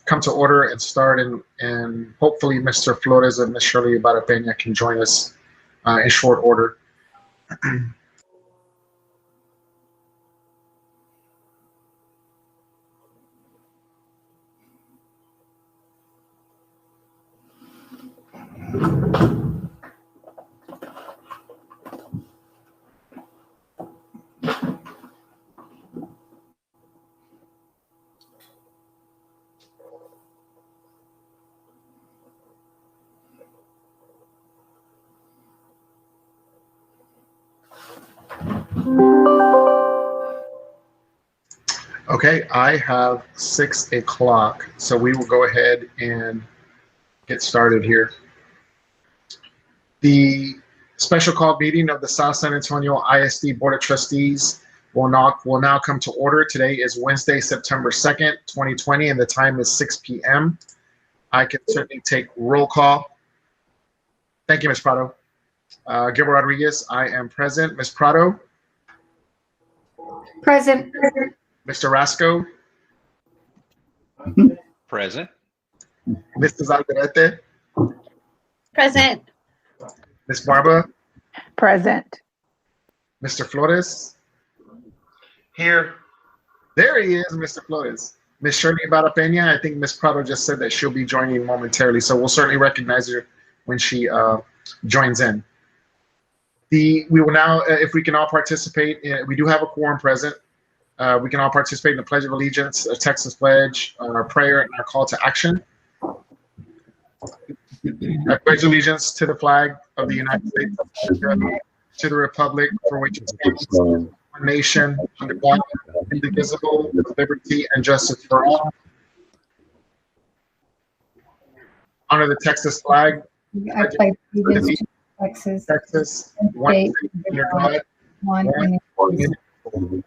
come to order and start, and hopefully Mr. Flores and Ms. Shirley Barapena can join us in short order. Okay, I have 6 o'clock, so we will go ahead and get started here. The special call meeting of the South San Antonio ISD Board of Trustees will now come to order. Today is Wednesday, September 2nd, 2020, and the time is 6 p.m. I can certainly take roll call. Thank you, Ms. Prado. Gilbert Rodriguez, I am present. Ms. Prado? Present. Mr. Rascoe? Present. Mrs. Alvarez? Present. Ms. Barba? Present. Mr. Flores? Here. There he is, Mr. Flores. Ms. Shirley Barapena, I think Ms. Prado just said that she'll be joining momentarily, so we'll certainly recognize her when she joins in. We will now, if we can all participate, we do have a quorum present. We can all participate in the Pledge of Allegiance, a Texas pledge, our prayer, and our call to action. I pledge allegiance to the flag of the United States of America, to the republic for which it stands, one nation, under God, indivisible, with liberty and justice for all. Honor the Texas flag. I pledge allegiance to Texas, one state, state under God, one one indivisible.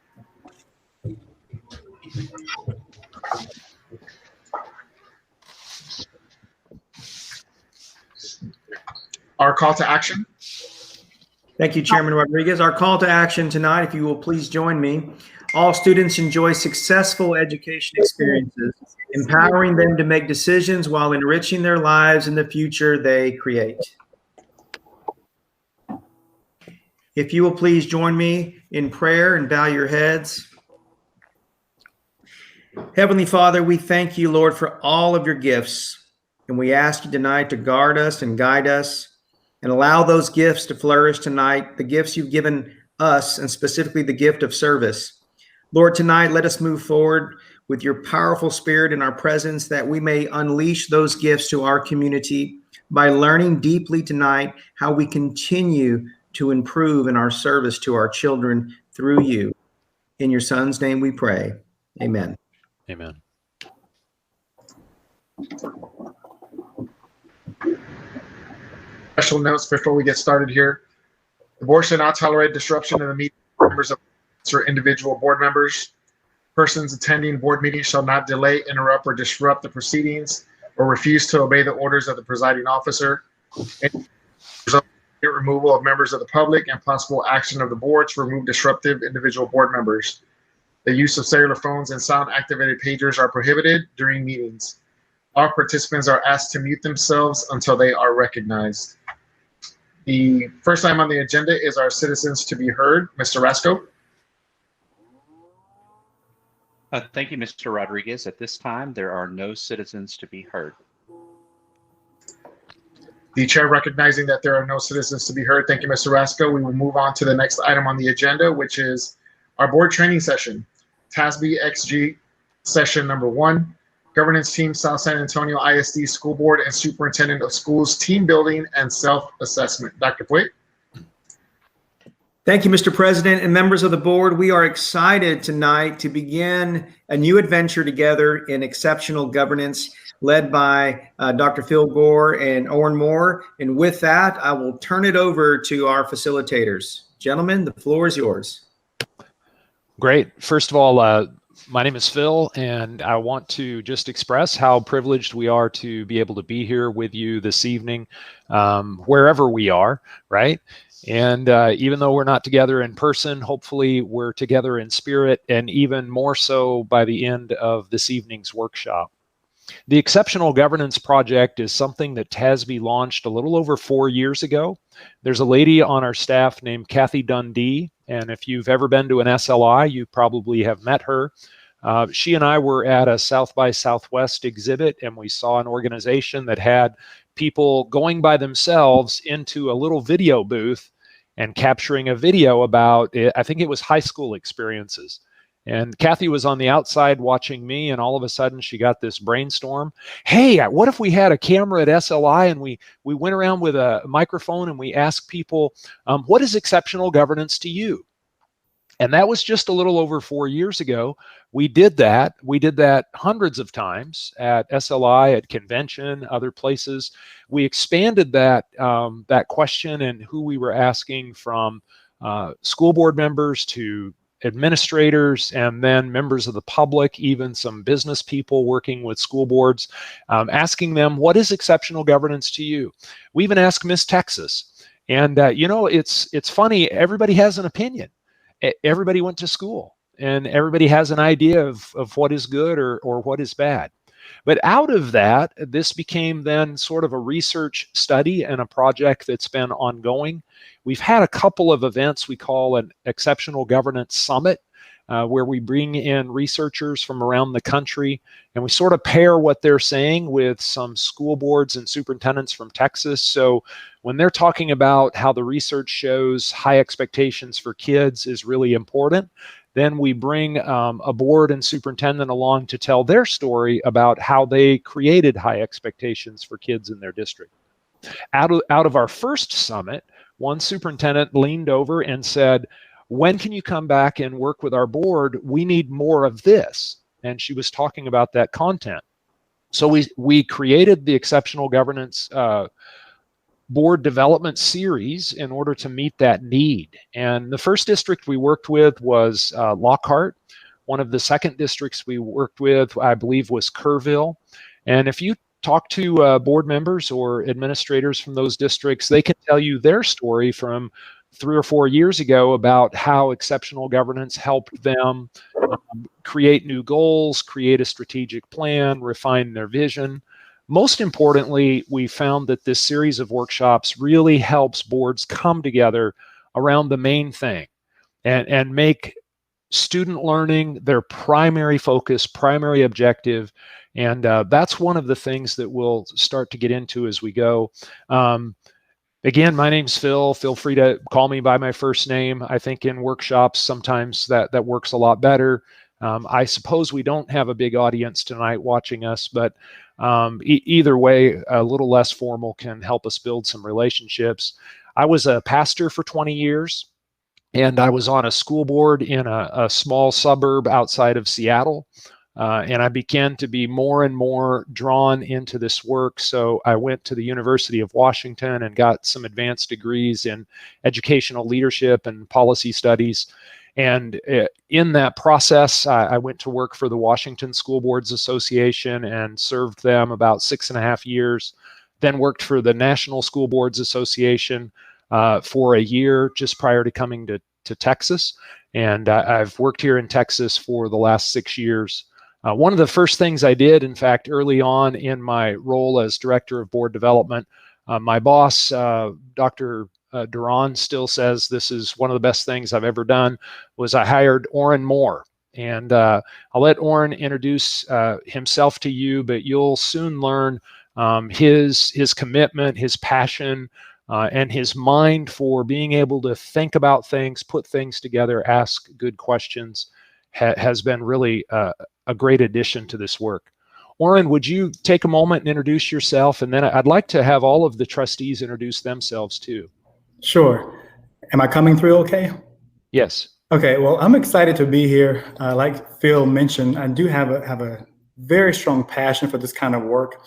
Our call to action. Thank you, Chairman Rodriguez. Our call to action tonight, if you will please join me. All students enjoy successful education experiences, empowering them to make decisions while enriching their lives in the future they create. If you will please join me in prayer and bow your heads. Heavenly Father, we thank you, Lord, for all of your gifts, and we ask you tonight to guard us and guide us and allow those gifts to flourish tonight, the gifts you've given us, and specifically the gift of service. Lord, tonight, let us move forward with your powerful spirit in our presence, that we may unleash those gifts to our community by learning deeply tonight how we continue to improve in our service to our children through you. In your Son's name we pray. Amen. Amen. Special notes before we get started here. The board should not tolerate disruption in the meeting of members of or individual board members. Persons attending board meetings shall not delay, interrupt, or disrupt the proceedings or refuse to obey the orders of the presiding officer. Removal of members of the public and possible action of the board to remove disruptive individual board members. The use of cellular phones and sound-activated pagers are prohibited during meetings. All participants are asked to mute themselves until they are recognized. The first item on the agenda is our citizens to be heard. Mr. Rascoe. Thank you, Mr. Rodriguez. At this time, there are no citizens to be heard. The chair recognizing that there are no citizens to be heard. Thank you, Mr. Rascoe. We will move on to the next item on the agenda, which is our board training session. TASB XG session number 1. Governance Team, South San Antonio ISD School Board and Superintendent of Schools, Team Building and Self-Assessment. Dr. Puig. Thank you, Mr. President and members of the board. We are excited tonight to begin a new adventure together in exceptional governance, led by Dr. Phil Gore and Owen Moore. And with that, I will turn it over to our facilitators. Gentlemen, the floor is yours. Great. First of all, my name is Phil, and I want to just express how privileged we are to be able to be here with you this evening, wherever we are, right? And even though we're not together in person, hopefully we're together in spirit, and even more so by the end of this evening's workshop. The Exceptional Governance Project is something that TASB launched a little over 4 years ago. There's a lady on our staff named Kathy Dundee, and if you've ever been to an SLI, you probably have met her. She and I were at a South by Southwest exhibit, and we saw an organization that had people going by themselves into a little video booth and capturing a video about, I think it was high school experiences. And Kathy was on the outside watching me, and all of a sudden she got this brainstorm. Hey, what if we had a camera at SLI and we went around with a microphone and we asked people, what is exceptional governance to you? And that was just a little over 4 years ago. We did that. We did that hundreds of times at SLI, at convention, other places. We expanded that that question and who we were asking, from school board members to administrators, and then members of the public, even some business people working with school boards, asking them, what is exceptional governance to you? We even asked Miss Texas. And you know, it's funny, everybody has an opinion. Everybody went to school, and everybody has an idea of what is good or what is bad. But out of that, this became then sort of a research study and a project that's been ongoing. We've had a couple of events we call an Exceptional Governance Summit, where we bring in researchers from around the country, and we sort of pair what they're saying with some school boards and superintendents from Texas. So when they're talking about how the research shows high expectations for kids is really important, then we bring a board and superintendent along to tell their story about how they created high expectations for kids in their district. Out of our first summit, one superintendent leaned over and said, when can you come back and work with our board? We need more of this. And she was talking about that content. So we created the Exceptional Governance Board Development Series in order to meet that need. And the first district we worked with was Lockhart. One of the second districts we worked with, I believe, was Kerrville. And if you talk to board members or administrators from those districts, they can tell you their story from 3 or 4 years ago about how exceptional governance helped them create new goals, create a strategic plan, refine their vision. Most importantly, we found that this series of workshops really helps boards come together around the main thing and make student learning their primary focus, primary objective. And that's one of the things that we'll start to get into as we go. Again, my name's Phil. Feel free to call me by my first name. I think in workshops, sometimes that works a lot better. I suppose we don't have a big audience tonight watching us, but either way, a little less formal can help us build some relationships. I was a pastor for 20 years, and I was on a school board in a small suburb outside of Seattle. And I began to be more and more drawn into this work. So I went to the University of Washington and got some advanced degrees in educational leadership and policy studies. And in that process, I went to work for the Washington School Boards Association and served them about 6.5 years. Then worked for the National School Boards Association for a year just prior to coming to Texas. And I've worked here in Texas for the last 6 years. One of the first things I did, in fact, early on in my role as Director of Board Development, my boss, Dr. Duran, still says this is one of the best things I've ever done, was I hired OREN Moore. And I'll let OREN introduce himself to you, but you'll soon learn his commitment, his passion, and his mind for being able to think about things, put things together, ask good questions, has been really a great addition to this work. OREN, would you take a moment and introduce yourself? And then I'd like to have all of the trustees introduce themselves too. Sure. Am I coming through okay? Yes. Okay, well, I'm excited to be here. Like Phil mentioned, I do have a very strong passion for this kind of work.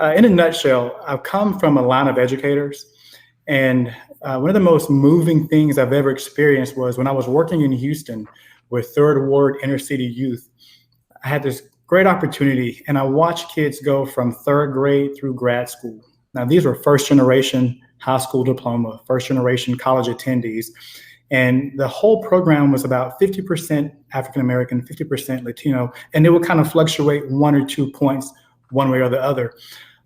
In a nutshell, I've come from a line of educators, and one of the most moving things I've ever experienced was when I was working in Houston with Third Ward Inner City Youth. I had this great opportunity, and I watched kids go from 3rd grade through grad school. Now, these were first generation high school diploma, first generation college attendees. And the whole program was about 50% African American, 50% Latino, and it would kind of fluctuate 1 or 2 points one way or the other.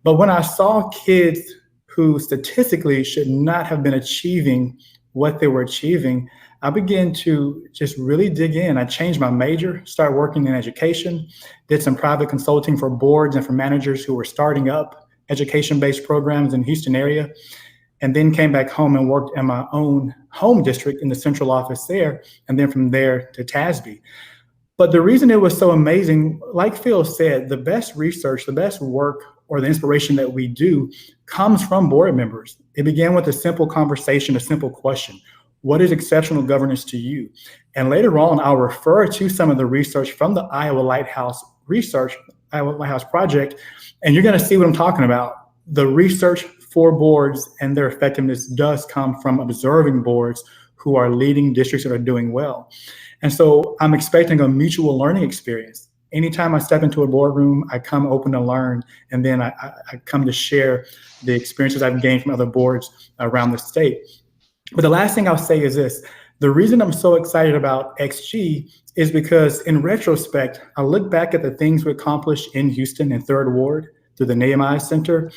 But when I saw kids who statistically should not have been achieving what they were achieving, I began to just really dig in. I changed my major, started working in education, did some private consulting for boards and for managers who were starting up education-based programs in the Houston area, and then came back home and worked in my own home district in the central office there, and then from there to TASB. But the reason it was so amazing, like Phil said, the best research, the best work, or the inspiration that we do comes from board members. It began with a simple conversation, a simple question. What is exceptional governance to you? And later on, I'll refer to some of the research from the Iowa Lighthouse Project, and you're gonna see what I'm talking about. The research for boards and their effectiveness does come from observing boards who are leading districts that are doing well. And so I'm expecting a mutual learning experience. Anytime I step into a boardroom, I come open to learn, and then I come to share the experiences I've gained from other boards around the state. But the last thing I'll say is this. The reason I'm so excited about XG is because in retrospect, I look back at the things we accomplished in Houston in 3rd Ward through the Nehemiah Center,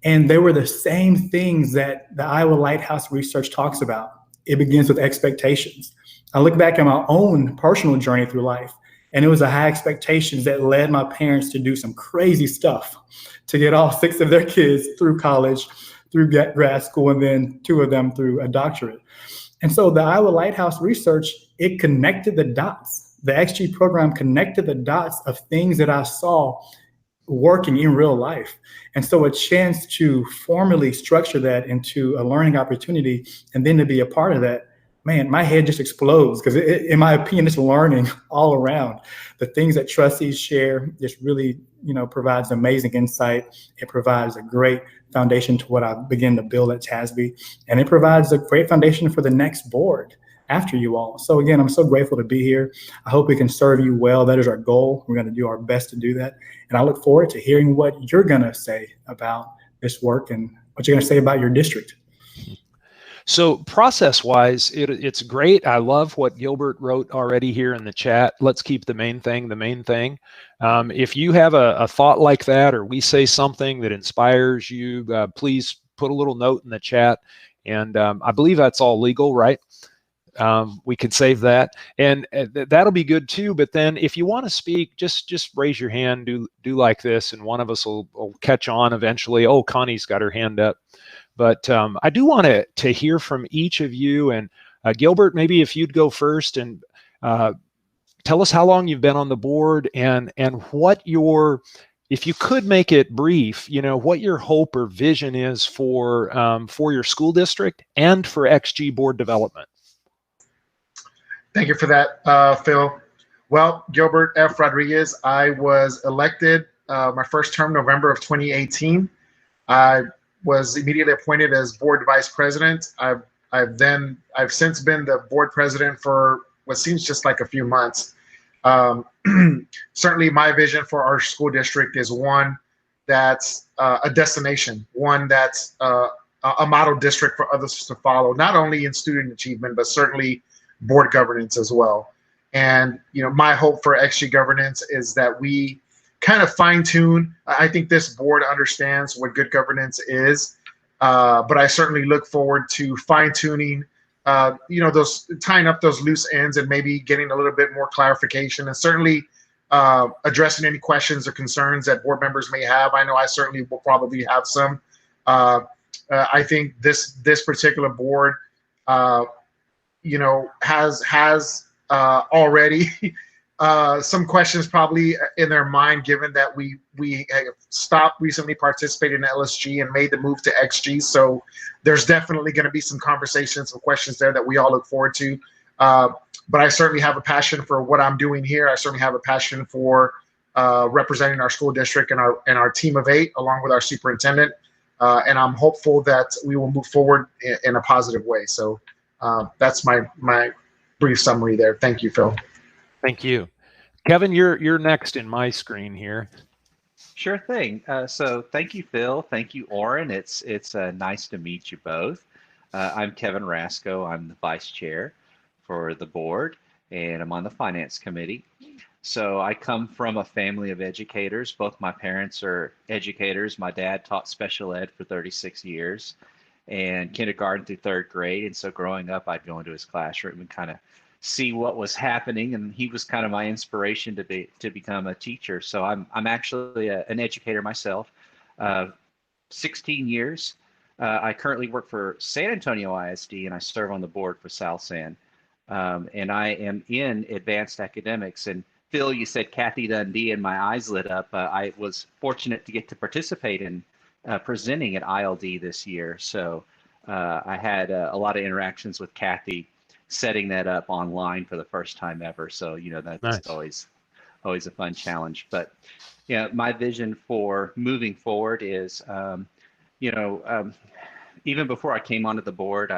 and they were the same things that the Iowa Lighthouse research talks about. It begins with expectations. I look back at my own personal journey through life, and it was the high expectations that led my parents to do some crazy stuff to get all 6 of their kids through college, through grad school, and then 2 of them through a doctorate. And so the Iowa Lighthouse research, it connected the dots. The XG program connected the dots of things that I saw working in real life. And so a chance to formally structure that into a learning opportunity and then to be a part of that, man, my head just explodes because in my opinion, it's learning all around. The things that trustees share just really, provides amazing insight. It provides a great foundation to what I begin to build at TASB, and it provides a great foundation for the next board after you all. So again, I'm so grateful to be here. I hope we can serve you well. That is our goal. We're going to do our best to do that. And I look forward to hearing what you're going to say about this work and what you're going to say about your district. So process-wise, it's great. I love what Gilbert wrote already here in the chat. Let's keep the main thing the main thing. If you have a thought like that, or we say something that inspires you, please put a little note in the chat. And I believe that's all legal, right? We can save that, and that'll be good too. But then if you want to speak, just raise your hand, do like this, and one of us will catch on eventually. Oh, Connie's got her hand up. But I do want to hear from each of you. And Gilbert, maybe if you'd go first and tell us how long you've been on the board and what if you could make it brief, what your hope or vision is for your school district and for XG board development. Thank you for that, Phil. Well, Gilbert F. Rodriguez, I was elected my first term, November of 2018. I was immediately appointed as board vice president. I've since been the board president for what seems just like a few months. Certainly my vision for our school district is one that's a destination, one that's a model district for others to follow, not only in student achievement, but certainly board governance as well. And my hope for XG governance is that we kind of fine tune. I think this board understands what good governance is, but I certainly look forward to fine tuning, those tying up those loose ends and maybe getting a little bit more clarification, and certainly addressing any questions or concerns that board members may have. I know I certainly will probably have some. I think this particular board, has already some questions probably in their mind, given that we stopped recently participating in LSG and made the move to XG. So there's definitely going to be some conversations, some questions there that we all look forward to. But I certainly have a passion for what I'm doing here. I certainly have a passion for representing our school district and our team of 8, along with our superintendent. And I'm hopeful that we will move forward in a positive way. So that's my brief summary there. Thank you, Phil. Thank you. Kevin, you're next in my screen here. Sure thing. So thank you, Phil. Thank you, Oren. It's nice to meet you both. I'm Kevin Rascoe. I'm the vice chair for the board, and I'm on the finance committee. So I come from a family of educators. Both my parents are educators. My dad taught special ed for 36 years and kindergarten through third grade. And so growing up, I'd go into his classroom and kind of see what was happening. And he was kind of my inspiration to become a teacher. So I'm actually an educator myself. 16 years. I currently work for San Antonio ISD and I serve on the board for South San. And I am in advanced academics. And Phil, you said Kathy Dundee, and my eyes lit up. I was fortunate to get to participate in presenting at ILD this year. So I had a lot of interactions with Kathy, setting that up online for the first time ever. So, that's Nice. always a fun challenge. But, my vision for moving forward is, even before I came onto the board,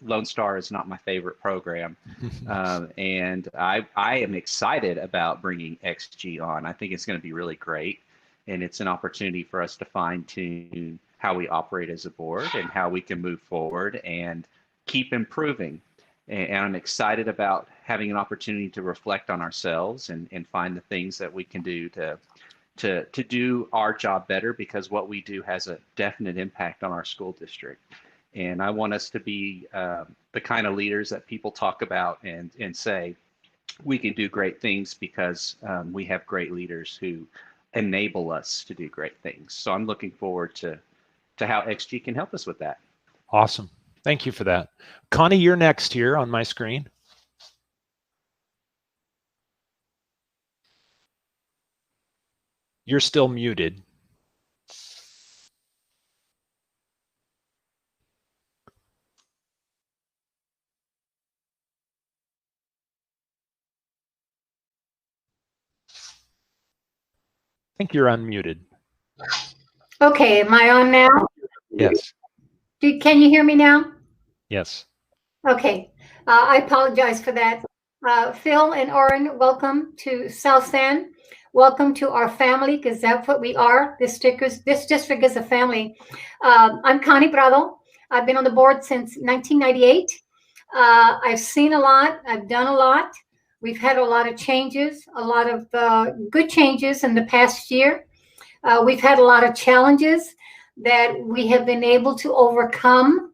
Lone Star is not my favorite program. And I am excited about bringing XG on. I think it's going to be really great. And it's an opportunity for us to fine tune how we operate as a board and how we can move forward and keep improving. And I'm excited about having an opportunity to reflect on ourselves and find the things that we can do to do our job better, because what we do has a definite impact on our school district. And I want us to be the kind of leaders that people talk about and say, we can do great things because we have great leaders who enable us to do great things. So I'm looking forward to how XG can help us with that. Awesome. Thank you for that. Connie, you're next here on my screen. You're still muted. I think you're unmuted. Okay, am I on now? Yes. Can you hear me now? Yes. Okay, I apologize for that. Phil and Oren, welcome to South San. Welcome to our family, because that's what we are. This district is a family. I'm Connie Brado. I've been on the board since 1998. I've seen a lot. I've done a lot. We've had a lot of changes, a lot of good changes in the past year. We've had a lot of challenges that we have been able to overcome.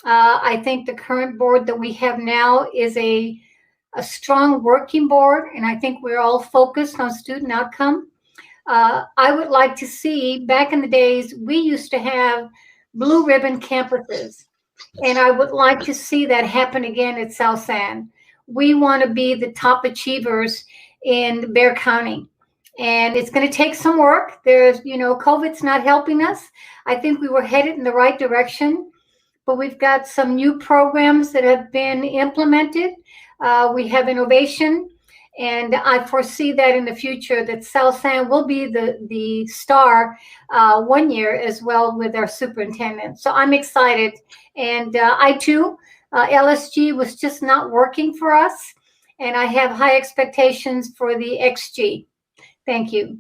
I think the current board that we have now is a strong working board, and I think we're all focused on student outcome. I would like to see, back in the days, we used to have blue ribbon campuses, and I would like to see that happen again at South San. We want to be the top achievers in Bexar County. And it's going to take some work. COVID's not helping us. I think we were headed in the right direction, but we've got some new programs that have been implemented. We have innovation, and I foresee that in the future that South San will be the star one year as well with our superintendent. So I'm excited. And I too, LSG was just not working for us, and I have high expectations for the XG. Thank you.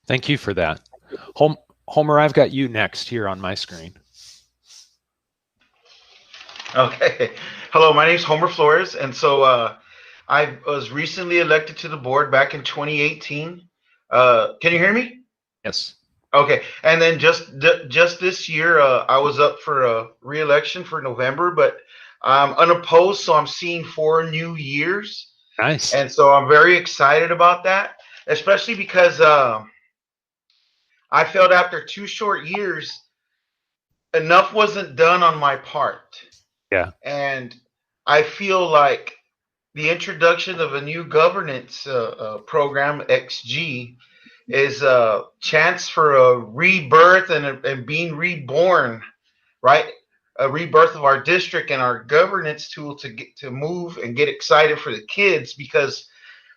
Thank you for that. Homer, I've got you next here on my screen. Okay. Hello, my name is Homer Flores, and so I was recently elected to the board back in 2018. Can you hear me? Yes. Okay. And then just this year, I was up for a re-election for November, but I'm unopposed, so I'm seeing 4 new years. Nice. And so I'm very excited about that, especially because I felt after 2 short years, enough wasn't done on my part. Yeah. And I feel like the introduction of a new governance program, XG, is a chance for a rebirth and being reborn, right? A rebirth of our district and our governance tool to get to move and get excited for the kids, because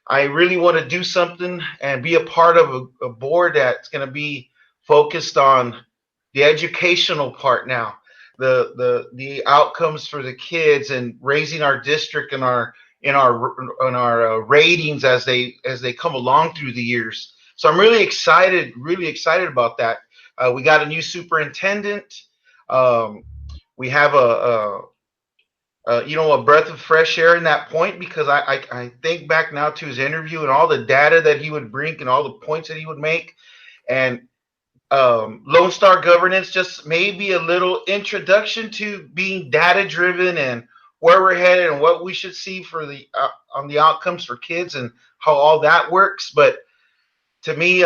I really want to do something and be a part of a board that's going to be focused on the educational part now, the outcomes for the kids, and raising our district and our ratings as they come along through the years. So I'm really excited about that. We got a new superintendent. We have a breath of fresh air in that point, because I think back now to his interview and all the data that he would bring and all the points that he would make. And Lone Star governance, just maybe a little introduction to being data driven and where we're headed and what we should see for the on the outcomes for kids and how all that works. But to me,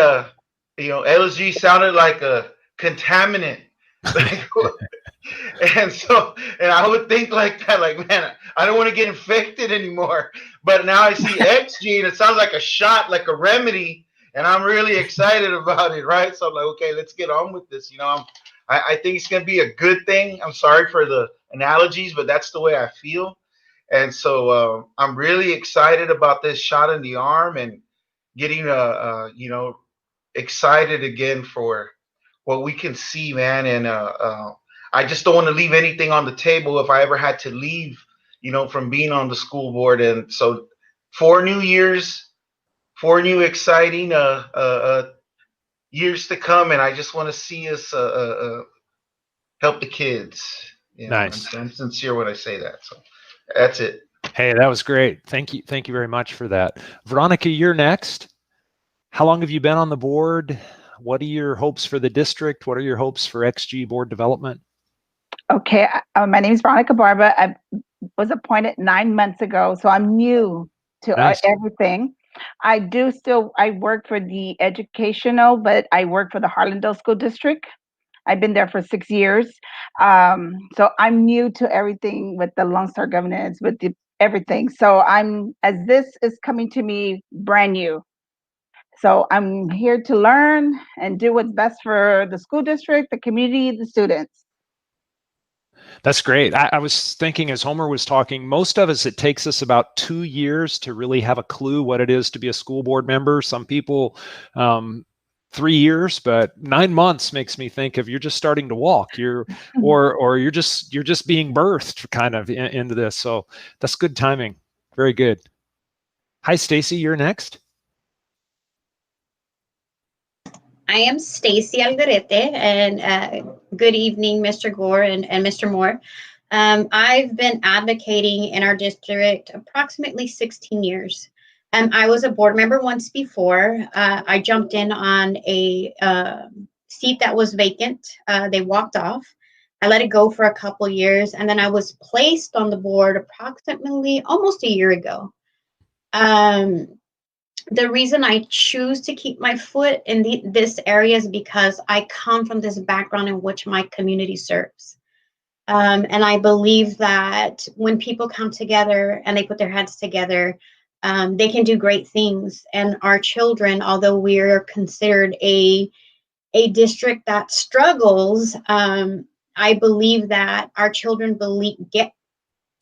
LSG sounded like a contaminant. And I would think like that, like, man, I don't want to get infected anymore. But now I see XG and it sounds like a shot, like a remedy, and I'm really excited about it, right? So I'm like, okay, let's get on with this. I think it's gonna be a good thing. I'm sorry for the analogies, but that's the way I feel. And so I'm really excited about this shot in the arm and getting excited again for what we can see, man. And I just don't want to leave anything on the table if I ever had to leave, from being on the school board. And so 4 new years, 4 new exciting years to come. And I just want to see us help the kids. Nice. I'm sincere when I say that. So that's it. Hey, that was great. Thank you. Thank you very much for that. Veronica, you're next. How long have you been on the board? What are your hopes for the district? What are your hopes for XG board development? Okay, my name is Veronica Barba. I was appointed 9 months ago, so I'm new to everything. I work for the educational, but I work for the Harlandale School District. I've been there for 6 years. So I'm new to everything with the Lone Star governance, with everything. So as this is coming to me brand new. So I'm here to learn and do what's best for the school district, the community, the students. That's great. I was thinking as Homer was talking, most of us, it takes us about 2 years to really have a clue what it is to be a school board member. Some people, 3 years, but 9 months makes me think of you're just starting to walk. Or you're just being birthed kind of into this. So that's good timing. Very good. Hi, Stacey, you're next. I am Stacey Alvarez, and good evening, Mr. Gore and Mr. Moore. I've been advocating in our district approximately 16 years. I was a board member once before. I jumped in on a seat that was vacant. They walked off. I let it go for a couple years, and then I was placed on the board approximately almost a year ago. The reason I choose to keep my foot in this area is because I come from this background in which my community serves. And I believe that when people come together and they put their heads together, they can do great things. And our children, although we're considered a district that struggles, I believe that our children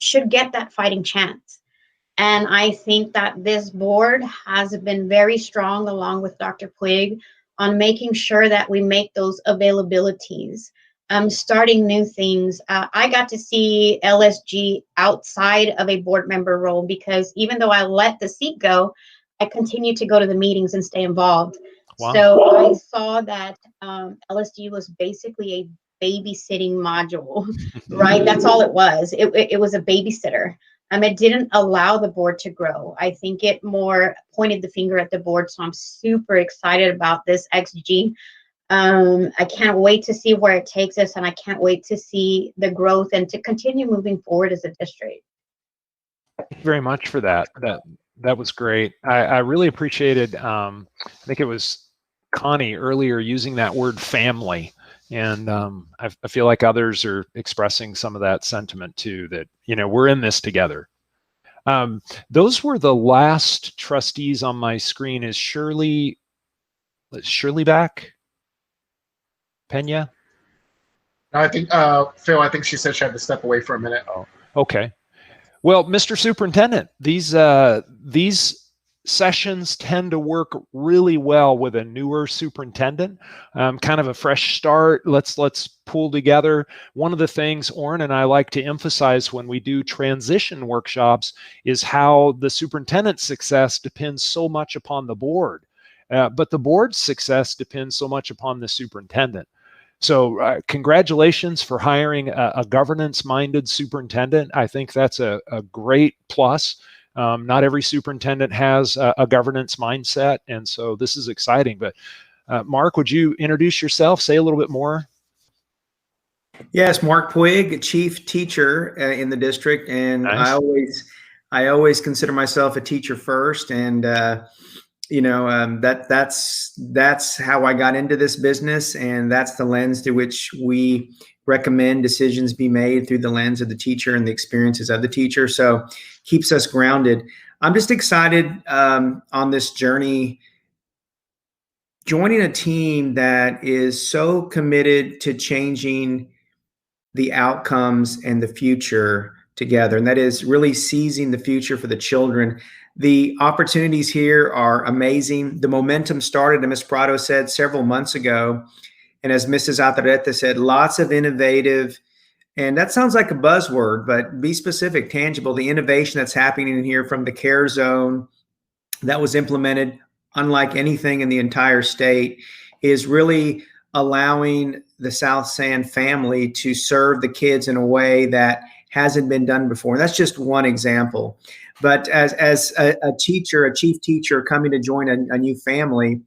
should get that fighting chance. And I think that this board has been very strong, along with Dr. Puig, on making sure that we make those availabilities, starting new things. I got to see LSG outside of a board member role, because even though I let the seat go, I continued to go to the meetings and stay involved. Wow. So I saw that LSG was basically a babysitting module, right? That's all it was. It was a babysitter. It didn't allow the board to grow. I think it more pointed the finger at the board. So I'm super excited about this XG. I can't wait to see where it takes us, and I can't wait to see the growth and to continue moving forward as a district. Thank you very much for that. That was great. I really appreciated, I think it was Connie earlier using that word family. And I feel like others are expressing some of that sentiment too, that, we're in this together. Those were the last trustees on my screen. Is Shirley back? Pena? No, I think, Phil, I think she said she had to step away for a minute. Oh, okay. Well, Mr. Superintendent, these sessions tend to work really well with a newer superintendent, kind of a fresh start. Let's pull together. One of the things OREN and I like to emphasize when we do transition workshops is how the superintendent's success depends so much upon the board. but the board's success depends so much upon the superintendent. So congratulations for hiring a governance-minded superintendent. I think that's a great plus. Not every superintendent has a governance mindset, and so this is exciting. But Mark, would you introduce yourself, say a little bit more? Yes, Mark Puig, chief teacher in the district, and Nice. I always consider myself a teacher first, and that's how I got into this business, and that's the lens through which we recommend decisions be made, through the lens of the teacher and the experiences of the teacher. So keeps us grounded. I'm just excited on this journey, joining a team that is so committed to changing the outcomes and the future together, and that is really seizing the future for the children. The opportunities here are amazing. The momentum started, and Ms. Brado said, several months ago. And as Mrs. Alvarez said, lots of innovative, and that sounds like a buzzword, but be specific, tangible, the innovation that's happening in here, from the care zone that was implemented, unlike anything in the entire state, is really allowing the South San family to serve the kids in a way that hasn't been done before. And that's just one example. But as a teacher, a chief teacher coming to join a new family,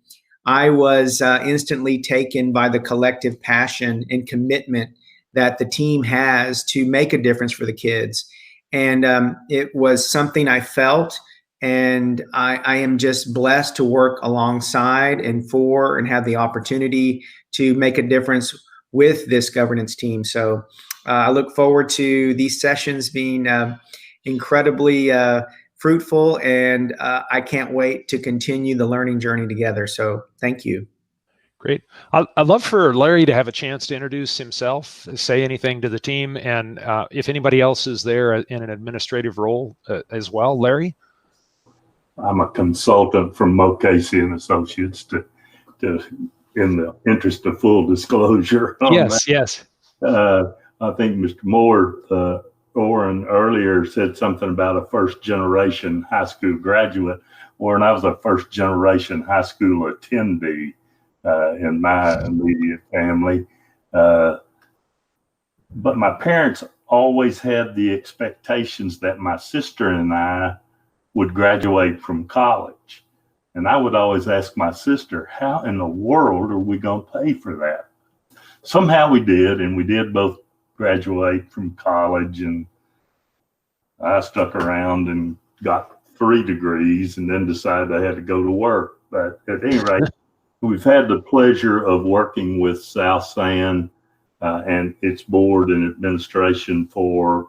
I was instantly taken by the collective passion and commitment that the team has to make a difference for the kids. And it was something I felt, and I am just blessed to work alongside and for and have the opportunity to make a difference with this governance team. So I look forward to these sessions being incredibly fruitful, and I can't wait to continue the learning journey together. So thank you. Great. I'd love for Larry to have a chance to introduce himself, say anything to the team, and if anybody else is there in an administrative role as well. Larry? I'm a consultant from Mo Casey and Associates, to in the interest of full disclosure. Yes, yes. I think Mr. Moore, OREN earlier said something about a first generation high school graduate. OREN, I was a first generation high school attendee in my immediate family. But my parents always had the expectations that my sister and I would graduate from college. And I would always ask my sister, how in the world are we going to pay for that? Somehow we did, and we did both graduate from college, and I stuck around and got 3 degrees and then decided I had to go to work. But at any rate, we've had the pleasure of working with South San and its board and administration for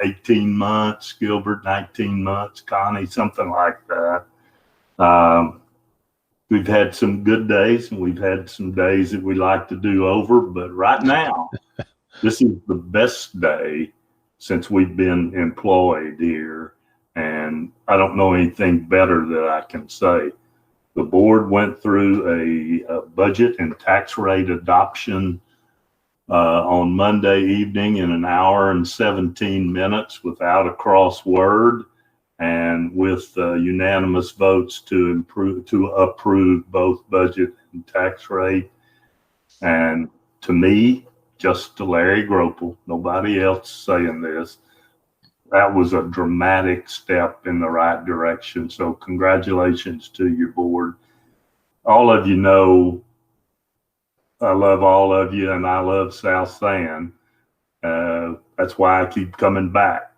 18 months, Gilbert, 19 months, Connie, something like that. We've had some good days, and we've had some days that we like to do over, but right now, this is the best day since we've been employed here, and I don't know anything better that I can say. The board went through a budget and tax rate adoption on Monday evening in 1 hour and 17 minutes without a cross word, and with unanimous votes to approve both budget and tax rate. And to me, just to Larry Gropel, nobody else saying this, that was a dramatic step in the right direction. So congratulations to your board. All of you know I love all of you, and I love South San. That's why I keep coming back.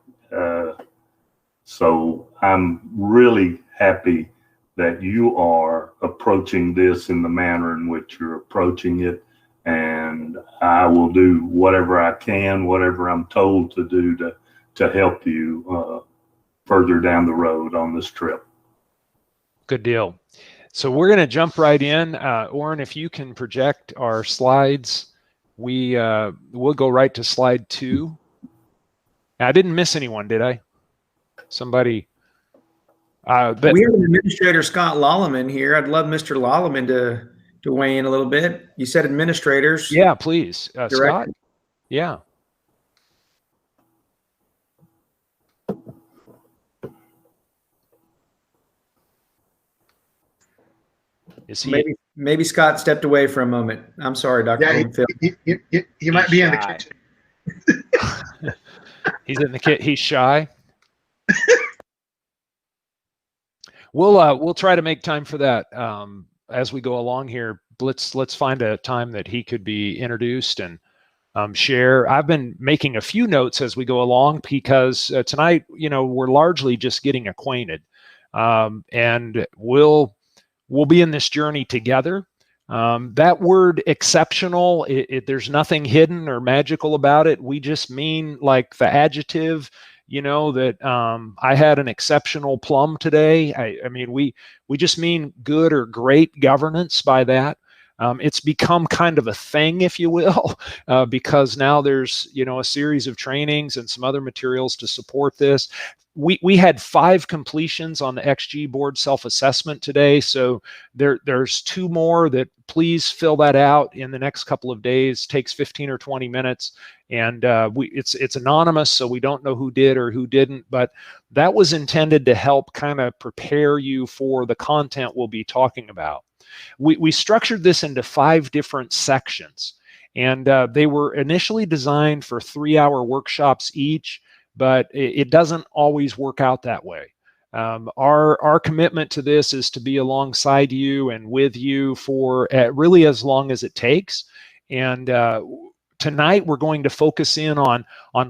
So I'm really happy that you are approaching this in the manner in which you're approaching it. And I will do whatever I can, whatever I'm told to do to help you further down the road on this trip. Good deal. So we're going to jump right in. OREN, if you can project our slides, we'll go right to slide 2. I didn't miss anyone, did I? Somebody. We have an administrator, Scott Lolliman, here. I'd love Mr. Lolliman to weigh in a little bit. You said administrators. Yeah, please. Scott? Yeah. Is he? Maybe Scott stepped away for a moment. I'm sorry, Dr. Yeah, he might be in the kitchen. He's in the kit. He's shy. We'll try to make time for that as we go along here. Let's find a time that he could be introduced and share. I've been making a few notes as we go along because tonight, we're largely just getting acquainted, and we'll be in this journey together. That word exceptional, there's nothing hidden or magical about it. We just mean like the adjective, that I had an exceptional plum today. I mean, we just mean good or great governance by that. It's become kind of a thing, if you will, because now there's, a series of trainings and some other materials to support this. We had 5 completions on the XG board self-assessment today. So there's 2 more that please fill that out in the next couple of days. Takes 15 or 20 minutes. And it's anonymous, so we don't know who did or who didn't. But that was intended to help kind of prepare you for the content we'll be talking about. We structured this into 5 different sections. And they were initially designed for 3-hour workshops each. But it doesn't always work out that way. Our commitment to this is to be alongside you and with you for really as long as it takes. And tonight we're going to focus in on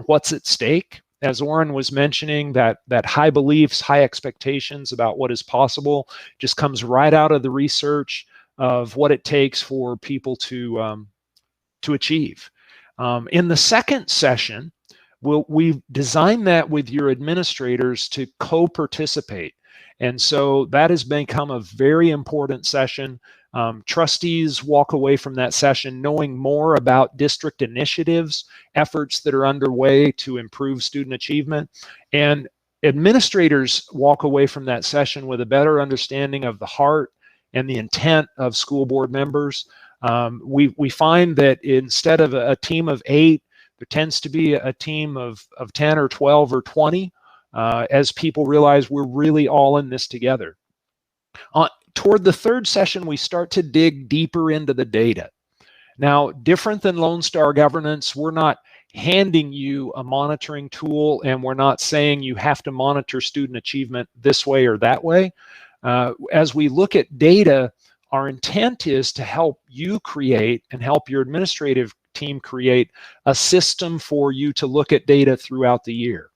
what's at stake. As OREN was mentioning, that high beliefs, high expectations about what is possible just comes right out of the research of what it takes for people to achieve. In the second session, we've designed that with your administrators to co-participate. And so that has become a very important session. Trustees walk away from that session knowing more about district initiatives, efforts that are underway to improve student achievement. And administrators walk away from that session with a better understanding of the heart and the intent of school board members. We find that instead of a team of 8, there tends to be a team of 10 or 12 or 20 as people realize we're really all in this together. Toward the third session, we start to dig deeper into the data. Now, different than Lone Star Governance, we're not handing you a monitoring tool and we're not saying you have to monitor student achievement this way or that way. As we look at data, our intent is to help you create and help your administrative team create a system for you to look at data throughout the year.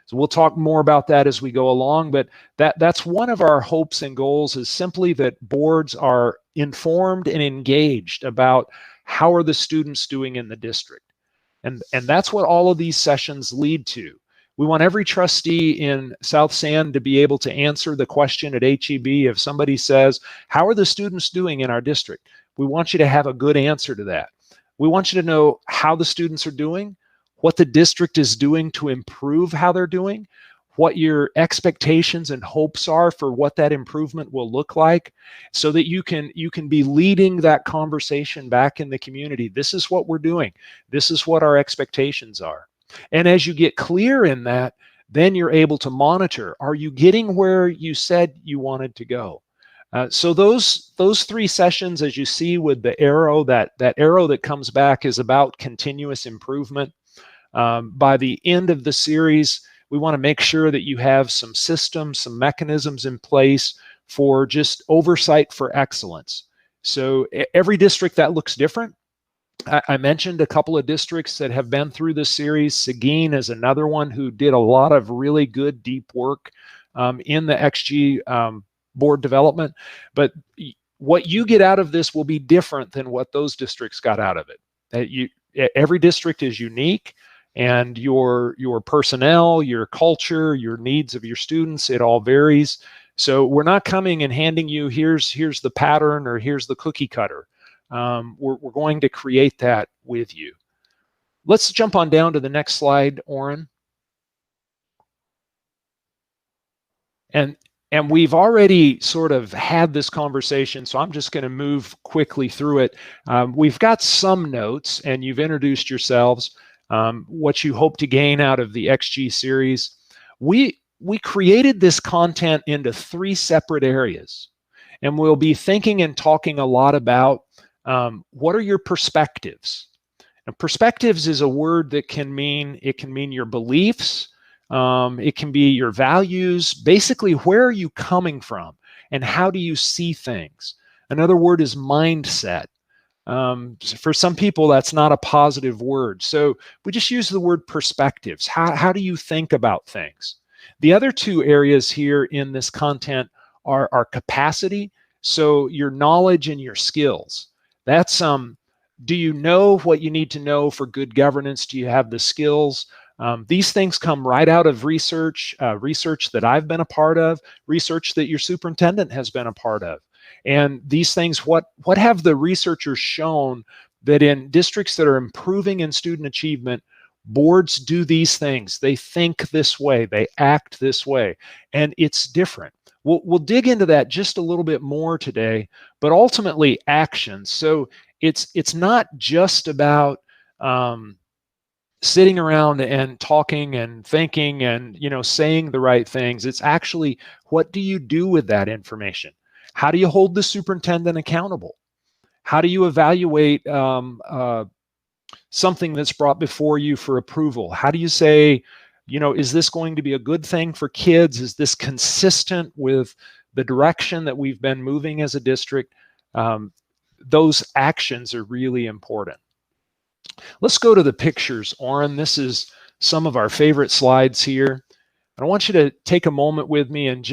So we'll talk more about that as we go along, but that's one of our hopes and goals, is simply that boards are informed and engaged about how are the students doing in the district. And that's what all of these sessions lead to. We want every trustee in South San to be able to answer the question at HEB if somebody says, how are the students doing in our district? We want you to have a good answer to that. We want you to know how the students are doing, what the district is doing to improve how they're doing, what your expectations and hopes are for what that improvement will look like, so that you can be leading that conversation back in the community. This is what we're doing. This is what our expectations are. And as you get clear in that, then you're able to monitor. Are you getting where you said you wanted to go? So those 3 sessions, as you see with the arrow, that arrow that comes back is about continuous improvement. By the end of the series, we want to make sure that you have some systems, some mechanisms in place for just oversight for excellence. So every district, that looks different. I mentioned a couple of districts that have been through this series. Seguin is another one who did a lot of really good deep work in the XG board development. But what you get out of this will be different than what those districts got out of it. Every district is unique, and your personnel, your culture, your needs of your students, it all varies. So we're not coming and handing you here's the pattern or here's the cookie cutter. We're going to create that with you. Let's jump on down to the next slide, OREN. And we've already sort of had this conversation, so I'm just going to move quickly through it. We've got some notes, and you've introduced yourselves, what you hope to gain out of the XG series. We created this content into 3 separate areas. And we'll be thinking and talking a lot about what are your perspectives. And perspectives is a word that can mean your beliefs, it can be your values. Basically, where are you coming from and how do you see things? Another word is mindset. For some people, that's not a positive word. So we just use the word perspectives. How do you think about things? The other two areas here in this content are our capacity. So your knowledge and your skills. That's do you know what you need to know for good governance? Do you have the skills? These things come right out of research, research that I've been a part of, research that your superintendent has been a part of. And these things, what have the researchers shown that in districts that are improving in student achievement, boards do these things. They think this way, they act this way, and it's different. We'll dig into that just a little bit more today, but ultimately action. So it's not just about sitting around and talking and thinking and saying the right things. It's actually, what do you do with that information? How do you hold the superintendent accountable? How do you evaluate something that's brought before you for approval? How do you say, is this going to be a good thing for kids? Is this consistent with the direction that we've been moving as a district? Those actions are really important. Let's go to the pictures, Oren. This is some of our favorite slides here. I want you to take a moment with me and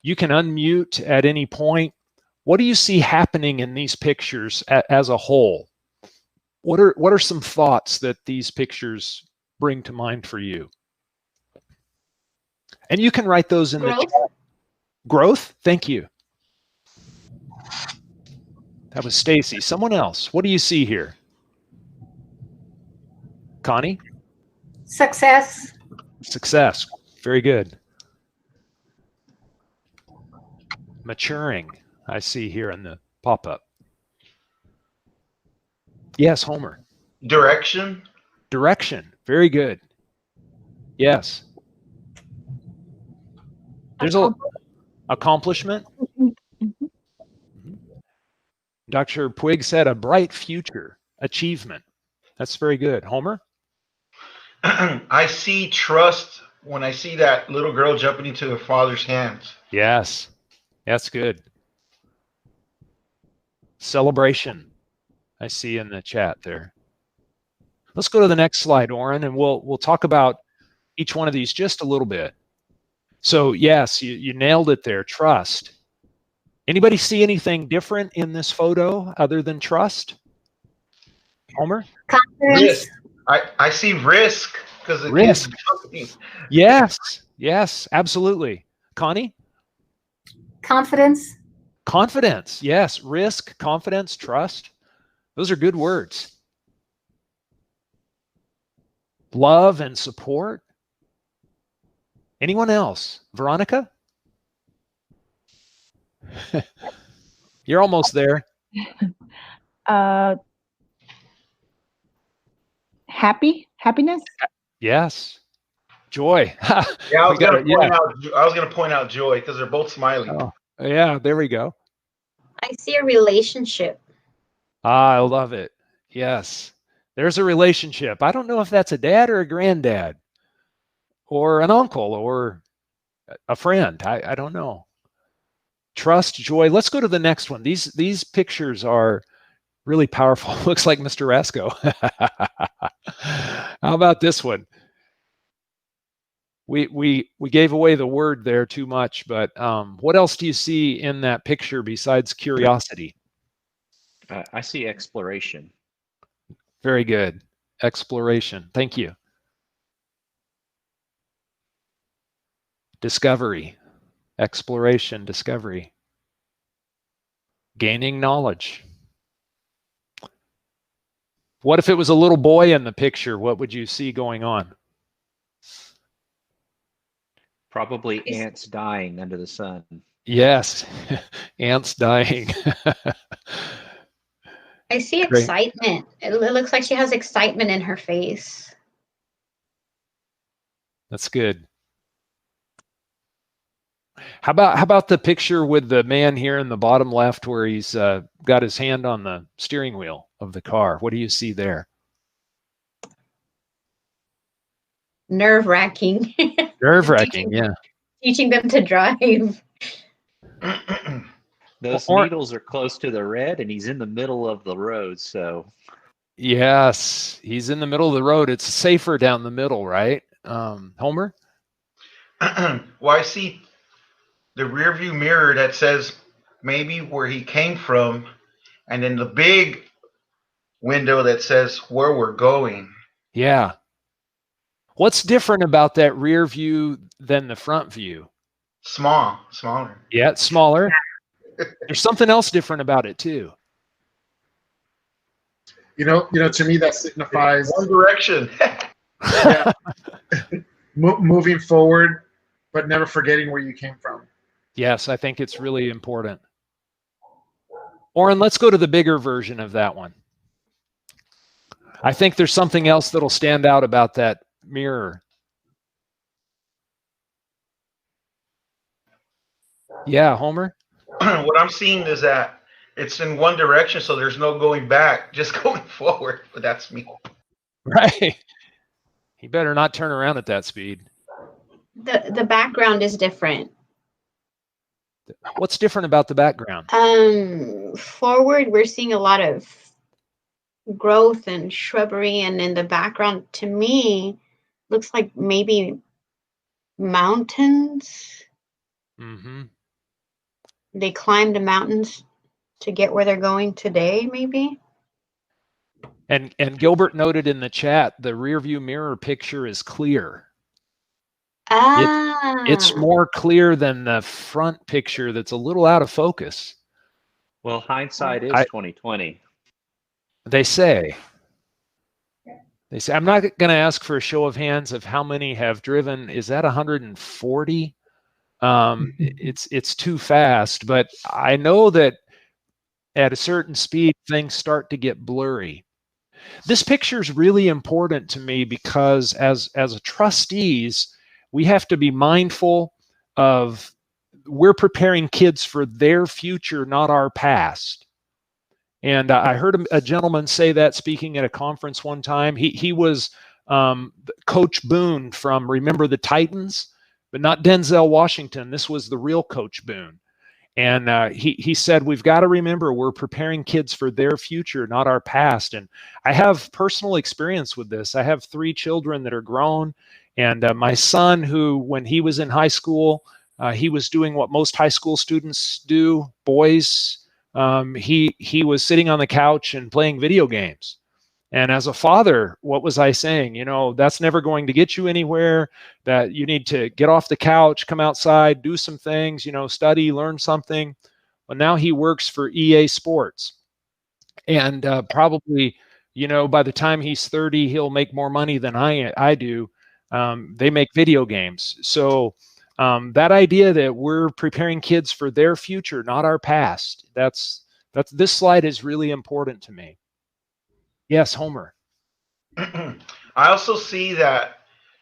you can unmute at any point. What do you see happening in these pictures as a whole? What are some thoughts that these pictures bring to mind for you? And you can write those in the chat. Growth? Thank you. That was Stacey. Someone else. What do you see here? Connie? Success. Success. Very good. Maturing, I see here in the pop-up. Yes, Homer. Direction. Direction. Very good. Yes. There's a accomplishment. Dr. Puig said a bright future. Achievement. That's very good. Homer? I see trust when I see that little girl jumping into her father's hands. Yes. That's good. Celebration. I see in the chat there. Let's go to the next slide, Oren, and we'll talk about each one of these just a little bit. So yes, you nailed it there. Trust. Anybody see anything different in this photo other than trust? Homer? Confidence. Risk. I see risk because the Risk. kids. Yes, absolutely. Connie? Confidence. Confidence. Yes, risk, confidence, trust. Those are good words. Love and support. Anyone else? Veronica? You're almost there. Happiness. Yes. Joy. Yeah, I was going to point out joy because they're both smiling. Oh, yeah, there we go. I see a relationship. I love it. Yes. There's a relationship. I don't know if that's a dad or a granddad or an uncle or a friend. I don't know. Trust, joy. Let's go to the next one. These pictures are really powerful. Looks like Mr. Rascoe. How about this one? We gave away the word there too much, but what else do you see in that picture besides curiosity? I see exploration. Very good. Exploration. Thank you. Discovery. Exploration, discovery. Gaining knowledge. What if it was a little boy in the picture? What would you see going on? Probably ants dying under the sun. Yes, ants dying. I see excitement. It looks like she has excitement in her face. That's good. How about the picture with the man here in the bottom left where he's got his hand on the steering wheel of the car? What do you see there? Nerve-wracking. Nerve-wracking, yeah. Teaching them to drive. Those needles are close to the red, and he's in the middle of the road. So, yes, he's in the middle of the road. It's safer down the middle, right, Homer? Well, I see the rear view mirror that says maybe where he came from, and then the big window that says where we're going. Yeah. What's different about that rear view than the front view? Smaller. Yeah, it's smaller. There's something else different about it too. You know, to me that signifies one direction. Yeah. Moving forward, but never forgetting where you came from. Yes, I think it's really important. Oren, let's go to the bigger version of that one. I think there's something else that'll stand out about that mirror. Yeah, Homer? What I'm seeing is that it's in one direction, so there's no going back, just going forward. But that's me. Right. He better not turn around at that speed. The background is different. What's different about the background? Forward, we're seeing a lot of growth and shrubbery, and in the background, to me, looks like maybe mountains. Mm-hmm. They climbed the mountains to get where they're going today, maybe. And Gilbert noted in the chat, the rear view mirror picture is clear. It's more clear than the front picture that's a little out of focus. Well, hindsight is 2020. They say. I'm not going to ask for a show of hands of how many have driven. Is that 140? It's too fast, but I know that at a certain speed, things start to get blurry. This picture is really important to me because as trustees, we have to be mindful of we're preparing kids for their future, not our past. And I heard a gentleman say that speaking at a conference one time. He was Coach Boone from Remember the Titans, but not Denzel Washington. This was the real Coach Boone. And he said, we've got to remember we're preparing kids for their future, not our past. And I have personal experience with this. I have 3 children that are grown. And my son, who, when he was in high school, he was doing what most high school students do, boys. He was sitting on the couch and playing video games. And as a father, what was I saying? You know, that's never going to get you anywhere, that you need to get off the couch, come outside, do some things, you know, study, learn something. Well, now he works for EA Sports. And probably, you know, by the time he's 30, he'll make more money than I do. They make video games. So that idea that we're preparing kids for their future, not our past, that's this slide is really important to me. Yes, Homer. I also see that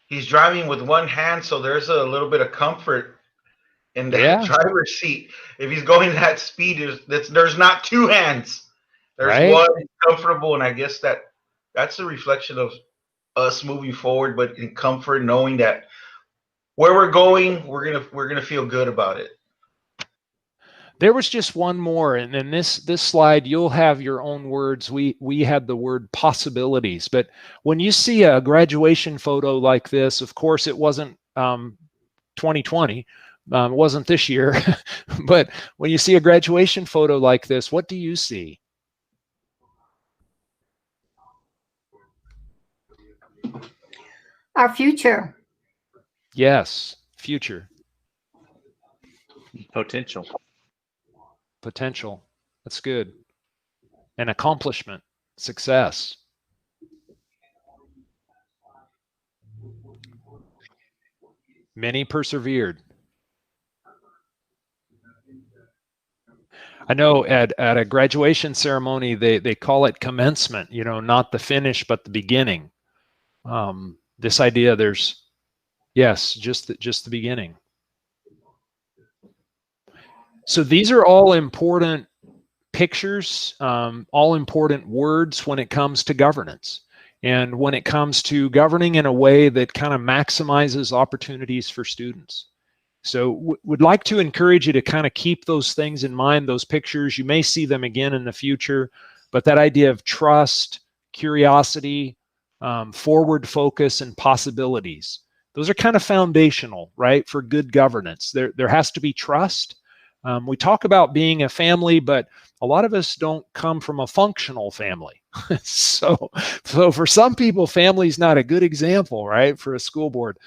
he's driving with one hand, so there's a little bit of comfort in the driver's seat. If he's going that speed, there's not 2 hands. There's one comfortable, and I guess that's a reflection of us moving forward, but in comfort, knowing that where we're going, we're gonna feel good about it. There was just one more, and then this slide, you'll have your own words. We had the word possibilities, but when you see a graduation photo like this, of course, it wasn't 2020, it wasn't this year, but when you see a graduation photo like this, what do you see? Our future. Yes, future. Potential. Potential. That's good. And accomplishment, success. Many persevered. I know at a graduation ceremony, they call it commencement, you know, not the finish, but the beginning. This idea just the beginning. So these are all important pictures, all important words when it comes to governance. And when it comes to governing in a way that kind of maximizes opportunities for students. So would like to encourage you to kind of keep those things in mind, those pictures. You may see them again in the future, but that idea of trust, curiosity, forward focus, and possibilities, those are kind of foundational, right, for good governance. There has to be trust. We talk about being a family, but a lot of us don't come from a functional family. So for some people, family is not a good example, right, for a school board.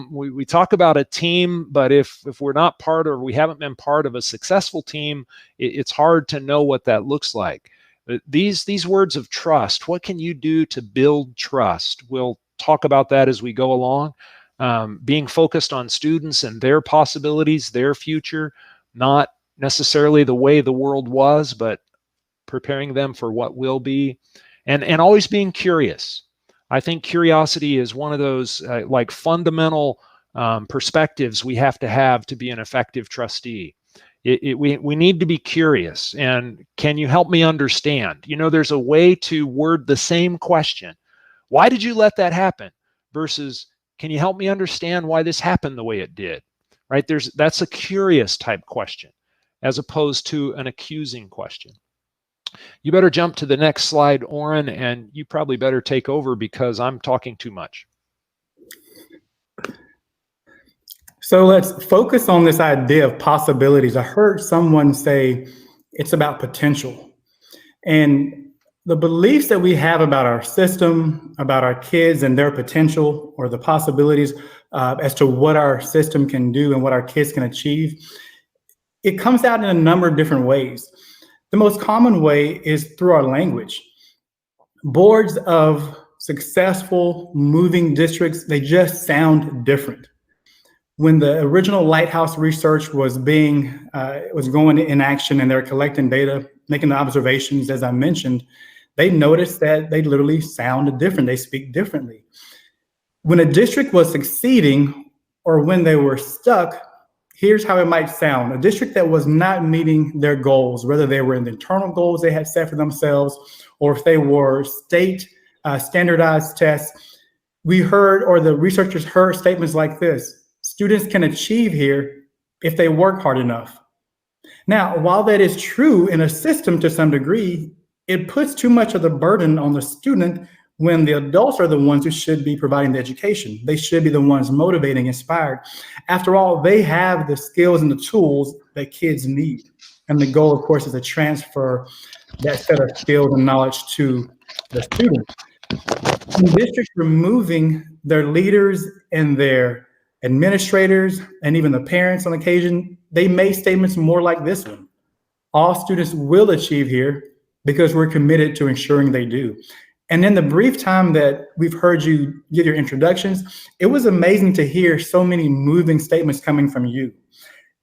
We talk about a team, but if we're not part, or we haven't been part of a successful team, it's hard to know what that looks like. These words of trust, what can you do to build trust? We'll talk about that as we go along. Being focused on students and their possibilities, their future, not necessarily the way the world was, but preparing them for what will be, and always being curious. I think curiosity is one of those like fundamental perspectives we have to be an effective trustee. We need to be curious. And can you help me understand? You know, there's a way to word the same question. Why did you let that happen? Versus, can you help me understand why this happened the way it did? Right? That's a curious type question, as opposed to an accusing question. You better jump to the next slide, Oren, and you probably better take over because I'm talking too much. So let's focus on this idea of possibilities. I heard someone say it's about potential. And the beliefs that we have about our system, about our kids and their potential, or the possibilities as to what our system can do and what our kids can achieve, it comes out in a number of different ways. The most common way is through our language. Boards of successful moving districts, they just sound different. When the original Lighthouse research was going in action and they're collecting data, making the observations, as I mentioned, they noticed that they literally sound different. They speak differently. When a district was succeeding or when they were stuck, here's how it might sound. A district that was not meeting their goals, whether they were in the internal goals they had set for themselves, or if they were state standardized tests, we heard, or the researchers heard, statements like this: students can achieve here if they work hard enough. Now, while that is true in a system to some degree, it puts too much of the burden on the student when the adults are the ones who should be providing the education. They should be the ones motivating, inspired. After all, they have the skills and the tools that kids need. And the goal, of course, is to transfer that set of skills and knowledge to the students. When districts removing their leaders and their administrators and even the parents on occasion, they make statements more like this one: all students will achieve here because we're committed to ensuring they do. And in the brief time that we've heard you give your introductions, it was amazing to hear so many moving statements coming from you.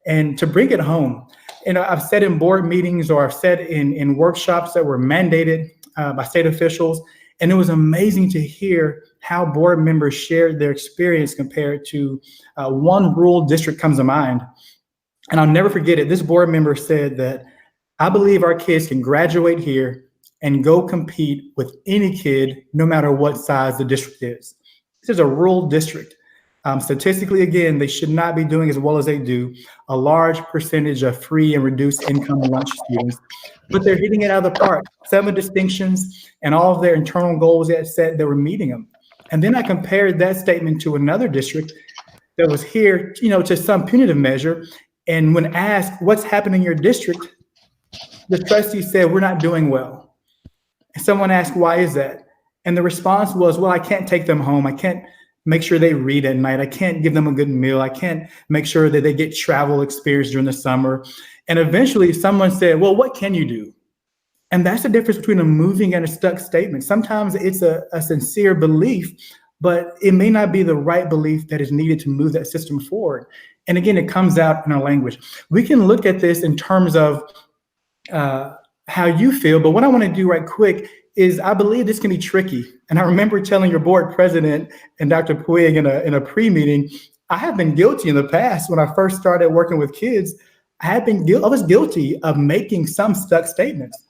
And to bring it home, I've said in board meetings, or I've said in workshops that were mandated by state officials, and it was amazing to hear how board members shared their experience compared to one rural district comes to mind. And I'll never forget it. This board member said that, I believe our kids can graduate here and go compete with any kid, no matter what size the district is. This is a rural district. Statistically, again, they should not be doing as well as they do. A large percentage of free and reduced income lunch students, but they're hitting it out of the park. 7 distinctions and all of their internal goals they had set, they were meeting them. And then I compared that statement to another district that was here, to some punitive measure. And when asked, what's happening in your district, the trustee said, we're not doing well. And someone asked, why is that? And the response was, well, I can't take them home. I can't make sure they read at night. I can't give them a good meal. I can't make sure that they get travel experience during the summer. And eventually someone said, well, what can you do? And that's the difference between a moving and a stuck statement. Sometimes it's a sincere belief, but it may not be the right belief that is needed to move that system forward. And again, it comes out in our language. We can look at this in terms of how you feel, but what I want to do right quick is I believe this can be tricky. And I remember telling your board president and Dr. Puig in a pre-meeting, I have been guilty in the past when I first started working with kids. I was guilty of making some stuck statements.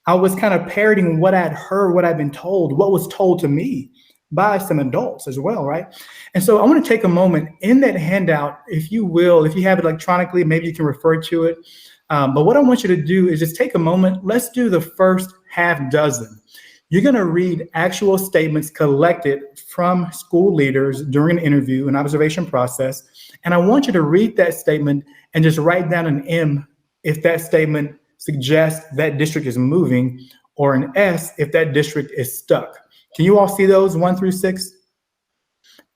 I was kind of parroting what I'd heard, what I'd been told, what was told to me by some adults as well, right? And so I want to take a moment in that handout, if you will, if you have it electronically, maybe you can refer to it. But what I want you to do is just take a moment. Let's do the first half dozen. You're going to read actual statements collected from school leaders during an interview, an observation process. And I want you to read that statement and just write down an M if that statement suggests that district is moving, or an S if that district is stuck. Can you all see those 1 through 6?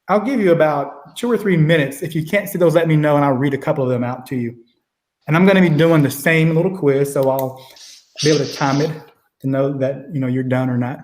I'll give you about 2 or 3 minutes. If you can't see those, let me know and I'll read a couple of them out to you. And I'm going to be doing the same little quiz, so I'll be able to time it to know that you're done or not.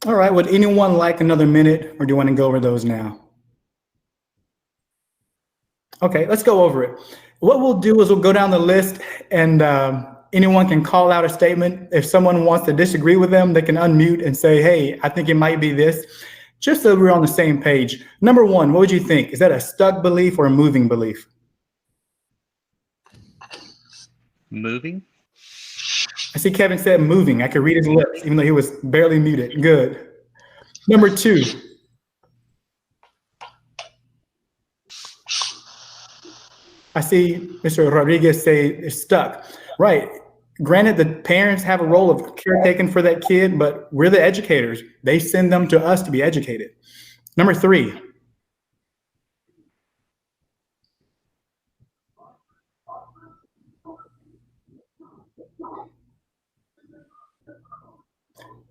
All right, would anyone like another minute, or do you want to go over those now? Okay, let's go over it. What we'll do is we'll go down the list, and anyone can call out a statement. If someone wants to disagree with them, they can unmute and say, hey, I think it might be this, just so we're on the same page. Number 1, what would you think? Is that a stuck belief or a moving belief? Moving. I see Kevin said moving. I could read his lips, even though he was barely muted. Good. Number 2. I see Mr. Rodriguez say it's stuck. Right. Granted, the parents have a role of caretaking for that kid, but we're the educators. They send them to us to be educated. Number 3.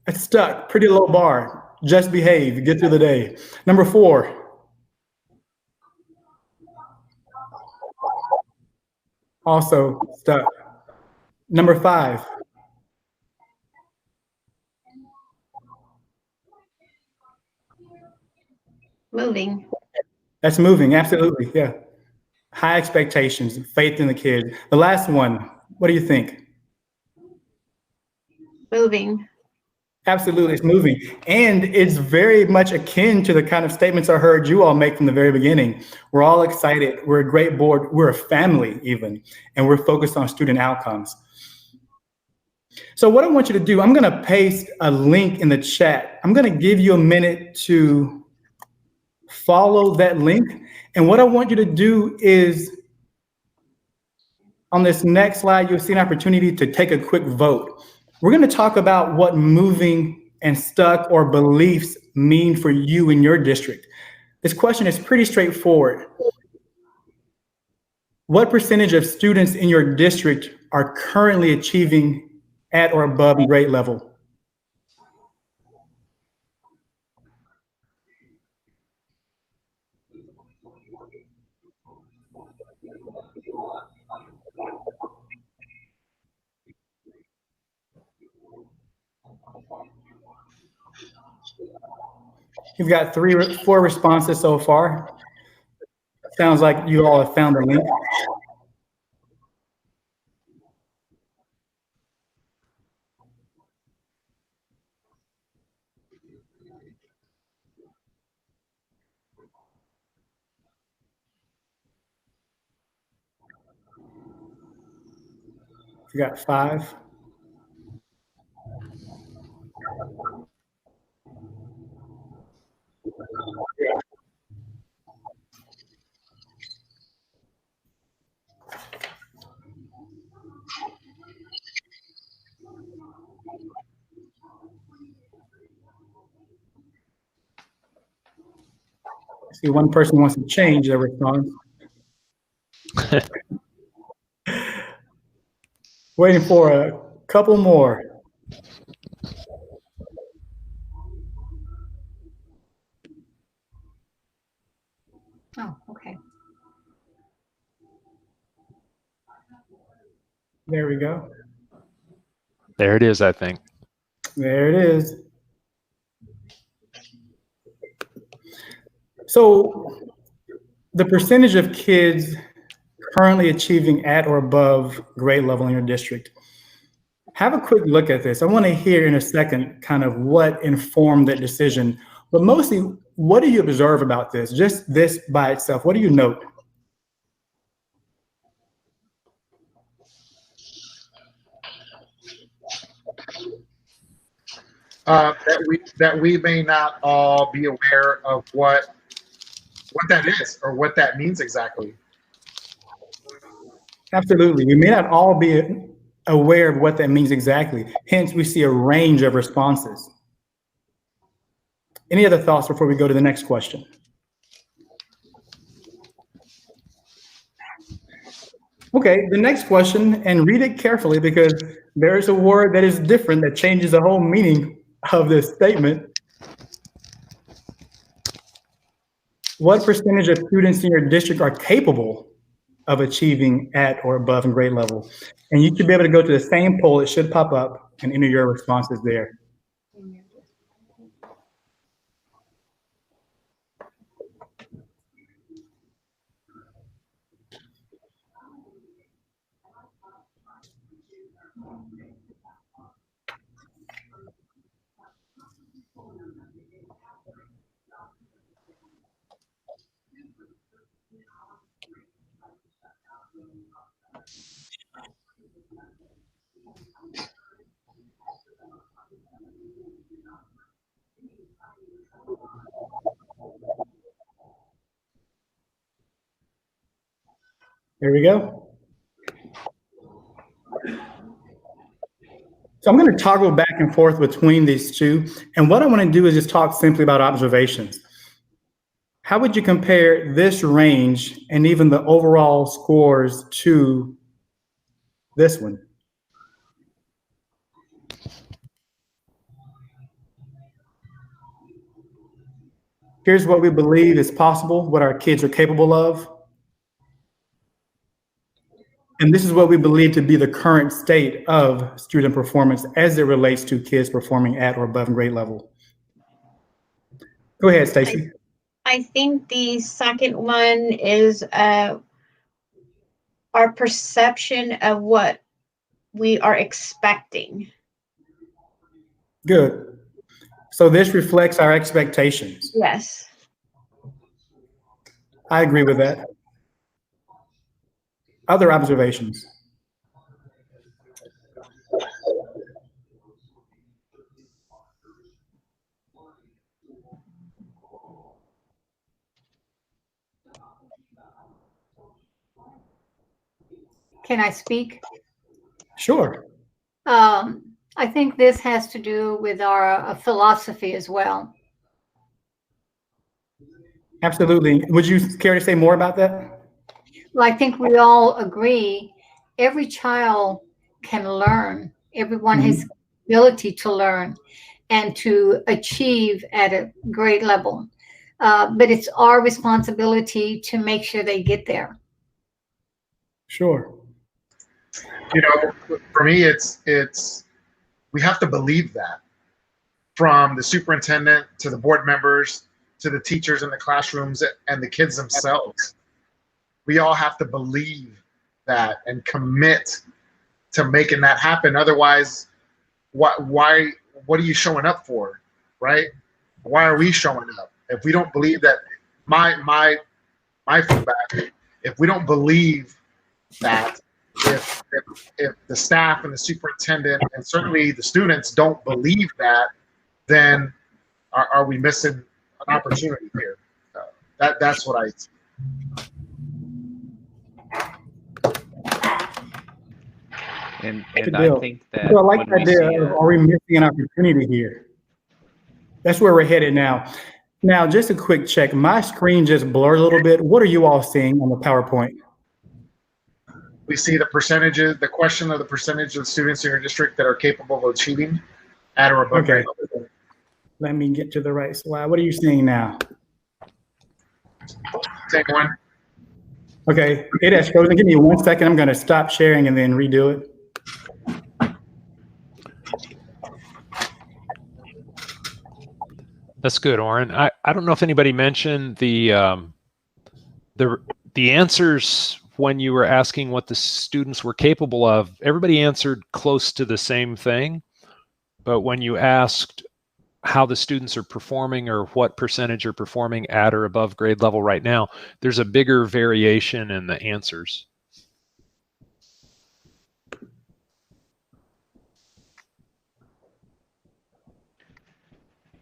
It's stuck. Pretty low bar. Just behave. Get through the day. Number 4. Also stuck. Number 5. Moving. That's moving. Absolutely. Yeah. High expectations, faith in the kid. The last one, what do you think? Moving. Absolutely, it's moving. And it's very much akin to the kind of statements I heard you all make from the very beginning. We're all excited. We're a great board. We're a family even, and we're focused on student outcomes. So what I want you to do, I'm going to paste a link in the chat. I'm going to give you a minute to follow that link. And what I want you to do is, on this next slide, you'll see an opportunity to take a quick vote. We're going to talk about what moving and stuck or beliefs mean for you in your district. This question is pretty straightforward. What percentage of students in your district are currently achieving at or above grade level? You've got 4 responses so far. Sounds like you all have found a link. We got 5. I see one person wants to change their response. Waiting for a couple more. Oh, okay. There we go. There it is, I think. There it is. So the percentage of kids currently achieving at or above grade level in your district, have a quick look at this. I want to hear in a second kind of what informed that decision, but mostly, what do you observe about this? Just this by itself, what do you note? That we may not all be aware of what that is or what that means exactly. Absolutely. We may not all be aware of what that means exactly. Hence, we see a range of responses. Any other thoughts before we go to the next question? Okay, the next question, and read it carefully because there is a word that is different that changes the whole meaning of this statement. What percentage of students in your district are capable of achieving at or above in grade level? And you should be able to go to the same poll. It should pop up and enter your responses there. There we go. So I'm going to toggle back and forth between these two. And what I want to do is just talk simply about observations. How would you compare this range and even the overall scores to this one? Here's what we believe is possible, what our kids are capable of. And this is what we believe to be the current state of student performance as it relates to kids performing at or above grade level. Go ahead, Stacey. I think the second one is our perception of what we are expecting. Good. So this reflects our expectations. Yes. I agree with that. Other observations? Can I speak? Sure. I think this has to do with our philosophy as well. Absolutely. Would you care to say more about that? Well, I think we all agree every child can learn. Everyone has the ability to learn and to achieve at a grade level. But it's our responsibility to make sure they get there. Sure. You know, for me, it's we have to believe that, from the superintendent to the board members to the teachers in the classrooms and the kids themselves. We all have to believe that and commit to making that happen. Otherwise, what are you showing up for, right? Why are we showing up if we don't believe that? My feedback: if we don't believe that, if the staff and the superintendent and certainly the students don't believe that, then are we missing an opportunity here? That's what I. And Bill, I think that so I like the idea of, are we missing an opportunity here? That's where we're headed now. Now, just a quick check. My screen just blurred a little bit. What are you all seeing on the PowerPoint? We see the percentages, the question of the percentage of students in your district that are capable of achieving at or above grade level. Let me get to the right slide. What are you seeing now? Same one. Okay, it has frozen. Give me 1 second. I'm going to stop sharing and then redo it. That's good, Oren. I don't know if anybody mentioned the answers when you were asking what the students were capable of. Everybody answered close to the same thing, but when you asked how the students are performing or what percentage are performing at or above grade level right now, there's a bigger variation in the answers.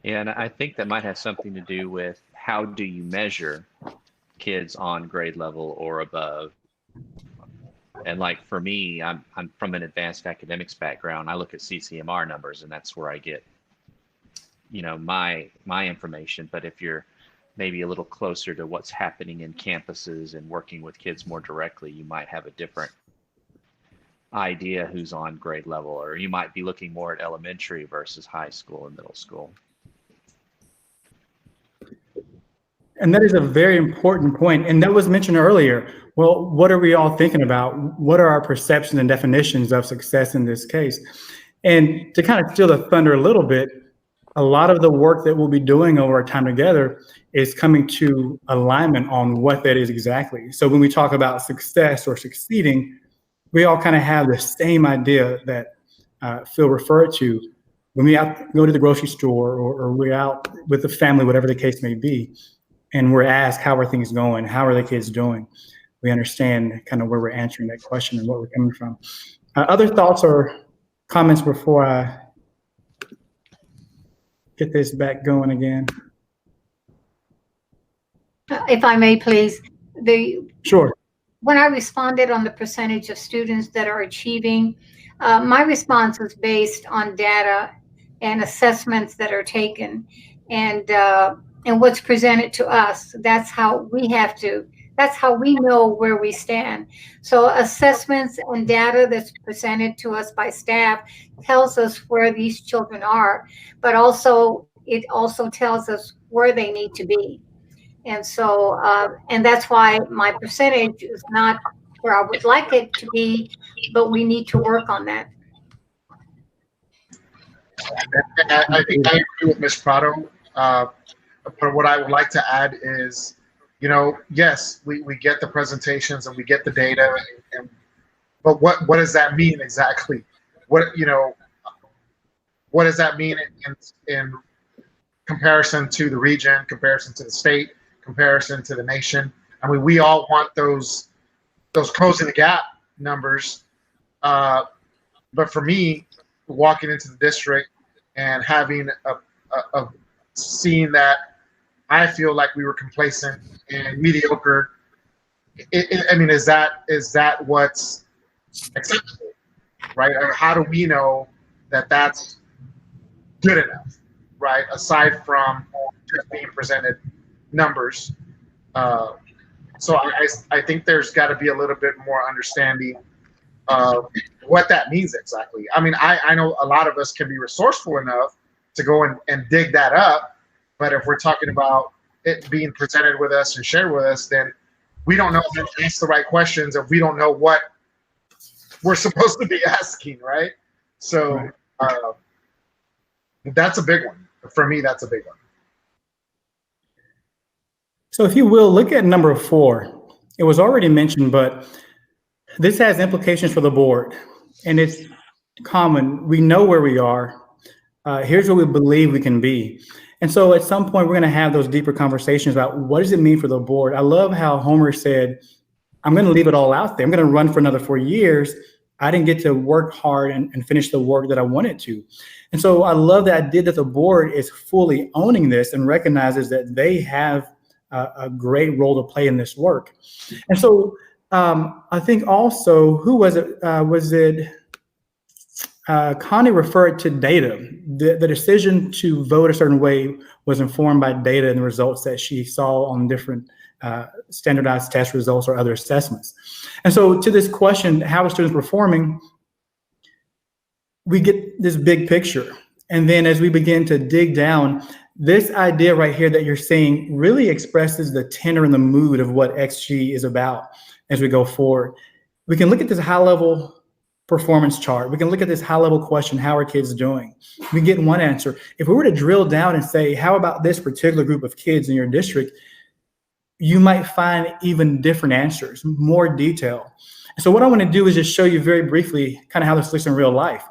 And I think that might have something to do with how do you measure kids on grade level or above. And like for me, I'm from an advanced academics background. I look at CCMR numbers, and that's where I get, you know, my information. But if you're maybe a little closer to what's happening in campuses and working with kids more directly, you might have a different idea who's on grade level, or you might be looking more at elementary versus high school and middle school. And that is a very important point. And that was mentioned earlier. Well, what are we all thinking about? What are our perceptions and definitions of success in this case? And to kind of steal the thunder a little bit, a lot of the work that we'll be doing over our time together is coming to alignment on what that is exactly. So when we talk about success or succeeding, we all kind of have the same idea that Phil referred to. When we go to the grocery store or we're out with the family, whatever the case may be, and we're asked, how are things going? How are the kids doing? We understand kind of where we're answering that question and what we're coming from. Other thoughts or comments before I get this back going again? If I may, please. Sure. When I responded on the percentage of students that are achieving, my response was based on data and assessments that are taken, and what's presented to us. That's how we know where we stand. So assessments and data that's presented to us by staff tells us where these children are, but it also tells us where they need to be. And so, and that's why my percentage is not where I would like it to be, but we need to work on that. And I think I agree with Ms. Prado. But what I would like to add is, you know, yes, we get the presentations and we get the data, but what does that mean exactly? What does that mean in comparison to the region, comparison to the state, comparison to the nation? I mean, we all want those closing the gap numbers, but for me, walking into the district and having seeing that, I feel like we were complacent and mediocre. I mean, is that what's acceptable, right? Or how do we know that that's good enough, right? Aside from just being presented numbers. So I think there's got to be a little bit more understanding of what that means exactly. I mean, I know a lot of us can be resourceful enough to go and dig that up. But if we're talking about it being presented with us and shared with us, then we don't know how to ask the right questions if we don't know what we're supposed to be asking, right? So that's a big one. For me, that's a big one. So if you will, look at number 4. It was already mentioned, but this has implications for the board. And it's common. We know where we are. Here's where we believe we can be. And so at some point, we're going to have those deeper conversations about what does it mean for the board. I love how Homer said, I'm going to leave it all out there. I'm going to run for another 4 years. I didn't get to work hard and finish the work that I wanted to. And so I love the idea that the board is fully owning this and recognizes that they have a great role to play in this work. And so I think also, who was it? Connie referred to data. The decision to vote a certain way was informed by data and the results that she saw on different standardized test results or other assessments. And so to this question, how are students performing? We get this big picture. And then as we begin to dig down, this idea right here that you're seeing really expresses the tenor and the mood of what XG is about as we go forward. We can look at this high-level performance chart. We can look at this high-level question, how are kids doing? We get one answer. If we were to drill down and say, how about this particular group of kids in your district, you might find even different answers, more detail. So what I want to do is just show you very briefly kind of how this looks in real life.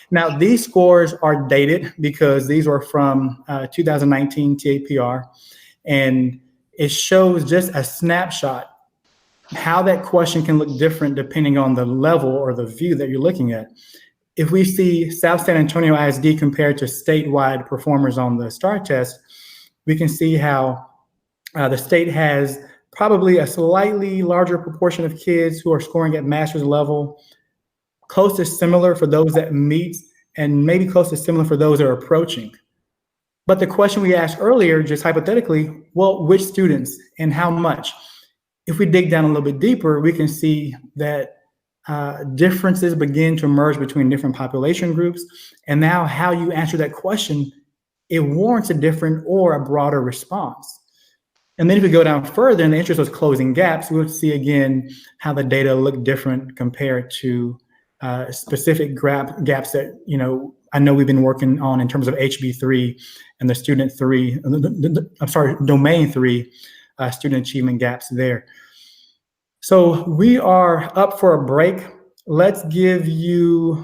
Now, these scores are dated because these were from 2019 TAPR, and it shows just a snapshot how that question can look different depending on the level or the view that you're looking at. If we see South San Antonio ISD compared to statewide performers on the STAR test, we can see how the state has probably a slightly larger proportion of kids who are scoring at master's level, close to similar for those that meet, and maybe close to similar for those that are approaching. But the question we asked earlier, just hypothetically, well, which students and how much? If we dig down a little bit deeper, we can see that differences begin to emerge between different population groups. And now how you answer that question, it warrants a different or a broader response. And then if we go down further in the interest of closing gaps, we'll see again how the data look different compared to specific gaps that, I know we've been working on in terms of HB3 and the student 3, domain 3 student achievement gaps there. So we are up for a break. Let's go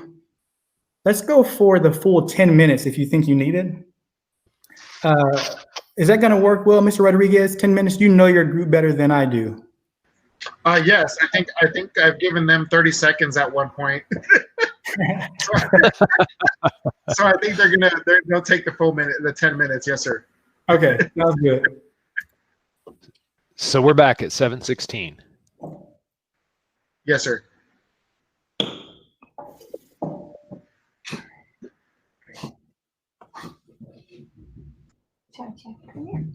for the full 10 minutes if you think you need it. Is that going to work well, Mr. Rodriguez? 10 minutes? You know your group better than I do. Yes, I think I've given them 30 seconds at one point. So I think they'll take the full minute, the 10 minutes. Yes, sir. Okay, that was good. So we're back at 7:16. Yes, sir. Come here.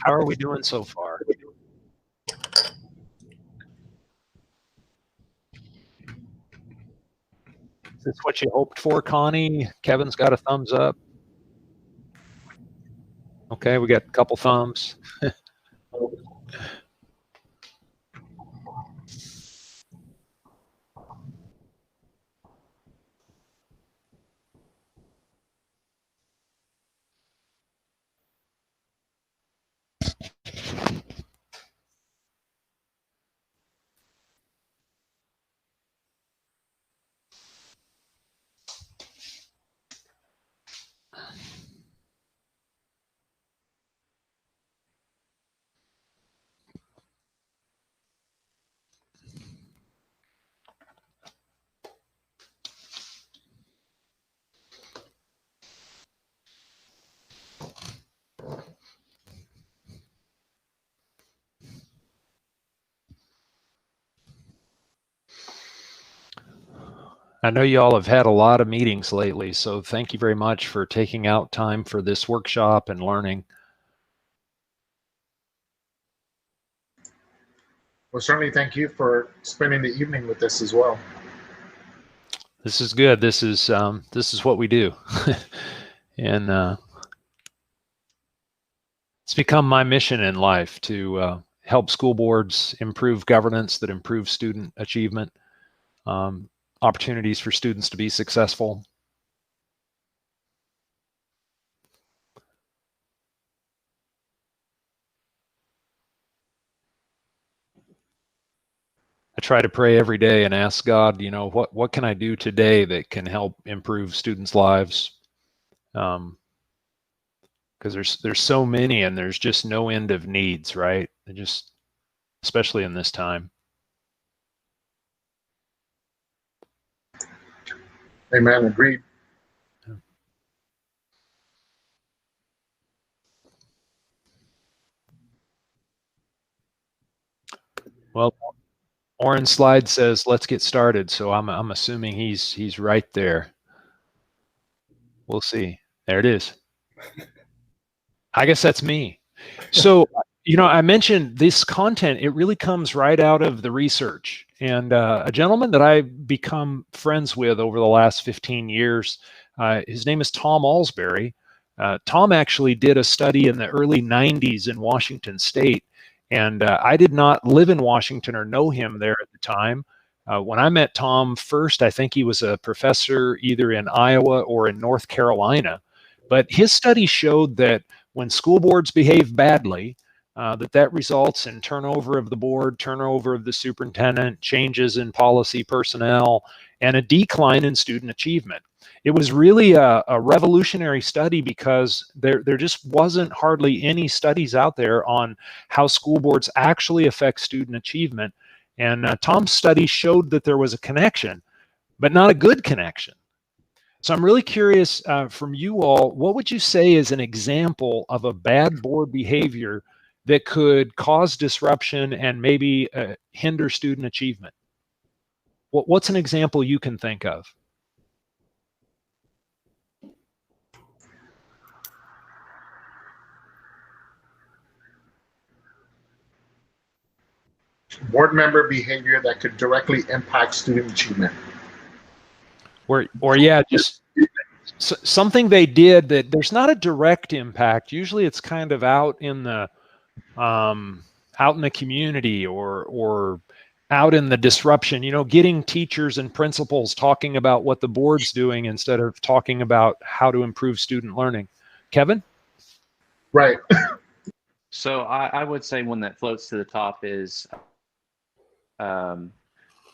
How are we doing so far? Is this what you hoped for, Connie? Kevin's got a thumbs up. Okay, we got a couple thumbs. I know you all have had a lot of meetings lately, so thank you very much for taking out time for this workshop and learning. Well, certainly thank you for spending the evening with us as well. This is good. This is what we do, and it's become my mission in life to help school boards improve governance that improves student achievement, opportunities for students to be successful. I try to pray every day and ask God, you know, what can I do today that can help improve students' lives? Because there's so many, and there's just no end of needs, right? Just especially in this time. Amen. Agreed. Well, Oren's slide says, "Let's get started." So I'm assuming he's right there. We'll see. There it is. I guess that's me. So, you know, I mentioned this content, it really comes right out of the research. And a gentleman that I've become friends with over the last 15 years, his name is Tom Alsbury. Tom actually did a study in the early 90s in Washington State. And I did not live in Washington or know him there at the time. When I met Tom first, I think he was a professor either in Iowa or in North Carolina. But his study showed that when school boards behave badly, that results in turnover of the board, turnover of the superintendent, changes in policy personnel, and a decline in student achievement. It was really a revolutionary study because there just wasn't hardly any studies out there on how school boards actually affect student achievement. And Tom's study showed that there was a connection, but not a good connection. So I'm really curious from you all, what would you say is an example of a bad board behavior that could cause disruption and maybe hinder student achievement? What's an example you can think of? Board member behavior that could directly impact student achievement. Or yeah, just something they did that there's not a direct impact. Usually it's kind of out in the community or out in the disruption, you know, getting teachers and principals talking about what the board's doing instead of talking about how to improve student learning. Kevin? Right. So I would say one that floats to the top is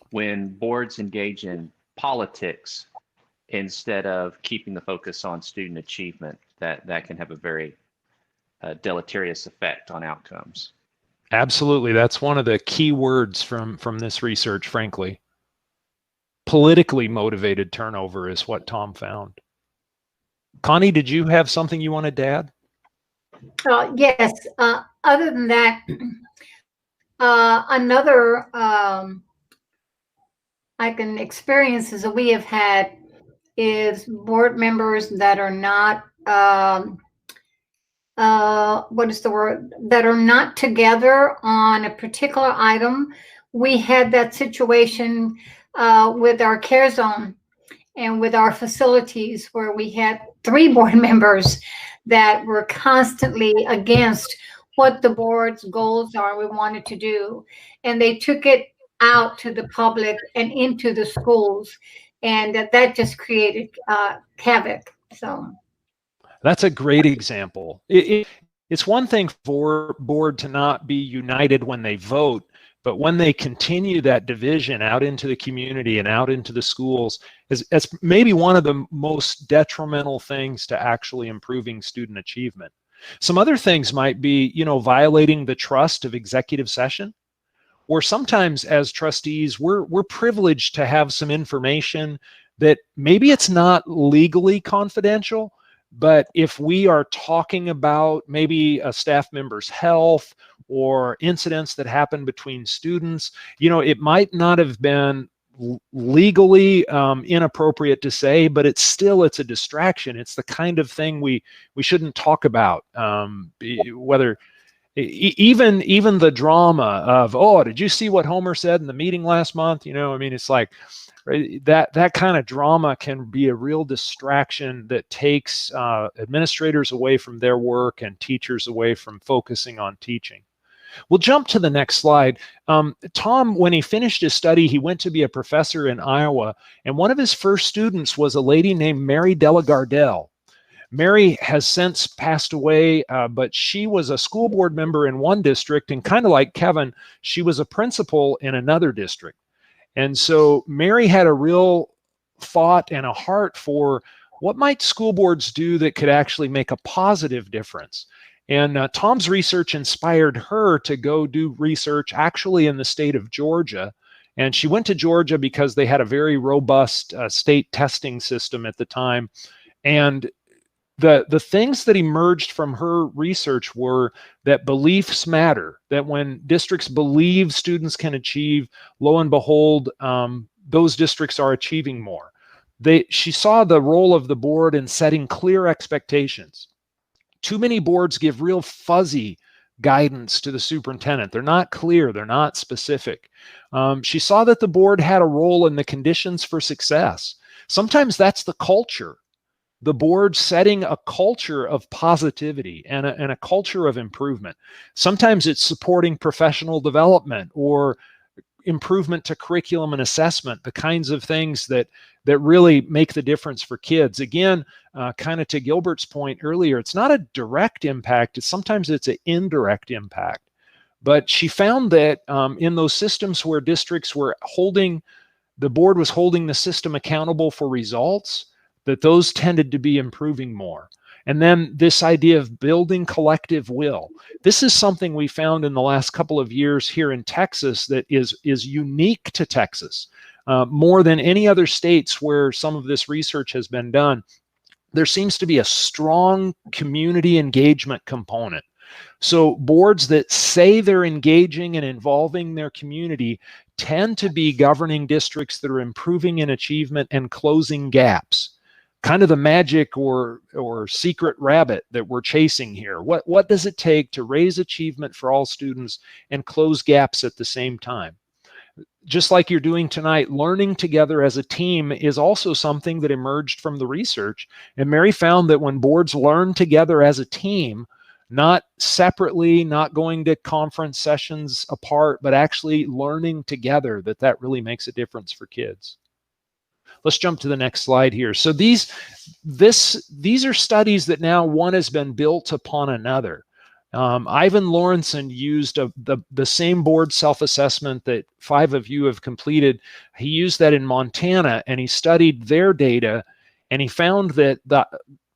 when boards engage in politics instead of keeping the focus on student achievement, that can have a very deleterious effect on outcomes. Absolutely. That's one of the key words from this research, frankly. Politically motivated turnover is what Tom found. Connie, did you have something you wanted to add? Yes. Other than that, another experiences that we have had is board members that are not that are not together on a particular item. We had that situation with our care zone and with our facilities where we had 3 board members that were constantly against what the board's goals are we wanted to do. And they took it out to the public and into the schools. And that just created havoc. So that's a great example. It's one thing for board to not be united when they vote, but when they continue that division out into the community and out into the schools, it's maybe one of the most detrimental things to actually improving student achievement. Some other things might be, you know, violating the trust of executive session, or sometimes as trustees, we're privileged to have some information that maybe it's not legally confidential, but if we are talking about maybe a staff member's health or incidents that happen between students, you know, it might not have been legally inappropriate to say, but it's a distraction. It's the kind of thing we shouldn't talk about, whether even the drama of, oh, did you see what Homer said in the meeting last month? You know, I mean, it's like, right, that kind of drama can be a real distraction that takes administrators away from their work and teachers away from focusing on teaching. We'll jump to the next slide. Tom, when he finished his study, he went to be a professor in Iowa, and one of his first students was a lady named Mary Della Gardelle. Mary has since passed away, but she was a school board member in one district, and kind of like Kevin, she was a principal in another district. And so Mary had a real thought and a heart for what might school boards do that could actually make a positive difference. And Tom's research inspired her to go do research actually in the state of Georgia. And she went to Georgia because they had a very robust state testing system at the time. And the things that emerged from her research were that beliefs matter, that when districts believe students can achieve, lo and behold, those districts are achieving more. She saw the role of the board in setting clear expectations. Too many boards give real fuzzy guidance to the superintendent. They're not clear. They're not specific. She saw that the board had a role in the conditions for success. Sometimes that's the culture. The board setting a culture of positivity and a culture of improvement. Sometimes it's supporting professional development or improvement to curriculum and assessment, the kinds of things that really make the difference for kids. Again, kind of to Gilbert's point earlier, it's not a direct impact. Sometimes it's an indirect impact. But she found that in those systems where districts were the board was holding the system accountable for results, that those tended to be improving more. And then this idea of building collective will. This is something we found in the last couple of years here in Texas that is unique to Texas. More than any other states where some of this research has been done, there seems to be a strong community engagement component. So boards that say they're engaging and involving their community tend to be governing districts that are improving in achievement and closing gaps. Kind of the magic or secret rabbit that we're chasing here. What does it take to raise achievement for all students and close gaps at the same time? Just like you're doing tonight, learning together as a team is also something that emerged from the research. And Mary found that when boards learn together as a team, not separately, not going to conference sessions apart, but actually learning together, that really makes a difference for kids. Let's jump to the next slide here. So these are studies that now one has been built upon another. Ivan Lawrenson used the same board self-assessment that 5 of you have completed. He used that in Montana, and he studied their data, and he found that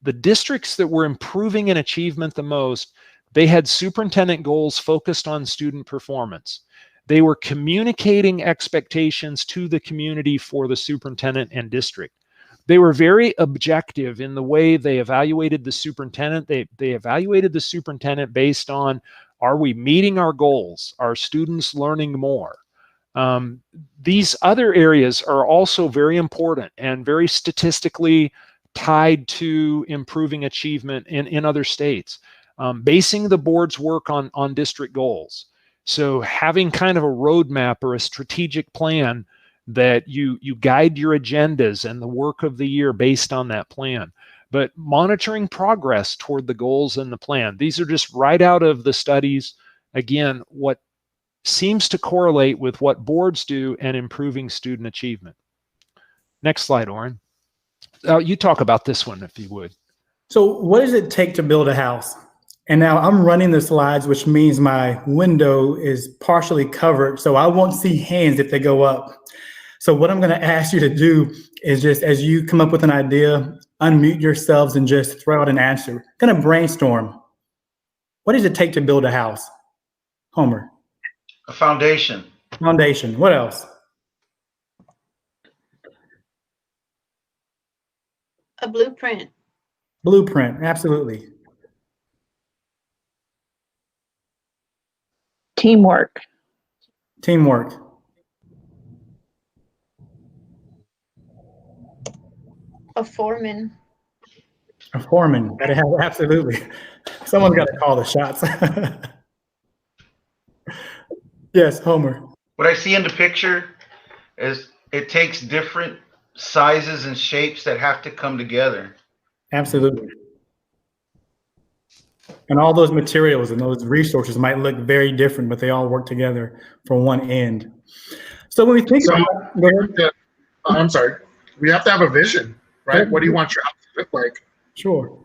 the districts that were improving in achievement the most, they had superintendent goals focused on student performance. They were communicating expectations to the community for the superintendent and district. They were very objective in the way they evaluated the superintendent. They evaluated the superintendent based on, are we meeting our goals? Are students learning more? These other areas are also very important and very statistically tied to improving achievement in other states. Basing the board's work on district goals. So having kind of a roadmap or a strategic plan that you guide your agendas and the work of the year based on that plan, but monitoring progress toward the goals and the plan. These are just right out of the studies. Again, what seems to correlate with what boards do and improving student achievement. Next slide, Oren. You talk about this one if you would. So what does it take to build a house? And now I'm running the slides, which means my window is partially covered, so I won't see hands if they go up. So what I'm going to ask you to do is just, as you come up with an idea, unmute yourselves and just throw out an answer. Kind of brainstorm. What does it take to build a house? Homer. A foundation. Foundation. What else? A blueprint. Blueprint. Absolutely. Teamwork. Teamwork. A foreman. A foreman. Absolutely. Someone's got to call the shots. Yes, Homer. What I see in the picture is it takes different sizes and shapes that have to come together. Absolutely. And all those materials and those resources might look very different, but they all work together for one end. So when we think I'm sorry, we have to have a vision, right? What do you want your house to look like? Sure.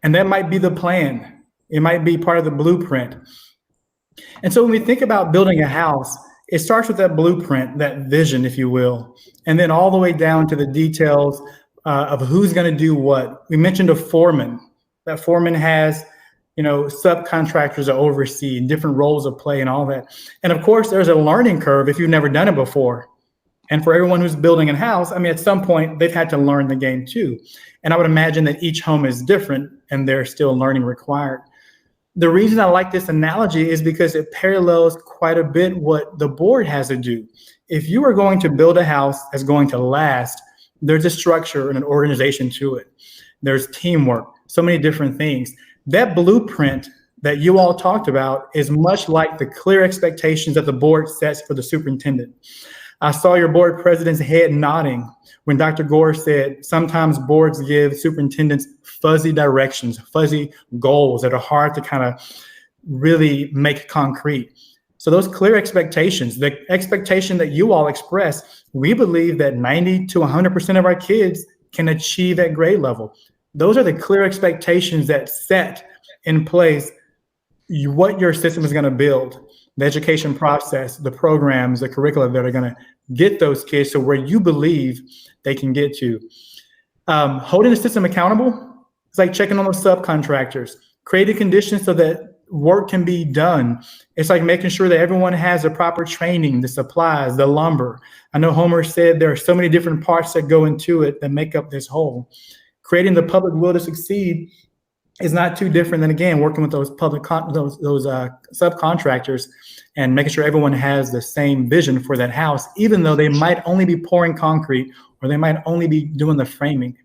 And that might be the plan. It might be part of the blueprint. And so when we think about building a house, it starts with that blueprint, that vision, if you will, and then all the way down to the details of who's going to do what. We mentioned a foreman. That foreman has, subcontractors that oversee different roles of play and all that. And of course, there's a learning curve if you've never done it before. And for everyone who's building a house, at some point, they've had to learn the game too. And I would imagine that each home is different and there's still learning required. The reason I like this analogy is because it parallels quite a bit what the board has to do. If you are going to build a house that's going to last, there's a structure and an organization to it. There's teamwork, so many different things. That blueprint that you all talked about is much like the clear expectations that the board sets for the superintendent. I saw your board president's head nodding when Dr. Gore said sometimes boards give superintendents fuzzy directions, fuzzy goals that are hard to kind of really make concrete. So those clear expectations, the expectation that you all express, we believe that 90 to 100% of our kids can achieve at grade level. Those are the clear expectations that set in place what your system is going to build, the education process, the programs, the curricula that are going to get those kids to where you believe they can get to. Holding the system accountable, it's like checking on those subcontractors, creating conditions so that work can be done. It's like making sure that everyone has the proper training, the supplies, the lumber. I know Homer said there are so many different parts that go into it that make up this whole. Creating the public will to succeed is not too different than, again, working with those subcontractors and making sure everyone has the same vision for that house, even though they might only be pouring concrete or they might only be doing the framing.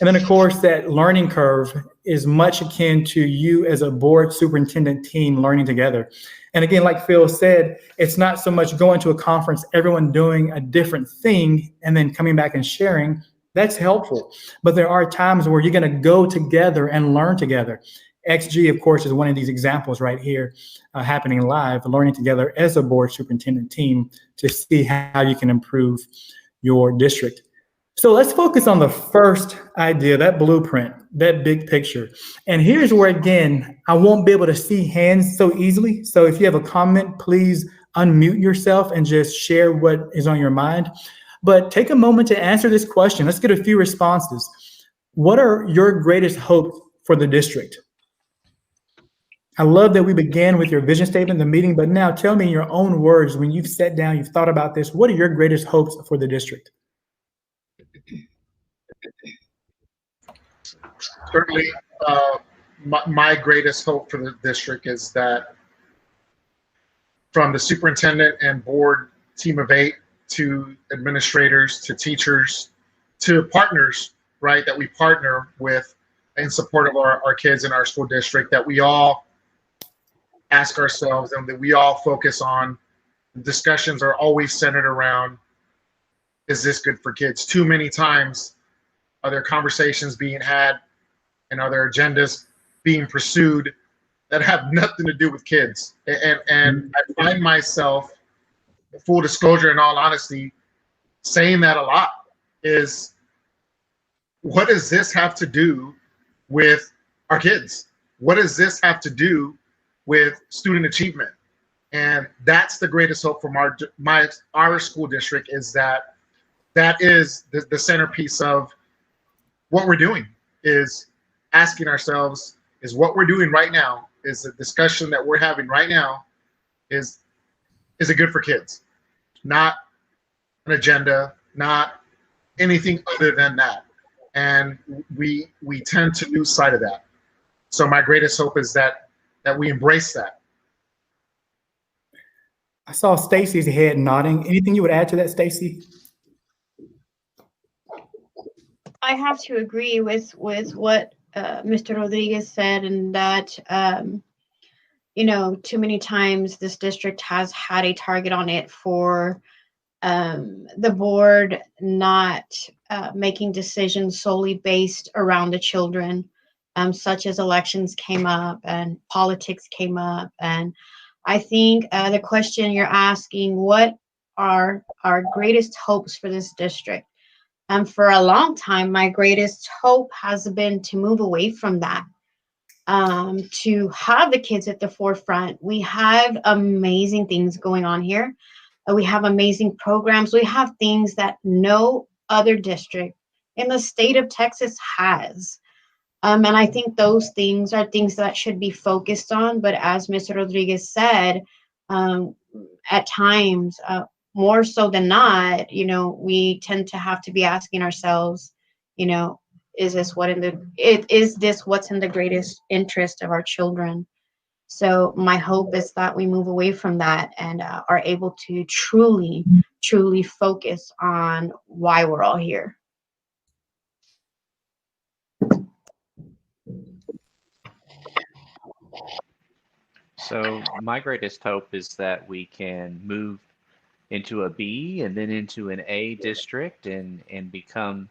And then, of course, that learning curve is much akin to you as a board superintendent team learning together. And again, like Phil said, it's not so much going to a conference, everyone doing a different thing and then coming back and sharing. That's helpful. But there are times where you're going to go together and learn together. XG, of course, is one of these examples right here happening live, learning together as a board superintendent team to see how you can improve your district. So let's focus on the first idea, that blueprint, that big picture. And here's where, again, I won't be able to see hands so easily. So if you have a comment, please unmute yourself and just share what is on your mind. But take a moment to answer this question. Let's get a few responses. What are your greatest hopes for the district? I love that we began with your vision statement in the meeting, but now tell me in your own words, when you've sat down, you've thought about this, what are your greatest hopes for the district? Certainly, my greatest hope for the district is that from the superintendent and board team of 8 to administrators, to teachers, to partners, right, that we partner with in support of our kids in our school district, that we all ask ourselves and that we all focus on. Discussions are always centered around, is this good for kids? Too many times are there conversations being had and are there agendas being pursued that have nothing to do with kids? And I find myself, full disclosure, in all honesty, saying that a lot is, what does this have to do with our kids? What does this have to do with student achievement? And that's the greatest hope from our school district, is that is the centerpiece of what we're doing, is asking ourselves, is what we're doing right now, is the discussion that we're having right now, is it good for kids? Not an agenda, not anything other than that. And we tend to lose sight of that. So my greatest hope is that we embrace that. I saw Stacey's head nodding. Anything you would add to that, Stacey? I have to agree with what Mr. Rodriguez said, and that too many times this district has had a target on it for the board not making decisions solely based around the children, such as elections came up and politics came up. And I think the question you're asking, what are our greatest hopes for this district? For a long time, my greatest hope has been to move away from that. to have the kids at the forefront. We have amazing things going on here. We have amazing programs. We have things that no other district in the state of Texas has. And I think those things are things that should be focused on. But as Mr. Rodriguez said, at times, more so than not, we tend to have to be asking ourselves, is this what's in the greatest interest of our children? So my hope is that we move away from that and are able to truly, truly focus on why we're all here. So my greatest hope is that we can move into a B and then into an A district and become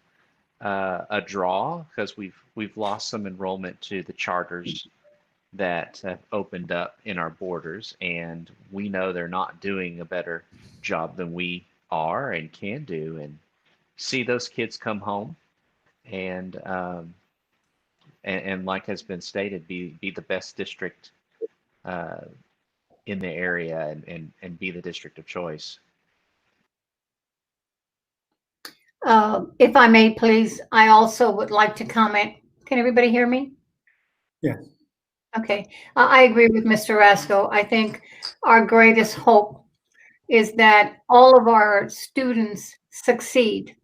a draw, because we've lost some enrollment to the charters that have opened up in our borders, and we know they're not doing a better job than we are and can do, and see those kids come home and like has been stated, be the best district in the area and be the district of choice. If I may, please, I also would like to comment. Can everybody hear me? Yes. Okay. I agree with Mr. Rascoe. I think our greatest hope is that all of our students succeed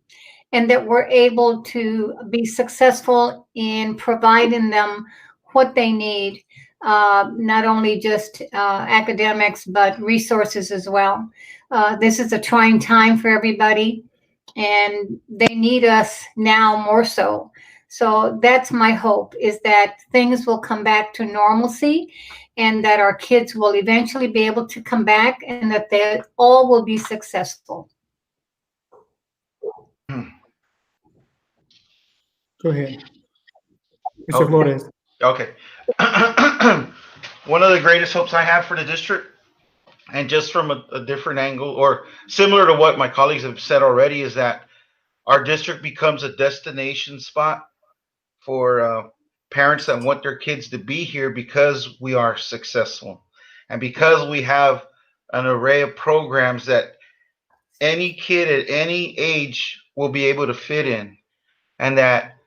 and that we're able to be successful in providing them what they need, not only just academics, but resources as well. This is a trying time for everybody, and they need us now more so. So that's my hope, is that things will come back to normalcy and that our kids will eventually be able to come back and that they all will be successful. Go ahead. Mr. Flores. Okay. One of the greatest hopes I have for the district, and just from a different angle, or similar to what my colleagues have said already, is that our district becomes a destination spot for parents that want their kids to be here because we are successful and because we have an array of programs that any kid at any age will be able to fit in, and that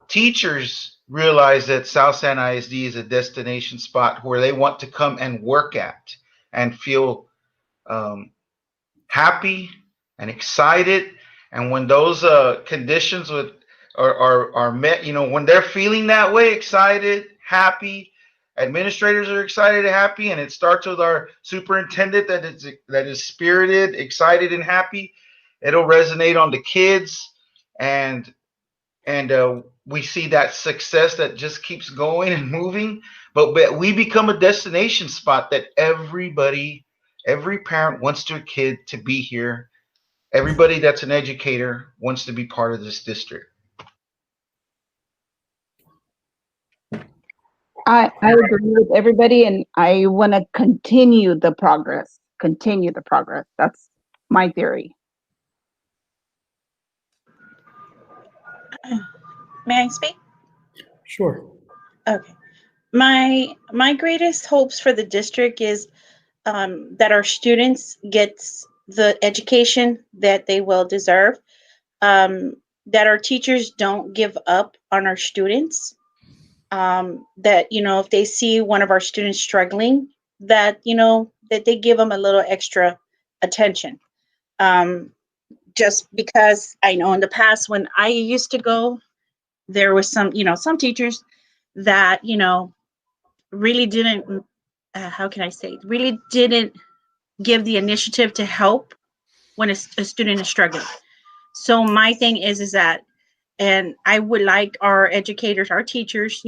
teachers realize that South San ISD is a destination spot where they want to come and work at and feel happy and excited. And when those conditions are met, when they're feeling that way, excited, happy, administrators are excited and happy, and it starts with our superintendent that is spirited, excited, and happy, it'll resonate on the kids, and we see that success that just keeps going and moving. But we become a destination spot that every parent wants their kid to be here. Everybody that's an educator wants to be part of this district. I agree with everybody, and I want to continue the progress. That's my theory. May I speak? Sure. Okay. My greatest hopes for the district is that our students get the education that they will deserve, that our teachers don't give up on our students, that, if they see one of our students struggling, that, that they give them a little extra attention. Just because I know in the past when I used to go, there was some teachers that, really didn't, really didn't give the initiative to help when a student is struggling. So my thing is that, and I would like our educators, our teachers,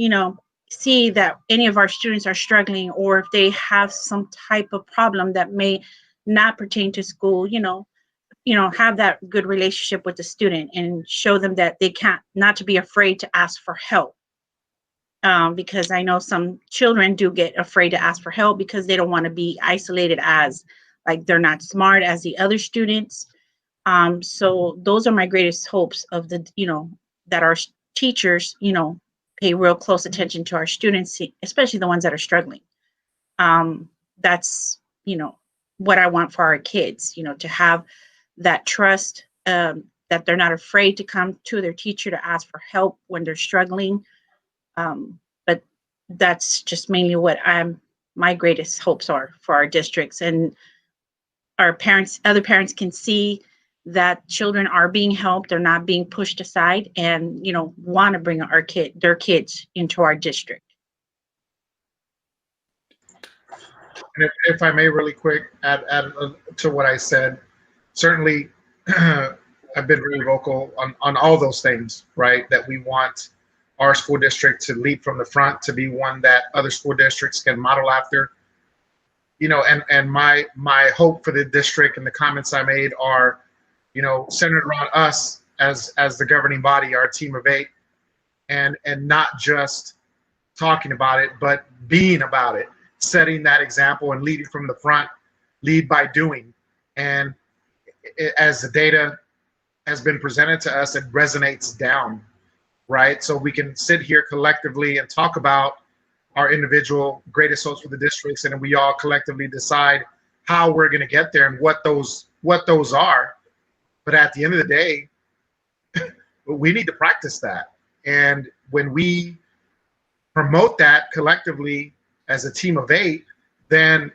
see that any of our students are struggling, or if they have some type of problem that may not pertain to school, have that good relationship with the student and show them that they not to be afraid to ask for help. Because I know some children do get afraid to ask for help because they don't want to be isolated as like they're not smart as the other students. So those are my greatest hopes of the, that our teachers, pay real close attention to our students, especially the ones that are struggling. That's, what I want for our kids, to have that trust, that they're not afraid to come to their teacher to ask for help when they're struggling. But that's just mainly what my greatest hopes are for our districts, and our parents, other parents can see that children are being helped, they're not being pushed aside, and want to bring their kids into our district. And if I may, really quick, add to what I said. Certainly, I've been very vocal on all those things, right? That we want our school district to lead from the front, to be one that other school districts can model after. And my hope for the district and the comments I made are, centered around us as the governing body, our team of 8, and not just talking about it, but being about it, setting that example and leading from the front, lead by doing. And as the data has been presented to us, it resonates down, right? So we can sit here collectively and talk about our individual greatest hopes for the districts, and we all collectively decide how we're going to get there and what those are. But at the end of the day, we need to practice that. And when we promote that collectively as a team of 8, then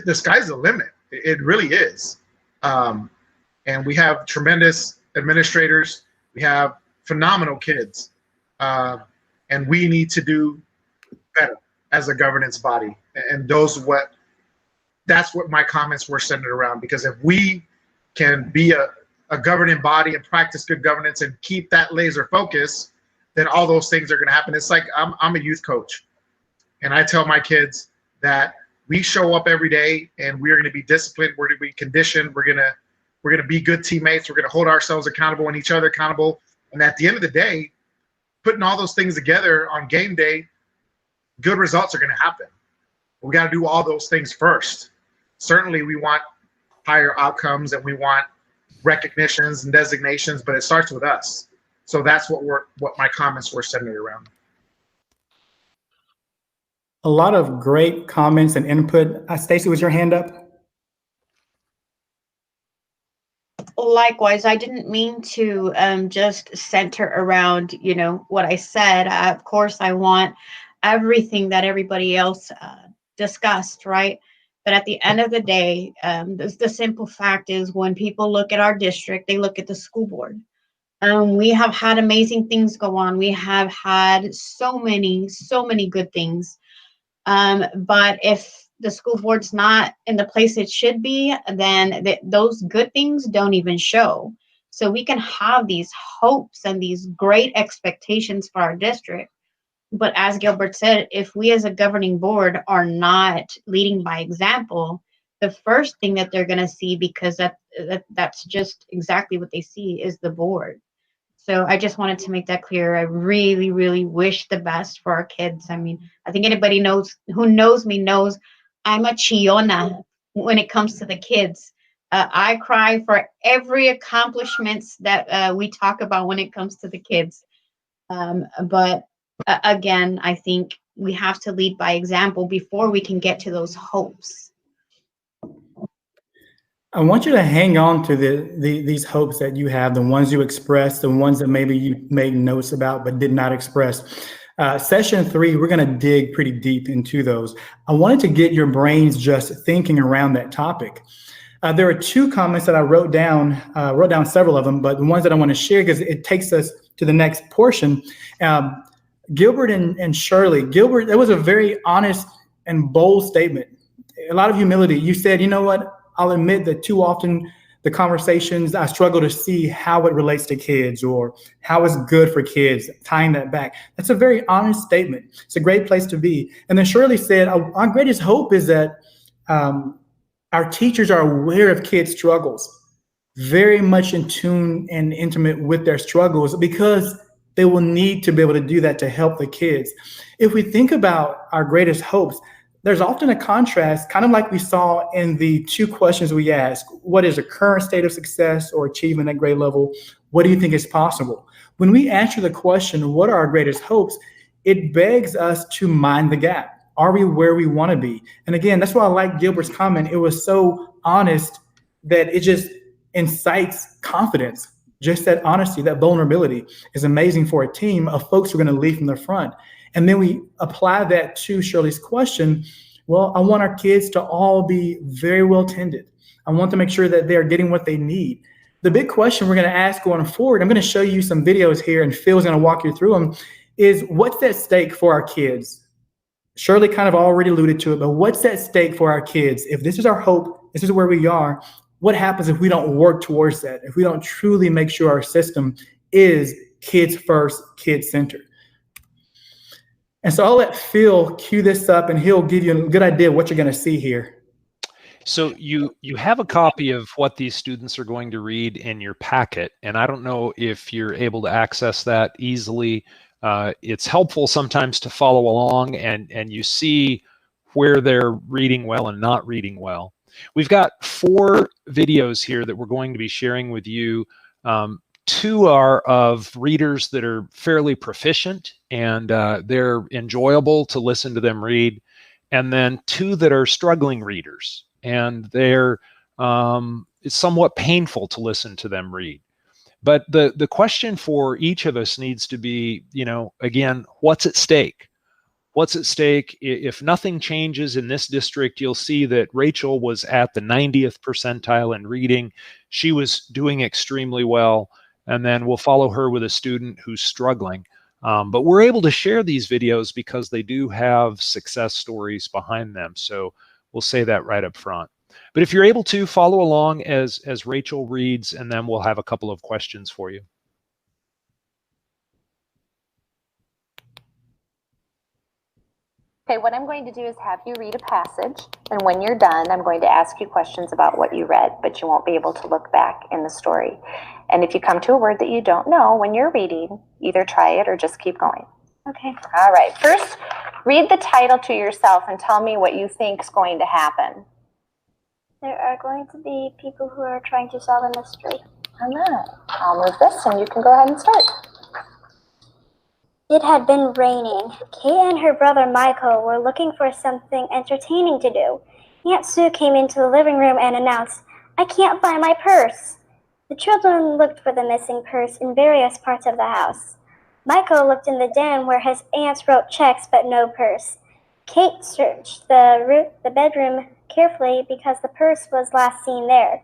the sky's the limit. It really is. And we have tremendous administrators. We have phenomenal kids. And we need to do better as a governance body. And that's what my comments were centered around. Because if we can be a governing body and practice good governance and keep that laser focus, then all those things are going to happen. It's like I'm a youth coach, and I tell my kids that we show up every day and we're going to be disciplined. We're going to be conditioned. We're going to be good teammates. We're going to hold ourselves accountable and each other accountable. And at the end of the day, putting all those things together on game day, good results are going to happen. We got to do all those things first. Certainly, we want higher outcomes and we want recognitions and designations, but it starts with us. So that's what my comments were centered around. A lot of great comments and input. Stacey, was your hand up? Likewise, I didn't mean to just center around, what I said. Of course, I want everything that everybody else discussed, right? But at the end of the day, the simple fact is when people look at our district, they look at the school board. We have had amazing things go on. We have had so many good things. But if the school board's not in the place it should be, then those good things don't even show. So we can have these hopes and these great expectations for our district. But as Gilbert said, if we as a governing board are not leading by example, the first thing that they're going to see, because that's just exactly what they see, is the board. So I just wanted to make that clear. I really, really wish the best for our kids. I mean, I think anybody who knows me knows I'm a chillona when it comes to the kids. I cry for every accomplishments that we talk about when it comes to the kids. But again, I think we have to lead by example before we can get to those hopes. I want you to hang on to these hopes that you have, the ones you expressed, the ones that maybe you made notes about but did not express. Session 3, we're going to dig pretty deep into those. I wanted to get your brains just thinking around that topic. There are 2 comments that I wrote down several of them, but the ones that I want to share because it takes us to the next portion. Gilbert and Shirley. Gilbert, that was a very honest and bold statement. A lot of humility. You said, you know what? I'll admit that too often the conversations, I struggle to see how it relates to kids or how it's good for kids, tying that back. That's a very honest statement. It's a great place to be. And then Shirley said, our greatest hope is that our teachers are aware of kids' struggles, very much in tune and intimate with their struggles, because they will need to be able to do that to help the kids. If we think about our greatest hopes, there's often a contrast, kind of like we saw in the 2 questions we asked. What is a current state of success or achievement at grade level? What do you think is possible? When we answer the question, what are our greatest hopes? It begs us to mind the gap. Are we where we want to be? And again, that's why I like Gilbert's comment. It was so honest that it just incites confidence. Just that honesty, that vulnerability is amazing for a team of folks who are going to lead from the front. And then we apply that to Shirley's question. Well, I want our kids to all be very well tended. I want to make sure that they're getting what they need. The big question we're going to ask going forward, I'm going to show you some videos here, and Phil's going to walk you through them, is what's at stake for our kids? Shirley kind of already alluded to it, but what's at stake for our kids? If this is our hope, this is where we are, what happens if we don't work towards that? If we don't truly make sure our system is kids first, kids centered? And so I'll let Phil cue this up, and he'll give you a good idea of what you're going to see here. So you have a copy of what these students are going to read in your packet, and I don't know if you're able to access that easily. It's helpful sometimes to follow along and you see where they're reading well and not reading well. We've got 4 videos here that we're going to be sharing with you. 2 are of readers that are fairly proficient and they're enjoyable to listen to them read. And then 2 that are struggling readers, and they're it's somewhat painful to listen to them read. But the question for each of us needs to be, again, what's at stake? What's at stake? If nothing changes in this district, you'll see that Rachel was at the 90th percentile in reading. She was doing extremely well. And then we'll follow her with a student who's struggling. But we're able to share these videos because they do have success stories behind them. So we'll say that right up front. But if you're able to, follow along as Rachel reads, and then we'll have a couple of questions for you. Okay, what I'm going to do is have you read a passage, and when you're done, I'm going to ask you questions about what you read, but you won't be able to look back in the story. And if you come to a word that you don't know when you're reading, either try it or just keep going. Okay. All right. First, read the title to yourself and tell me what you think is going to happen. There are going to be people who are trying to solve a mystery. All right. I'll move this and you can go ahead and start. It had been raining. Kate and her brother Michael were looking for something entertaining to do. Aunt Sue came into the living room and announced, "I can't find my purse." The children looked for the missing purse in various parts of the house. Michael looked in the den where his aunts wrote checks but no purse. Kate searched the bedroom carefully because the purse was last seen there.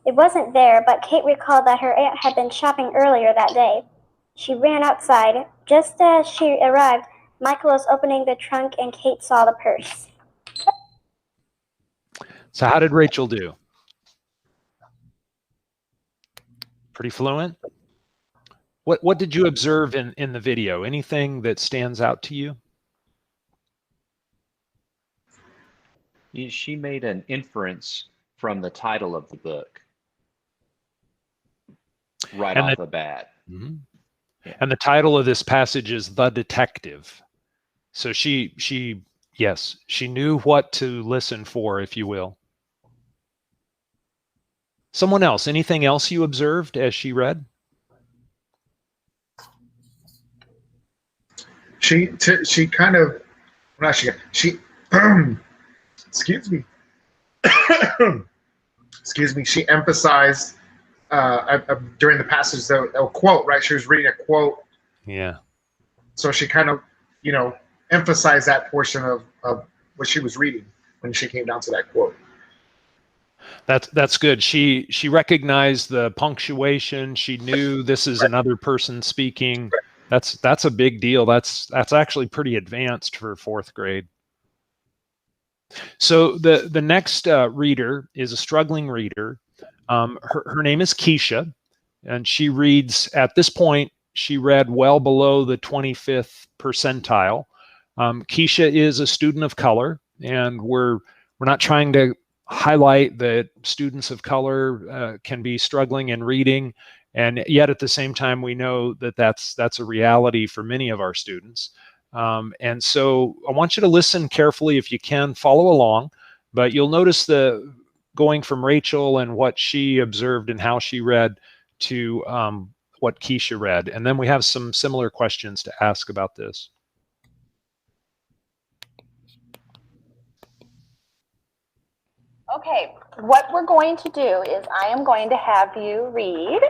It wasn't there, but Kate recalled that her aunt had been shopping earlier that day. She ran outside. Just as she arrived, Michael was opening the trunk and Kate saw the purse. So how did Rachel do? Pretty fluent? What did you observe in the video? Anything that stands out to you? She made an inference from the title of the book right off the bat. Mm-hmm. Yeah. And the title of this passage is The Detective. So she knew what to listen for, if you will. Someone else, anything else you observed as she read? She kind of, excuse me. Excuse me. She emphasized during the passage a quote, right? She was reading a quote. Yeah. So she kind of, emphasized that portion of what she was reading when she came down to that quote. That's good. She recognized the punctuation. She knew this is another person speaking. That's a big deal. That's actually pretty advanced for 4th grade. So the next reader is a struggling reader. Her name is Keisha, and she reads, at this point, she read well below the 25th percentile. Keisha is a student of color, and we're not trying to highlight that students of color can be struggling in reading, and yet at the same time, we know that that's a reality for many of our students. And so I want you to listen carefully if you can, follow along, but you'll notice going from Rachel and what she observed and how she read to what Keisha read. And then we have some similar questions to ask about this. Okay, what we're going to do is I am going to have you read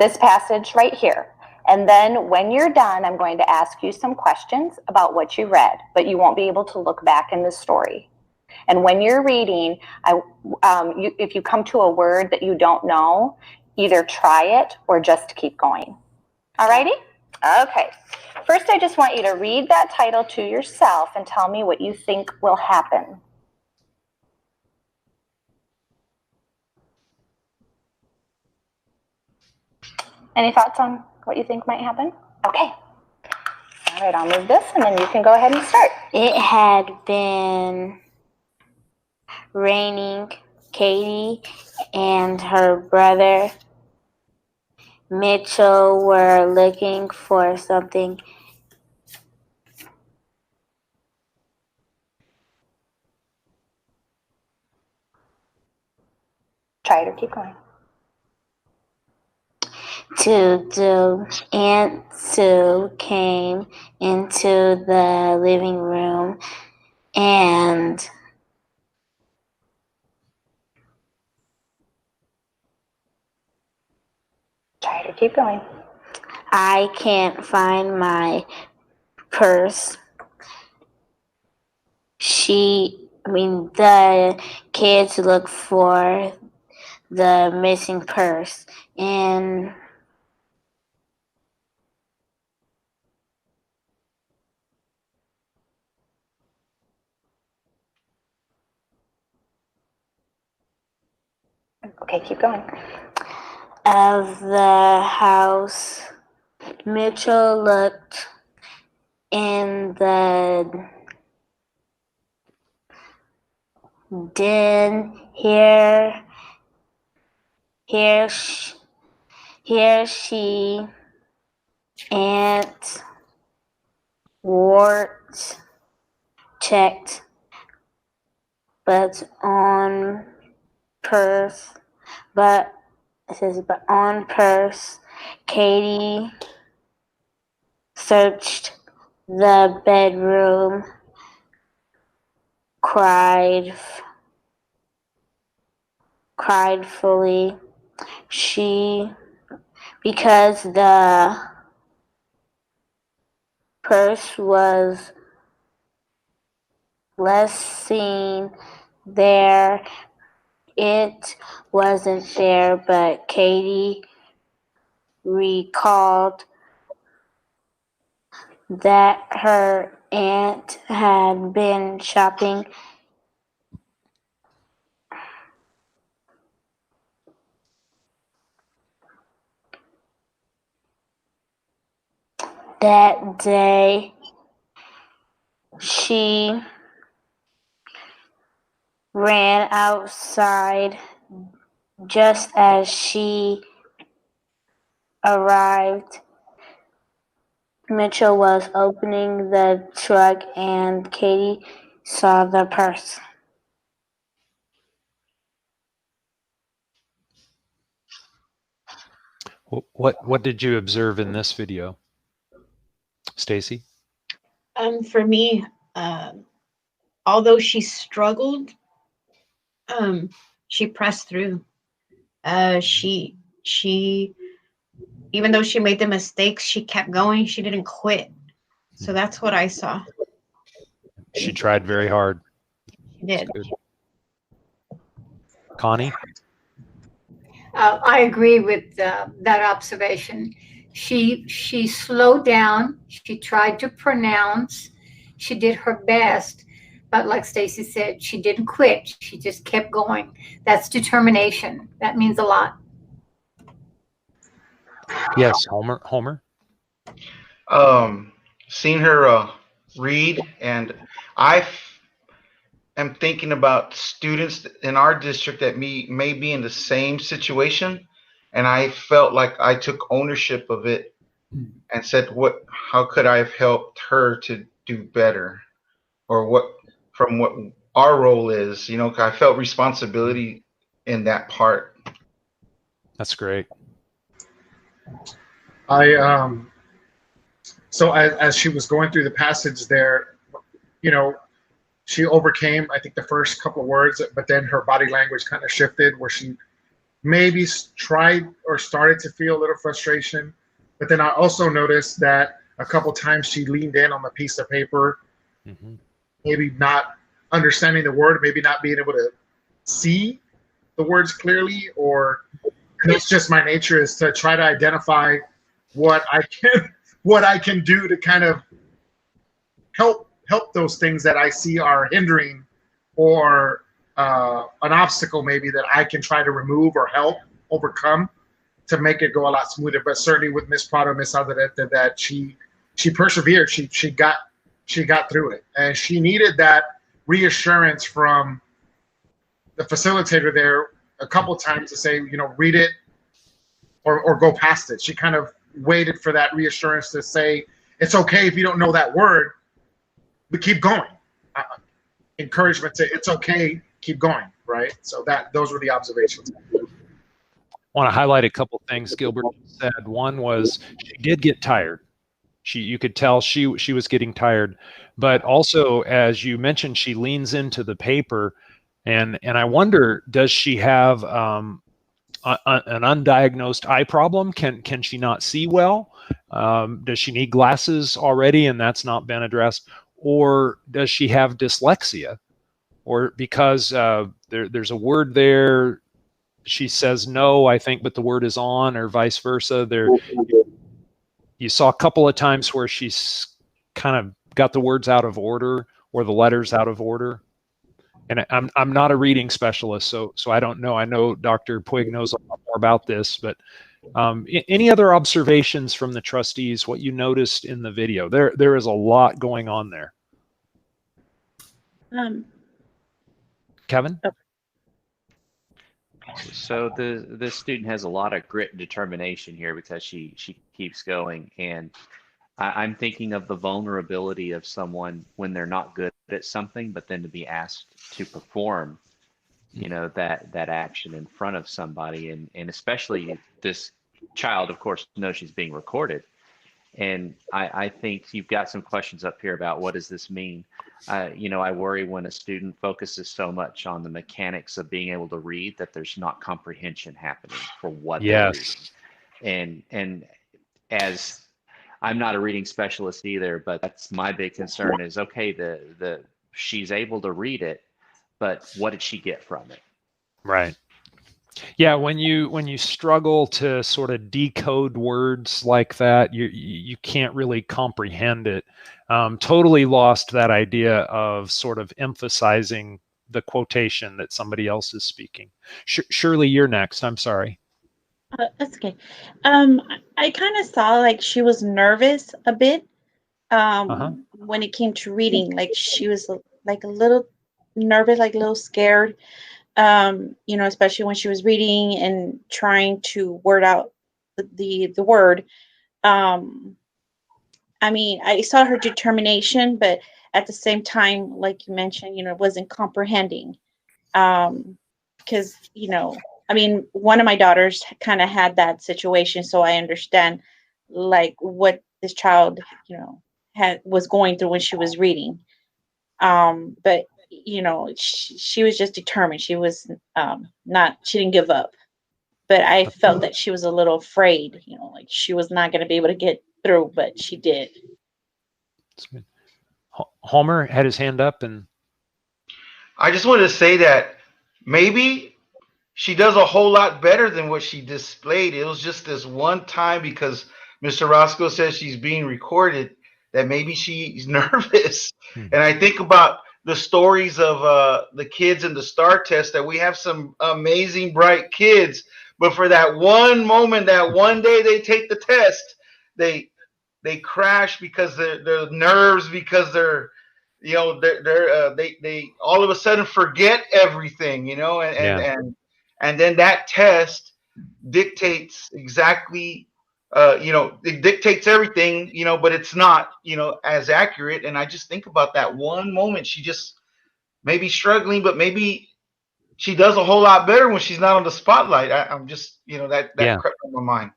this passage right here. And then when you're done, I'm going to ask you some questions about what you read, but you won't be able to look back in the story. And when you're reading, if you come to a word that you don't know, either try it or just keep going. All righty? Okay. First, I just want you to read that title to yourself and tell me what you think will happen. Any thoughts on what you think might happen? Okay. All right, I'll move this and then you can go ahead and start. It had been raining. Katie and her brother Mitchell were looking for something. Try it or keep going. To do. Aunt Sue came into the living room and try it or keep going. I can't find my purse. The kids look for the missing purse and okay, keep going. Of the house. Mitchell looked in the den. Here she Aunt Wart checked, but on purse. Katie searched the bedroom, cried fully. Because the purse was last seen there. It wasn't there, but Katie recalled that her aunt had been shopping that day. She ran outside just as she arrived. Mitchell was opening the trunk and Katie saw the purse. What did you observe in this video, Stacey? For me, although she struggled, she pressed through. She even though she made the mistakes, she kept going. She didn't quit. So that's what I saw. She tried very hard. She did. Connie? I agree with that observation. She slowed down. She tried to pronounce. She did her best, but like Stacey said, she didn't quit. She just kept going. That's determination. That means a lot. Yes, Homer. Seen her read, and I am thinking about students in our district that may be in the same situation, and I felt like I took ownership of it and said, how could I have helped her to do better, or what our role is, I felt responsibility in that part. That's great. I so as she was going through the passage there, you know, she overcame, I think, the first couple of words, but then her body language kind of shifted where she maybe tried or started to feel a little frustration. But then I also noticed that a couple times she leaned in on the piece of paper, maybe not understanding the word, maybe not being able to see the words clearly, or it's just my nature is to try to identify what I can do to kind of help those things that I see are hindering, or an obstacle maybe that I can try to remove or help overcome to make it go a lot smoother. But certainly with Miss Prado, Miss Alderete, that she persevered. She got through it, and she needed that reassurance from the facilitator there a couple times to say, you know, read it or go past it. She kind of waited for that reassurance to say, it's okay if you don't know that word, but keep going. Encouragement to, it's okay, keep going, right? So those were the observations. I want to highlight a couple things Gilbert said. One was she did get tired. You could tell she was getting tired, but also, as you mentioned, she leans into the paper, and I wonder, does she have an undiagnosed eye problem? Can she not see well? Does she need glasses already, and that's not been addressed? Or does she have dyslexia? Or because there's a word there, she says no, I think, but the word is on, or vice versa. You saw a couple of times where she's kind of got the words out of order or the letters out of order. And I'm not a reading specialist, so I don't know. I know Dr. Puig knows a lot more about this, but any other observations from the trustees, what you noticed in the video? There is a lot going on there. Kevin? So the student has a lot of grit and determination here because she keeps going, and I'm thinking of the vulnerability of someone when they're not good at something, but then to be asked to perform, you know, that action in front of somebody, and especially this child, of course, knows she's being recorded. And I think you've got some questions up here about what does this mean? You know, I worry when a student focuses so much on the mechanics of being able to read that there's not comprehension happening for what they're reading. And as I'm not a reading specialist either, but that's my big concern is, okay, she's able to read it, but what did she get from it? Right. Yeah, when you struggle to sort of decode words like that, you can't really comprehend it. Totally lost that idea of sort of emphasizing the quotation that somebody else is speaking. Shirley, you're next. I'm sorry. That's okay. I kind of saw like she was nervous a bit when it came to reading. Like she was like a little nervous, like a little scared. You know, especially when she was reading and trying to word out the word. I mean, I saw her determination, but at the same time, like you mentioned, you know, wasn't comprehending. Because, you know, I mean, one of my daughters kind of had that situation, so I understand like what this child, you know, was going through when she was reading. But you know, she was just determined. She was she didn't give up. But I felt that she was a little afraid, you know, like she was not going to be able to get through, but she did. That's good. Homer had his hand up, and I just wanted to say that maybe she does a whole lot better than what she displayed. It was just this one time because Mr. Rascoe says she's being recorded that maybe she's nervous. And I think about the stories of the kids in the STAR test, that we have some amazing, bright kids, but for that one moment, that one day they take the test, they crash because their nerves, because they're, you know, they all of a sudden forget everything, you know, and then that test dictates exactly, you know, it dictates everything, you know, but it's not, you know, as accurate. And I just think about that one moment. She just maybe struggling, but maybe she does a whole lot better when she's not on the spotlight. I'm just, you know, that crept in my mind.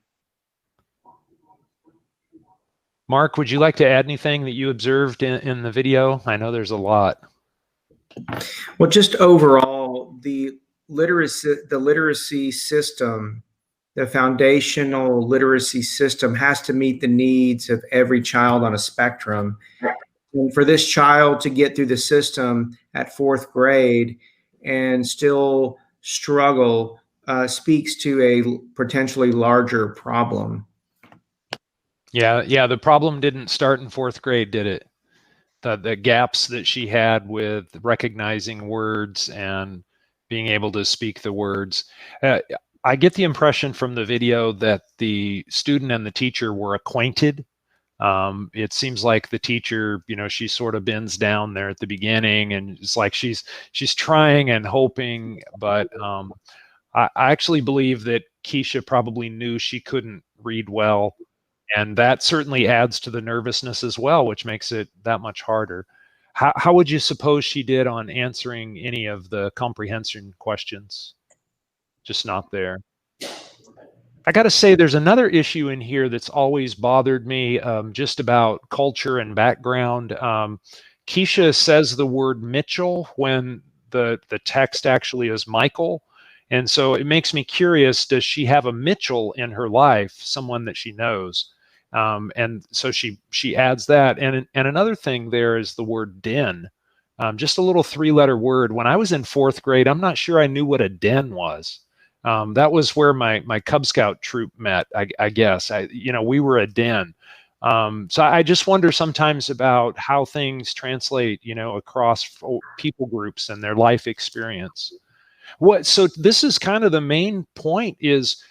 Mark, would you like to add anything that you observed in the video? I know there's a lot. Well, just overall, the literacy system, the foundational literacy system has to meet the needs of every child on a spectrum. And for this child to get through the system at 4th grade and still struggle speaks to a potentially larger problem. Yeah, the problem didn't start in 4th grade, did it? The gaps that she had with recognizing words and being able to speak the words. I get the impression from the video that the student and the teacher were acquainted. It seems like the teacher, she sort of bends down there at the beginning, and it's like she's trying and hoping, but I actually believe that Keisha probably knew she couldn't read well. And that certainly adds to the nervousness as well, which makes it that much harder. How would you suppose she did on answering any of the comprehension questions? Just not there. I got to say, there's another issue in here that's always bothered me, just about culture and background. Keisha says the word Mitchell when the text actually is Michael. And so it makes me curious, does she have a Mitchell in her life, someone that she knows? And so she adds that. And another thing there is the word den, just a little 3-letter word. When I was in 4th grade, I'm not sure I knew what a den was. That was where my Cub Scout troop met, I guess. We were a den. So I just wonder sometimes about how things translate, across people groups and their life experience. So this is kind of the main point is,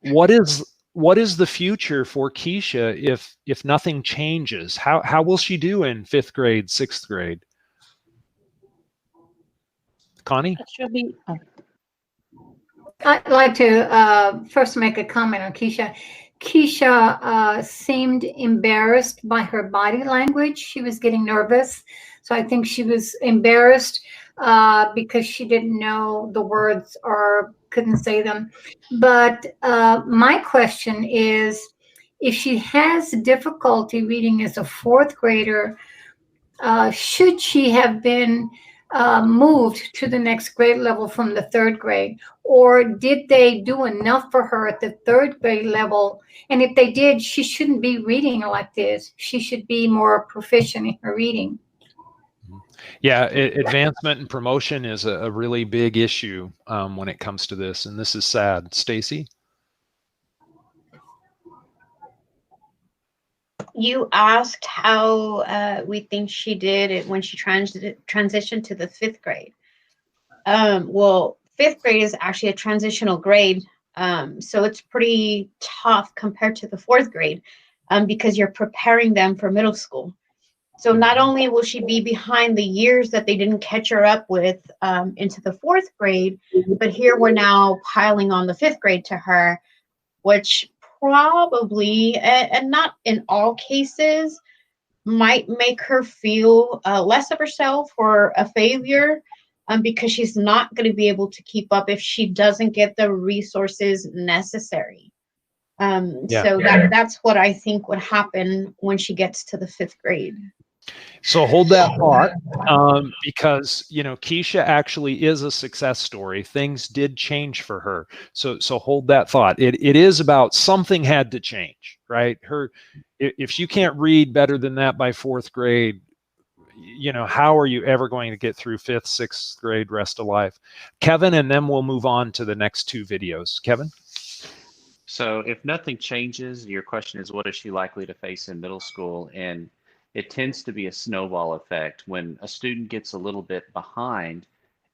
what is the future for Keisha if nothing changes? How will she do in 5th grade, 6th grade? Connie? I'd like to first make a comment on Keisha. Keisha seemed embarrassed by her body language. She was getting nervous. So I think she was embarrassed because she didn't know the words or couldn't say them. But my question is, if she has difficulty reading as a 4th grader, should she have been moved to the next grade level from the 3rd grade? Or did they do enough for her at the 3rd grade level? And if they did, she shouldn't be reading like this. She should be more proficient in her reading. Yeah, advancement and promotion is a really big issue when it comes to this, and this is sad. Stacey? You asked how we think she did it when she transitioned to the 5th grade. Well, 5th grade is actually a transitional grade, so it's pretty tough compared to the 4th grade because you're preparing them for middle school. So not only will she be behind the years that they didn't catch her up with into the 4th grade, but here we're now piling on the 5th grade to her, which probably, and not in all cases, might make her feel less of herself or a failure because she's not going to be able to keep up if she doesn't get the resources necessary. So that's what I think would happen when she gets to the 5th grade. So hold that thought, because Keisha actually is a success story. Things did change for her. So hold that thought. It is about something had to change, right? If she can't read better than that by 4th grade, how are you ever going to get through 5th, 6th grade rest of life? Kevin, and then we'll move on to the next 2 videos. Kevin? So if nothing changes, your question is, what is she likely to face in middle school? And it tends to be a snowball effect. When a student gets a little bit behind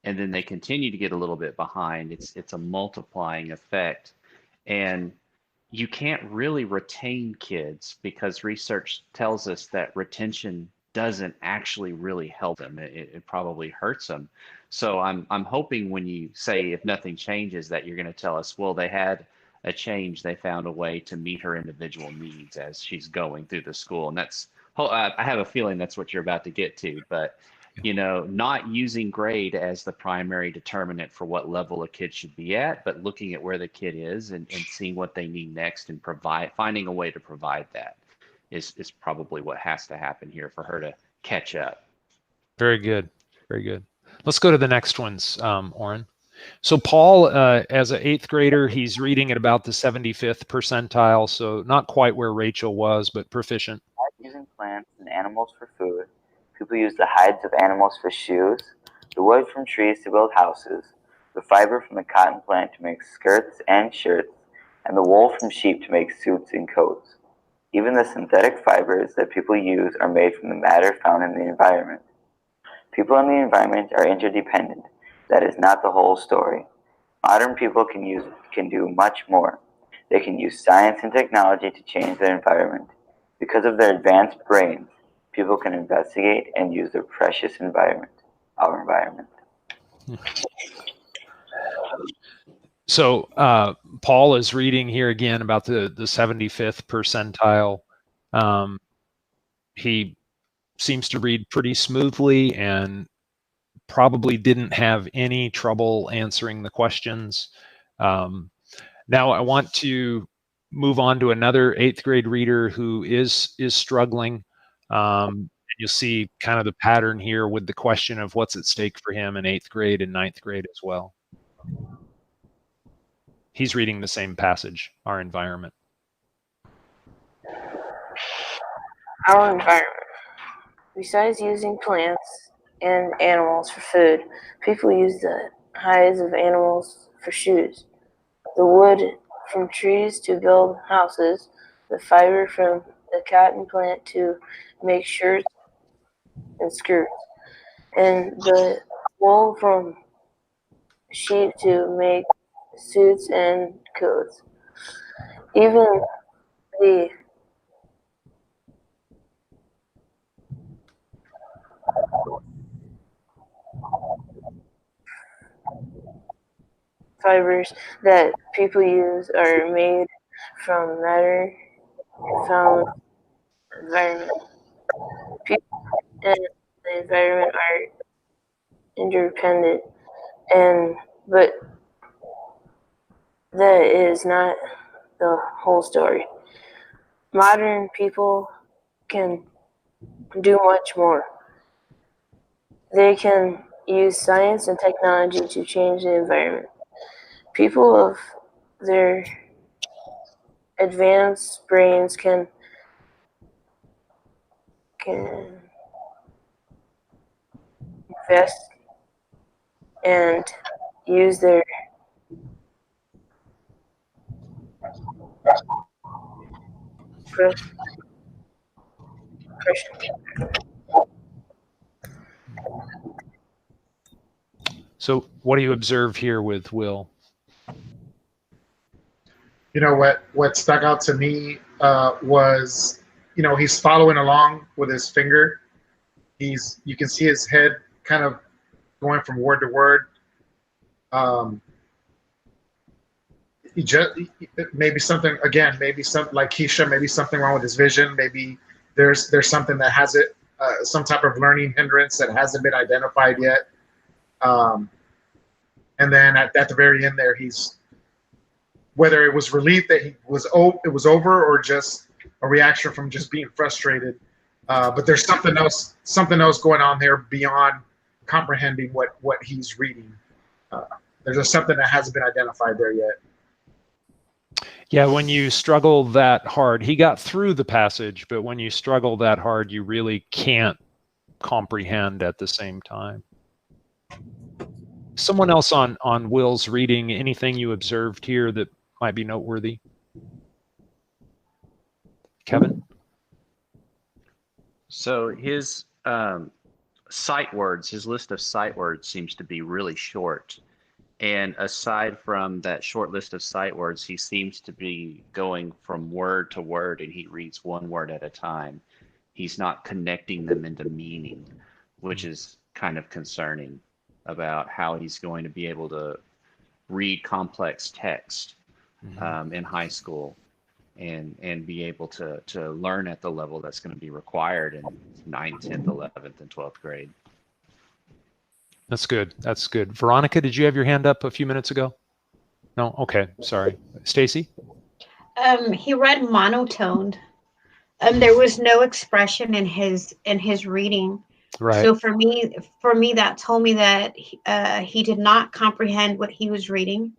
and then they continue to get a little bit behind, it's a multiplying effect. And you can't really retain kids because research tells us that retention doesn't actually really help them. It probably hurts them. So I'm hoping when you say if nothing changes that you're going to tell us, well, they had a change. They found a way to meet her individual needs as she's going through the school. And that's, I have a feeling that's what you're about to get to, but not using grade as the primary determinant for what level a kid should be at, but looking at where the kid is and seeing what they need next and finding a way to provide that. is probably what has to happen here for her to catch up. Very good. Very good. Let's go to the next ones, Oren. So Paul, as an 8th grader, he's reading at about the 75th percentile, so not quite where Rachel was, but proficient. Using plants and animals for food. People use the hides of animals for shoes, the wood from trees to build houses, the fiber from the cotton plant to make skirts and shirts, and the wool from sheep to make suits and coats. Even the synthetic fibers that people use are made from the matter found in the environment. People and the environment are interdependent. That is not the whole story. Modern people can do much more. They can use science and technology to change their environment. Because of their advanced brains, people can investigate and use their precious environment, our environment. So Paul is reading here again about the 75th percentile. He seems to read pretty smoothly and probably didn't have any trouble answering the questions. Now I want to move on to another 8th grade reader who is struggling. You'll see kind of the pattern here with the question of what's at stake for him in 8th grade and 9th grade as well. He's reading the same passage, our environment. Our environment. Besides using plants and animals for food, people use the hides of animals for shoes, the wood from trees to build houses, the fiber from the cotton plant to make shirts and skirts, and the wool from sheep to make suits and coats. Even the fibers that people use are made from matter found in the environment. People and the environment are interdependent, but that is not the whole story. Modern people can do much more. They can use science and technology to change the environment. People of their advanced brains can invest and use their So what do you observe here with Will? You know, what stuck out to me was, you know, he's following along with his finger. You can see his head kind of going from word to word. Maybe something, again, maybe something like Keisha, maybe something wrong with his vision. Maybe there's something that has it, some type of learning hindrance that hasn't been identified yet. And then at the very end there, whether it was relief that it was over or just a reaction from just being frustrated. But there's something else going on there beyond comprehending what he's reading. There's just something that hasn't been identified there yet. Yeah, when you struggle that hard, he got through the passage, but when you struggle that hard, you really can't comprehend at the same time. Someone else on Will's reading, anything you observed here that might be noteworthy? Kevin? So his sight words, his list of sight words seems to be really short. And aside from that short list of sight words, he seems to be going from word to word, and he reads one word at a time. He's not connecting them into meaning, which is kind of concerning about how he's going to be able to read complex text in high school and be able to learn at the level that's going to be required in 9th, 10th, 11th, and 12th grade. That's good. That's good. Veronica, did you have your hand up a few minutes ago? No? Okay. Sorry. Stacey? He read monotoned. there was no expression in his reading. Right. So for me, that told me that he did not comprehend what he was reading,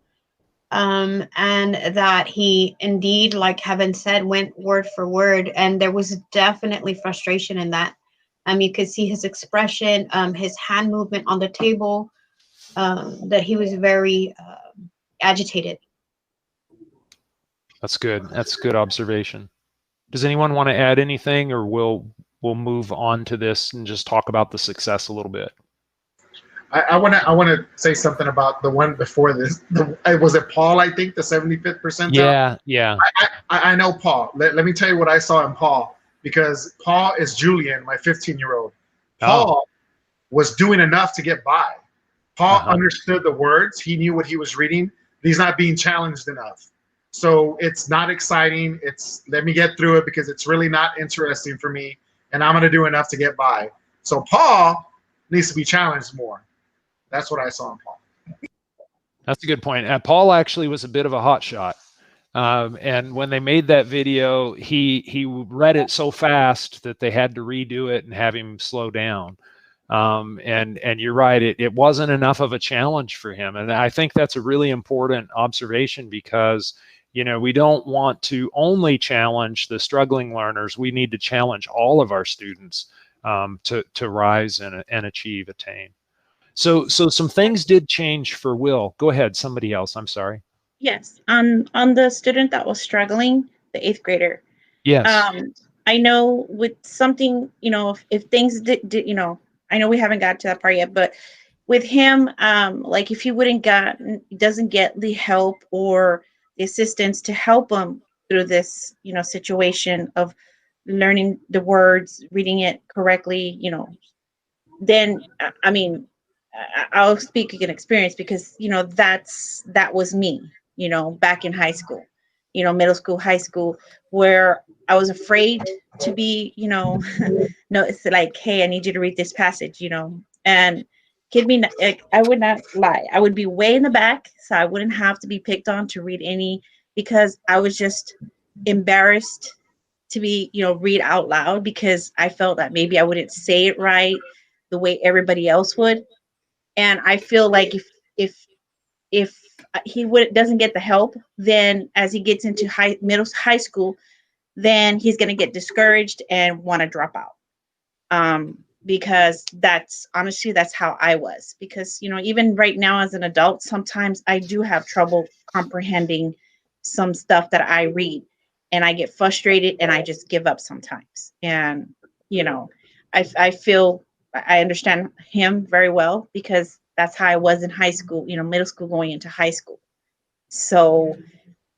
and that he indeed, like Kevin said, went word for word. And there was definitely frustration in that. You could see his expression, his hand movement on the table, that he was very agitated. That's good. That's a good observation. Does anyone want to add anything, or we'll move on to this and just talk about the success a little bit? I want to say something about the one before this. Was it Paul? I think the 75th percentile. Yeah. I know Paul. Let me tell you what I saw in Paul, because Paul is Julian, my 15-year-old. Paul was doing enough to get by. Paul understood the words. He knew what he was reading. He's not being challenged enough. So it's not exciting. It's let me get through it because it's really not interesting for me, and I'm going to do enough to get by. So Paul needs to be challenged more. That's what I saw in Paul. That's a good point. Paul actually was a bit of a hot shot. And when they made that video, he read it so fast that they had to redo it and have him slow down. And you're right, it wasn't enough of a challenge for him. And I think that's a really important observation, because we don't want to only challenge the struggling learners. We need to challenge all of our students to rise and attain. So some things did change for Will. Go ahead, somebody else. I'm sorry. Yes, on the student that was struggling, the 8th grader. Yes. I know with something, if things did, I know we haven't got to that part yet, but with him, like if he doesn't get the help or the assistance to help him through this, situation of learning the words, reading it correctly, then, I'll speak in experience, because, that was me, back in high school, middle school, high school, where I was afraid to be, no, it's like, hey, I need you to read this passage, and kid me, I would not lie. I would be way in the back, so I wouldn't have to be picked on to read any, because I was just embarrassed to be, read out loud, because I felt that maybe I wouldn't say it right the way everybody else would. And I feel like if he doesn't get the help, then as he gets into high school, then he's going to get discouraged and want to drop out. Because that's how I was. Because, even right now as an adult, sometimes I do have trouble comprehending some stuff that I read, and I get frustrated and I just give up sometimes. And, I feel I understand him very well, because that's how I was in high school, middle school going into high school. So,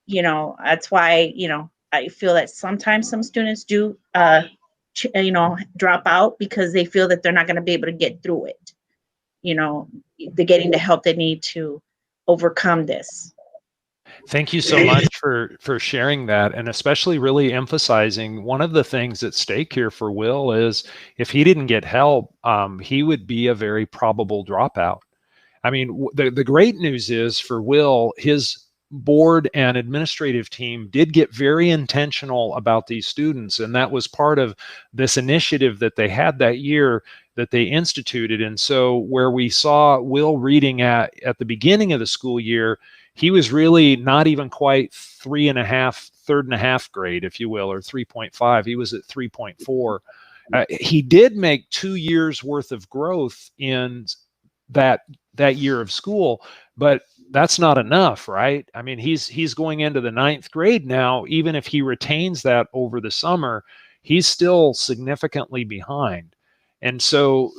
that's why, I feel that sometimes some students do, drop out because they feel that they're not going to be able to get through it. They're getting the help they need to overcome this. Thank you so much for sharing that, and especially really emphasizing one of the things at stake here for Will is if he didn't get help, he would be a very probable dropout. I mean, the great news is for Will, his board and administrative team did get very intentional about these students, and that was part of this initiative that they had that year that they instituted. And so where we saw Will reading at the beginning of the school year, he was really not even quite third and a half grade, if you will, or 3.5. He was at 3.4. He did make 2 years worth of growth in that year of school, but that's not enough, right? I mean, he's going into the 9th grade now. Even if he retains that over the summer, he's still significantly behind. And so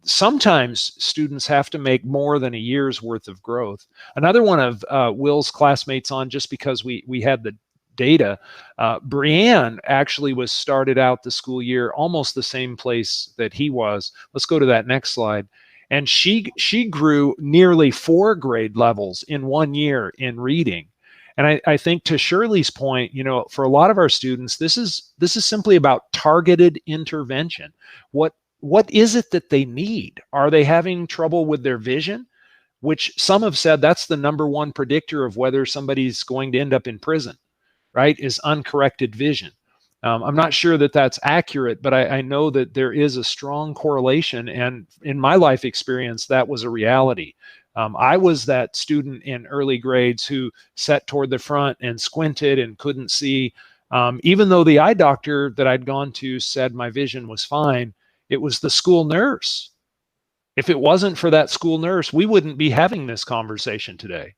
sometimes students have to make more than a year's worth of growth. Another one of Will's classmates on, just because we had the data, Brianne actually was started out the school year almost the same place that he was. Let's go to that next slide. And she grew nearly 4 grade levels in 1 year in reading. And I think to Shirley's point, for a lot of our students, this is simply about targeted intervention. What is it that they need? Are they having trouble with their vision? Which some have said that's the number one predictor of whether somebody's going to end up in prison, right? Is uncorrected vision. I'm not sure that that's accurate, but I know that there is a strong correlation. And in my life experience, that was a reality. I was that student in early grades who sat toward the front and squinted and couldn't see. Even though the eye doctor that I'd gone to said my vision was fine, it was the school nurse. If it wasn't for that school nurse, we wouldn't be having this conversation today.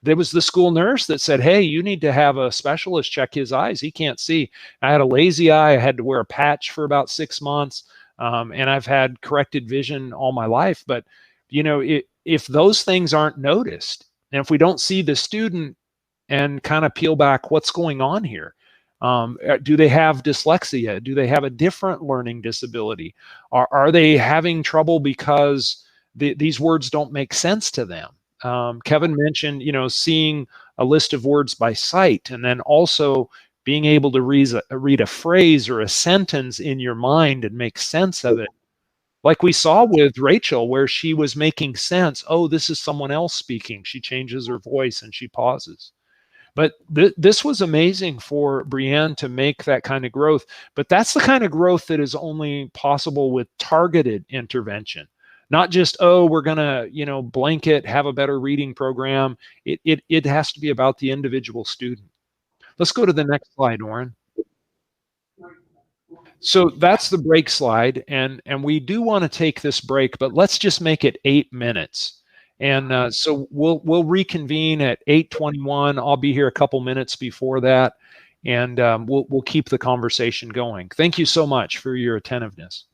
There was the school nurse that said, hey, you need to have a specialist check his eyes. He can't see. I had a lazy eye. I had to wear a patch for about 6 months. And I've had corrected vision all my life. But, if those things aren't noticed, and if we don't see the student and kind of peel back what's going on here, do they have dyslexia? Do they have a different learning disability? Are they having trouble because these words don't make sense to them? Kevin mentioned, seeing a list of words by sight, and then also being able to read a phrase or a sentence in your mind and make sense of it. Like we saw with Rachel, where she was making sense. Oh, this is someone else speaking. She changes her voice and she pauses. But this was amazing for Brienne to make that kind of growth. But that's the kind of growth that is only possible with targeted intervention. Not just, oh, we're going to, blanket, have a better reading program. It has to be about the individual student. Let's go to the next slide, Oren. So that's the break slide. And we do want to take this break, but let's just make it 8 minutes. And so we'll reconvene at 8:21. I'll be here a couple minutes before that, and we'll keep the conversation going. Thank you so much for your attentiveness.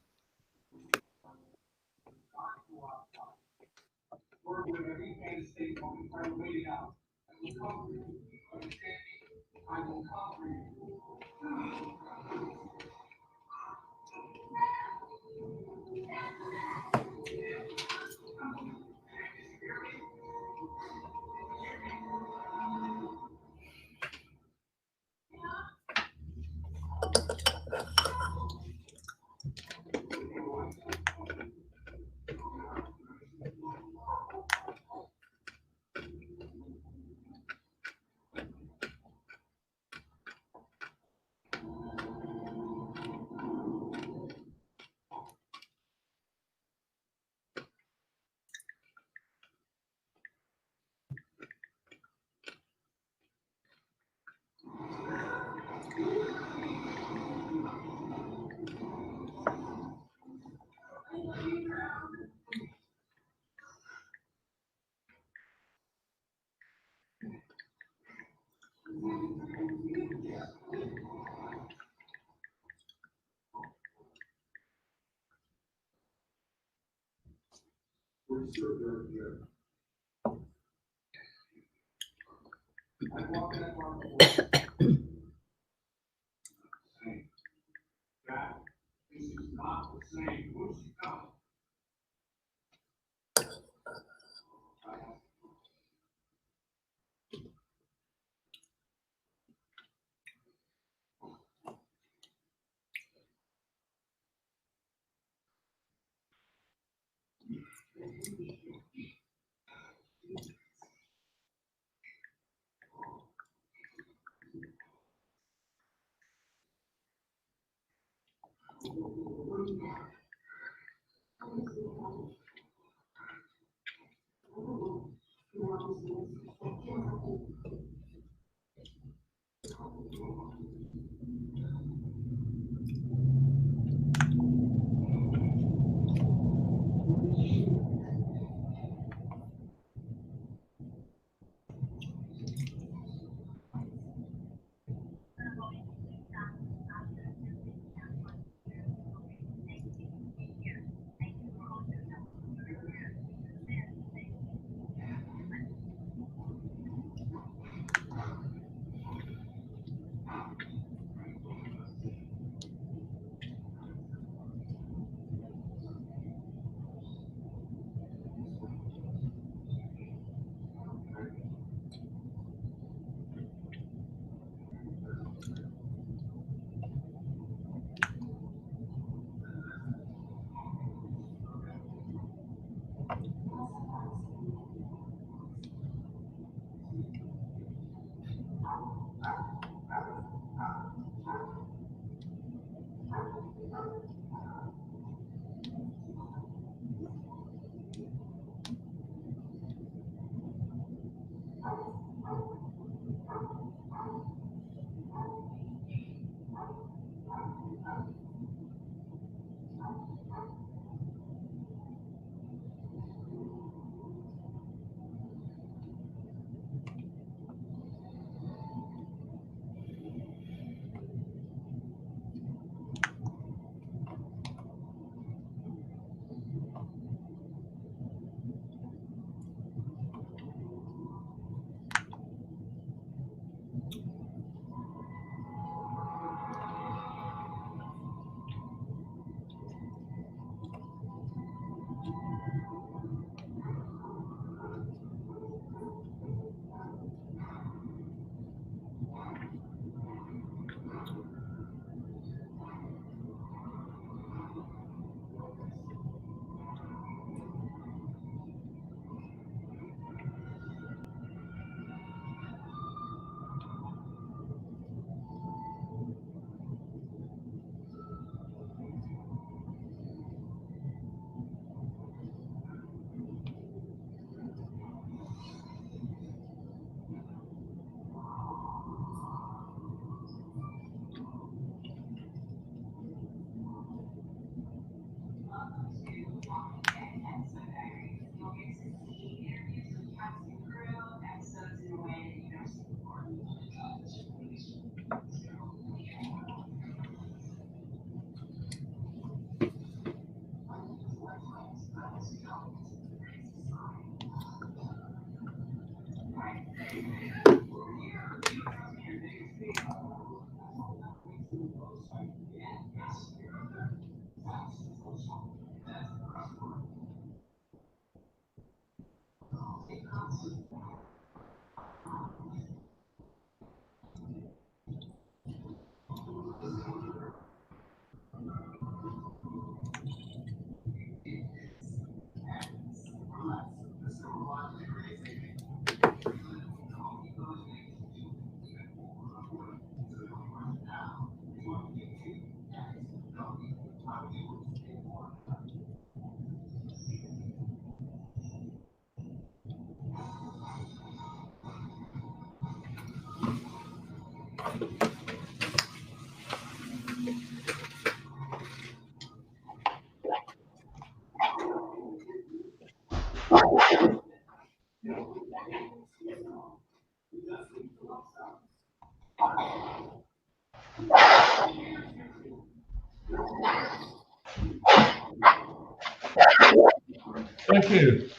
Thank you.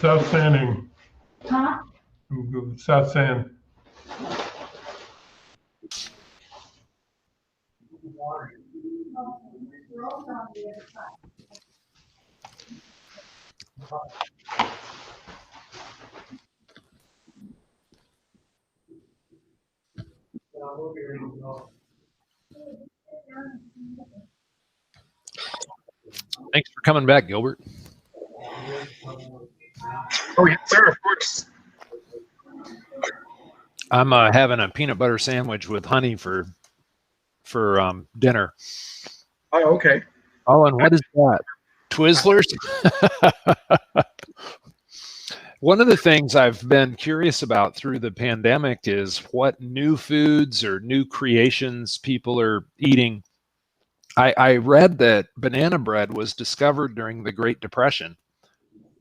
South Sanding. Huh? South Sand. Thanks for coming back, Gilbert. Oh, yes, sir, of course. I'm having a peanut butter sandwich with honey for dinner. Oh, okay. Oh, and what is that? Twizzlers? One of the things I've been curious about through the pandemic is what new foods or new creations people are eating. I read that banana bread was discovered during the Great Depression.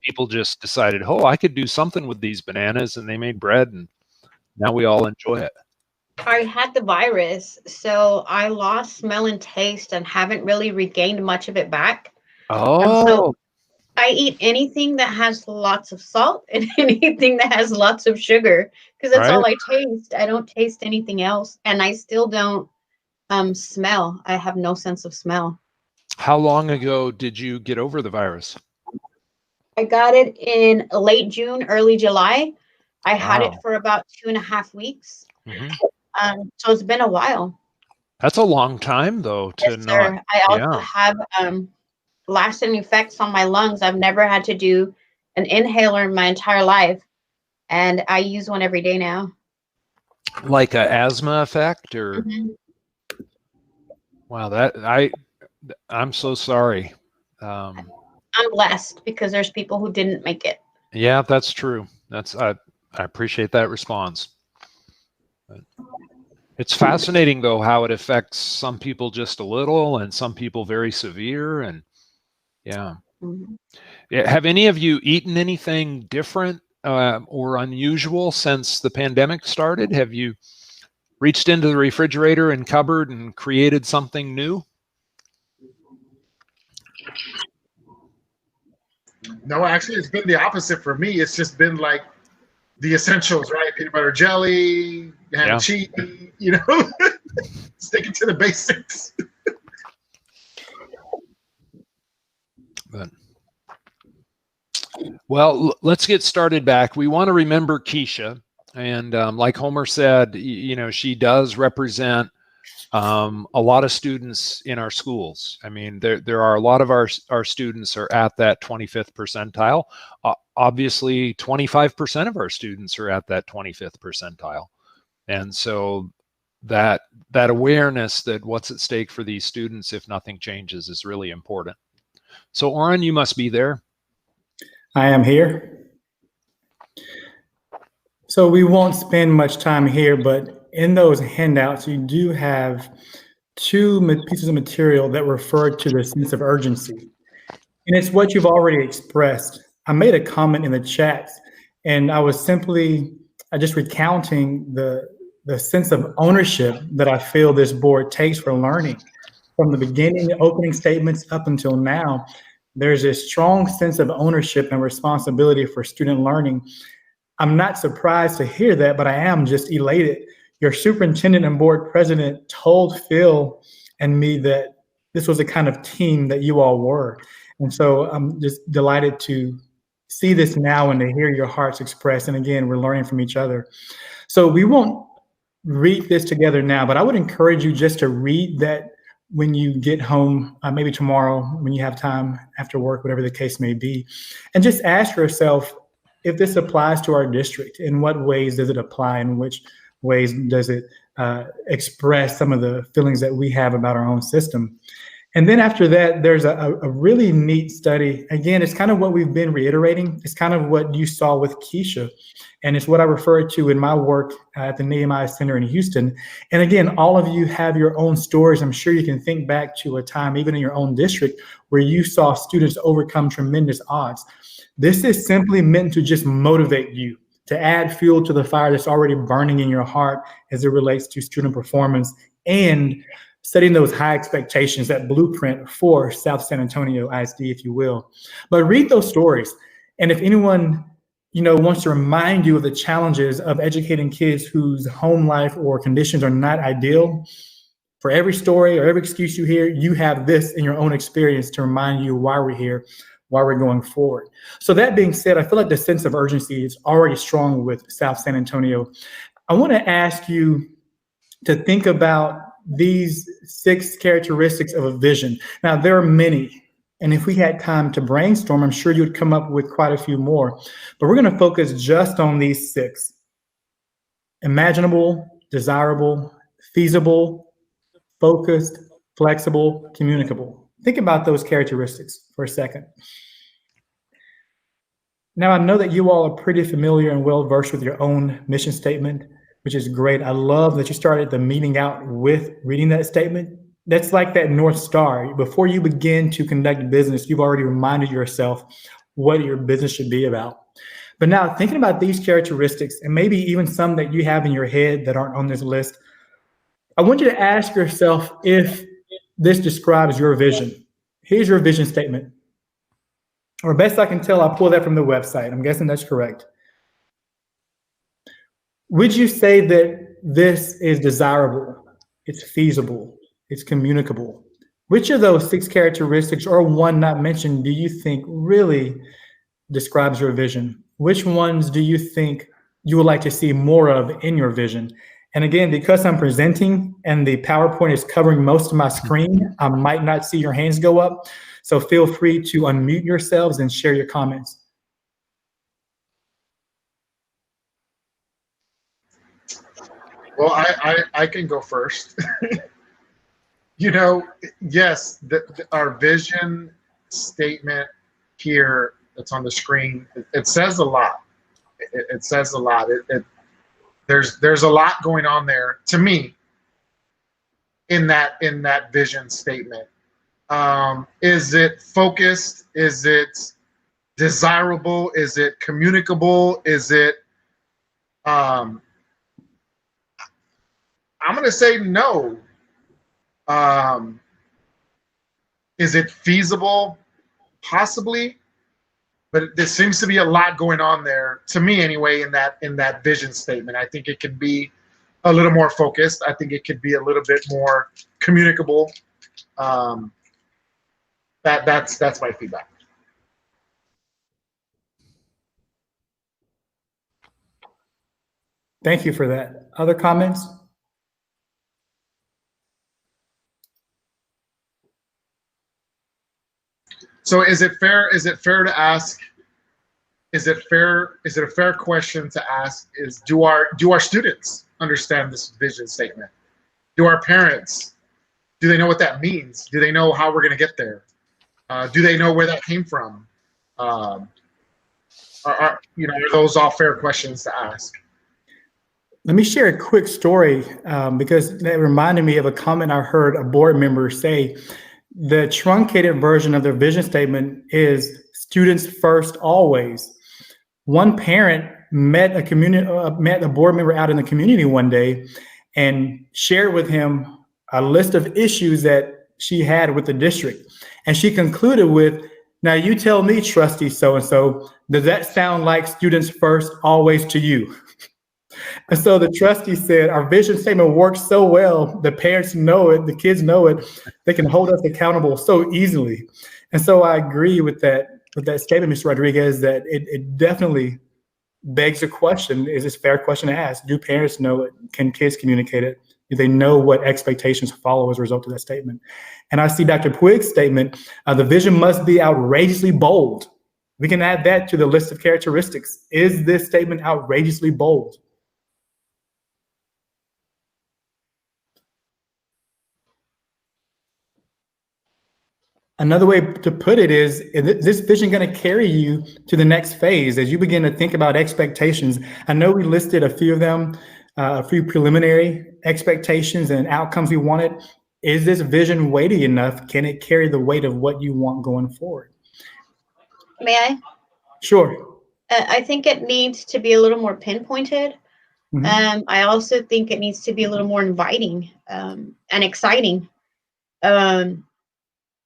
People just decided, oh, I could do something with these bananas, and they made bread, and now we all enjoy it. I had the virus, so I lost smell and taste and haven't really regained much of it back. Oh. So I eat anything that has lots of salt and anything that has lots of sugar because that's all I taste. I don't taste anything else, and I still don't smell. I have no sense of smell. How long ago did you get over the virus? I got it in late June, early July. I had it for about 2.5 weeks. Mm-hmm. So it's been a while. That's a long time, though, to Yes, sir. I also have lasting effects on my lungs. I've never had to do an inhaler in my entire life, and I use one every day now. Like an asthma effect, or? Mm-hmm. Wow, I'm so sorry. I'm blessed because there's people who didn't make it. Yeah, that's true. I appreciate that response. It's fascinating, though, how it affects some people just a little and some people very severe. And yeah. Mm-hmm. Have any of you eaten anything different or unusual since the pandemic started? Have you reached into the refrigerator and cupboard and created something new? No, actually, it's been the opposite for me. It's just been like the essentials, right? Peanut butter jelly, ham and cheese, sticking to the basics. Well, let's get started back. We want to remember Keisha. And like Homer said, she does represent a lot of students in our schools. I mean, there are a lot of our students are at that 25th percentile. Obviously, 25% of our students are at that 25th percentile. And so that awareness that what's at stake for these students if nothing changes is really important. So, Oren, you must be there. I am here. So we won't spend much time here, but in those handouts, you do have two pieces of material that refer to the sense of urgency. And it's what you've already expressed. I made a comment in the chat, and I was simply just recounting the sense of ownership that I feel this board takes for learning. from the beginning, opening statements up until now, there's a strong sense of ownership and responsibility for student learning. I'm not surprised to hear that, but I am just elated. Your superintendent and board president told Phil and me that this was the kind of team that you all were. And so I'm just delighted to see this now and to hear your hearts expressed. And again, we're learning from each other. So we won't read this together now, but I would encourage you just to read that when you get home, maybe tomorrow, when you have time after work, whatever the case may be, and just ask yourself if this applies to our district. In what ways does it apply? In which ways does it express some of the feelings that we have about our own system? And then after that, there's a really neat study. Again, it's kind of what we've been reiterating. It's kind of what you saw with Keisha. And it's what I referred to in my work at the Nehemiah Center in Houston. And again, all of you have your own stories. I'm sure you can think back to a time, even in your own district, where you saw students overcome tremendous odds. This is simply meant to just motivate you, to add fuel to the fire that's already burning in your heart as it relates to student performance and setting those high expectations, that blueprint for South San Antonio ISD, if you will. But read those stories. And if anyone, wants to remind you of the challenges of educating kids whose home life or conditions are not ideal, for every story or every excuse you hear, you have this in your own experience to remind you why we're here, why we're going forward. So that being said, I feel like the sense of urgency is already strong with South San Antonio. I want to ask you to think about these 6 characteristics of a vision. Now, there are many, and if we had time to brainstorm, I'm sure you would come up with quite a few more, but we're going to focus just on these 6. Imaginable, desirable, feasible, focused, flexible, communicable. Think about those characteristics for a second. Now, I know that you all are pretty familiar and well-versed with your own mission statement, which is great. I love that you started the meeting out with reading that statement. That's like that North Star. Before you begin to conduct business, you've already reminded yourself what your business should be about. But now thinking about these characteristics, and maybe even some that you have in your head that aren't on this list, I want you to ask yourself if this describes your vision. Here's your vision statement. Or best I can tell, I pulled that from the website. I'm guessing that's correct. Would you say that this is desirable, it's feasible, it's communicable? Which of those 6 characteristics, or one not mentioned, do you think really describes your vision? Which ones do you think you would like to see more of in your vision? And again, because I'm presenting and the PowerPoint is covering most of my screen, I might not see your hands go up. So feel free to unmute yourselves and share your comments. Well, I can go first. Yes, our vision statement here that's on the screen, it says a lot. It says a lot. There's a lot going on there to me in that vision statement. Is it focused? Is it desirable? Is it communicable? Is it I'm going to say no. Is it feasible? Possibly. But there seems to be a lot going on there, to me anyway, in that vision statement. I think it could be a little more focused. I think it could be a little bit more communicable. That's my feedback. Thank you for that. Other comments? So is it fair to ask, is it a fair question to ask, is do our students understand this vision statement? Do our parents, do they know what that means? Do they know how we're going to get there? Do they know where that came from? Are those all fair questions to ask? Let me share a quick story because that reminded me of a comment I heard a board member say. The truncated version of their vision statement is students first always. One parent met a board member out in the community one day and shared with him a list of issues that she had with the district. And she concluded with, now you tell me, trustee so-and-so, does that sound like students first always to you? And so the trustee said, our vision statement works so well, the parents know it, the kids know it, they can hold us accountable so easily. And so I agree with that statement, Mr. Rodriguez, that it definitely begs a question, is this a fair question to ask? Do parents know it? Can kids communicate it? Do they know what expectations follow as a result of that statement? And I see Dr. Puig's statement, the vision must be outrageously bold. We can add that to the list of characteristics. Is this statement outrageously bold? Another way to put it is this vision going to carry you to the next phase as you begin to think about expectations. I know we listed a few of them, a few preliminary expectations and outcomes we wanted. Is this vision weighty enough? Can it carry the weight of what you want going forward? May I? Sure. I think it needs to be a little more pinpointed. I also think it needs to be a little more inviting and exciting.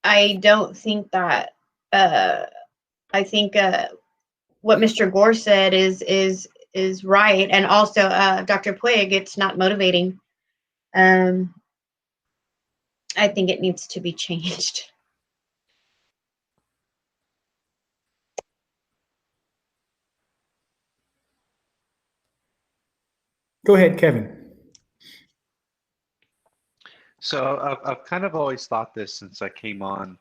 I don't think that I think what Mr. Gore said is right, and also Dr. Puig, it's not motivating. I think it needs to be changed. Go ahead, Kevin. So I've kind of always thought this since I came on.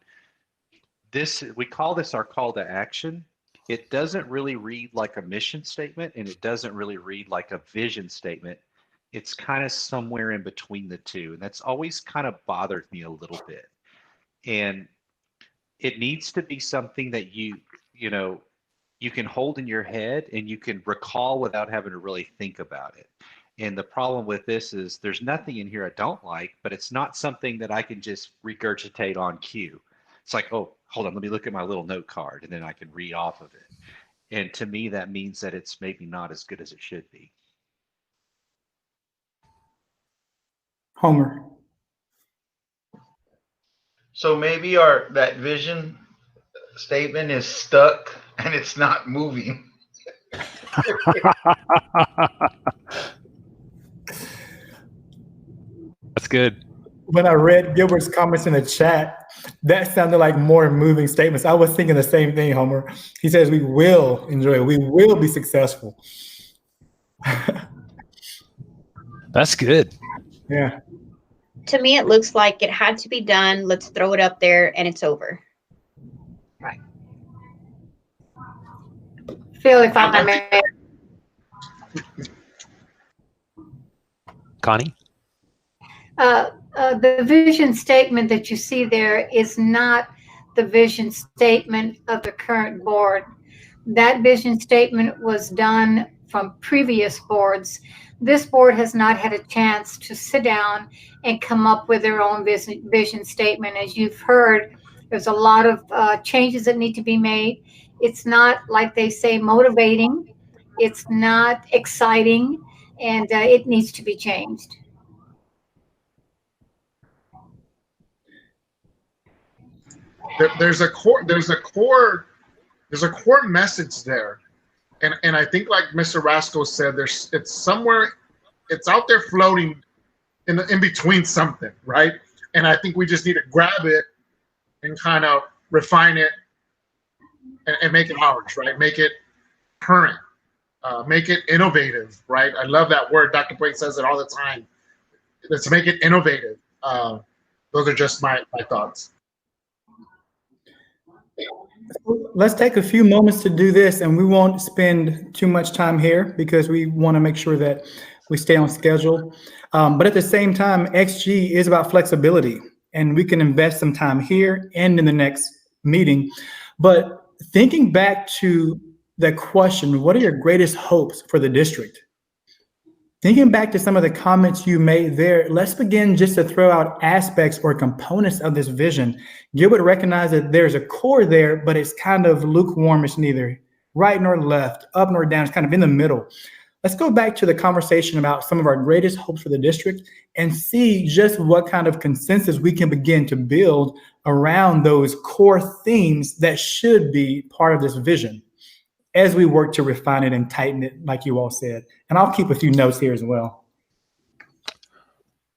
We call this our call to action. It doesn't really read like a mission statement, and it doesn't really read like a vision statement. It's kind of somewhere in between the two, and that's always kind of bothered me a little bit. And it needs to be something that you can hold in your head and you can recall without having to really think about it. And the problem with this is there's nothing in here I don't like, but it's not something that I can just regurgitate on cue. It's like, oh, hold on, let me look at my little note card, and then I can read off of it. And to me, that means that it's maybe not as good as it should be. Homer. So maybe that vision statement is stuck and it's not moving. That's good. When I read Gilbert's comments in the chat, that sounded like more moving statements. I was thinking the same thing, Homer. He says, we will enjoy it. We will be successful. That's good. Yeah. To me, it looks like it had to be done. Let's throw it up there and it's over. Right. Phil, if I may. Connie? The vision statement that you see there is not the vision statement of the current board. That vision statement was done from previous boards. This board has not had a chance to sit down and come up with their own vision statement. As you've heard, there's a lot of changes that need to be made. It's not, like they say, motivating. It's not exciting, and it needs to be changed. There's a core message there, and I think, like Mr. Rascoe said, it's somewhere, it's out there floating in between something, right? And I think we just need to grab it and kind of refine it and make it ours, right? Make it current, make it innovative, right? I love that word. Dr. Brake says it all the time. Let's make it innovative. Those are just my thoughts. Let's take a few moments to do this, and we won't spend too much time here because we want to make sure that we stay on schedule. But at the same time, XG is about flexibility, and we can invest some time here and in the next meeting. But thinking back to the question, what are your greatest hopes for the district? Thinking back to some of the comments you made there, let's begin just to throw out aspects or components of this vision. Gilbert recognized that there's a core there, but it's kind of lukewarm. It's neither right nor left, up nor down. It's kind of in the middle. let's go back to the conversation about some of our greatest hopes for the district and see just what kind of consensus we can begin to build around those core themes that should be part of this vision as we work to refine it and tighten it, like you all said. And I'll keep a few notes here as well.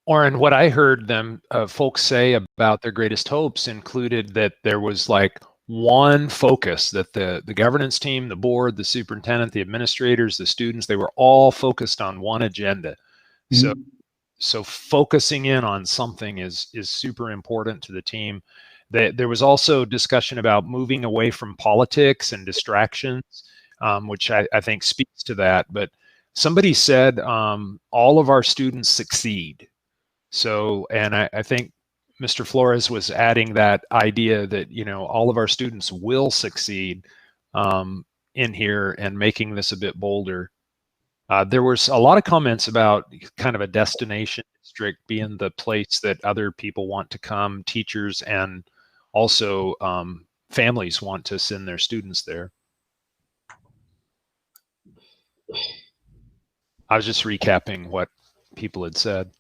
Oren, what I heard them folks say about their greatest hopes included that there was like one focus, that the governance team, the board, the superintendent, the administrators, the students, they were all focused on one agenda. Mm-hmm. So focusing in on something is super important to the team. There was also discussion about moving away from politics and distractions, which I think speaks to that. But somebody said all of our students succeed. So, and I think Mr. Flores was adding that idea that, you know, all of our students will succeed in here, and making this a bit bolder. There was a lot of comments about kind of a destination district being the place that other people want to come, teachers and also families want to send their students there. I was just recapping what people had said.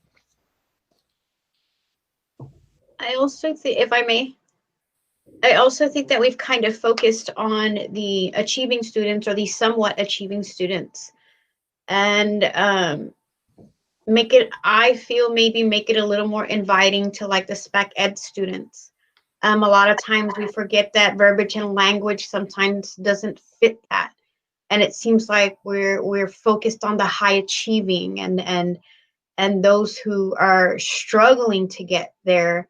I also think, if I may, I also think that we've kind of focused on the achieving students, or the somewhat achieving students, and I feel maybe make it a little more inviting to like the spec ed students. A lot of times we forget that verbiage and language sometimes doesn't fit that. And it seems like we're focused on the high achieving and those who are struggling to get there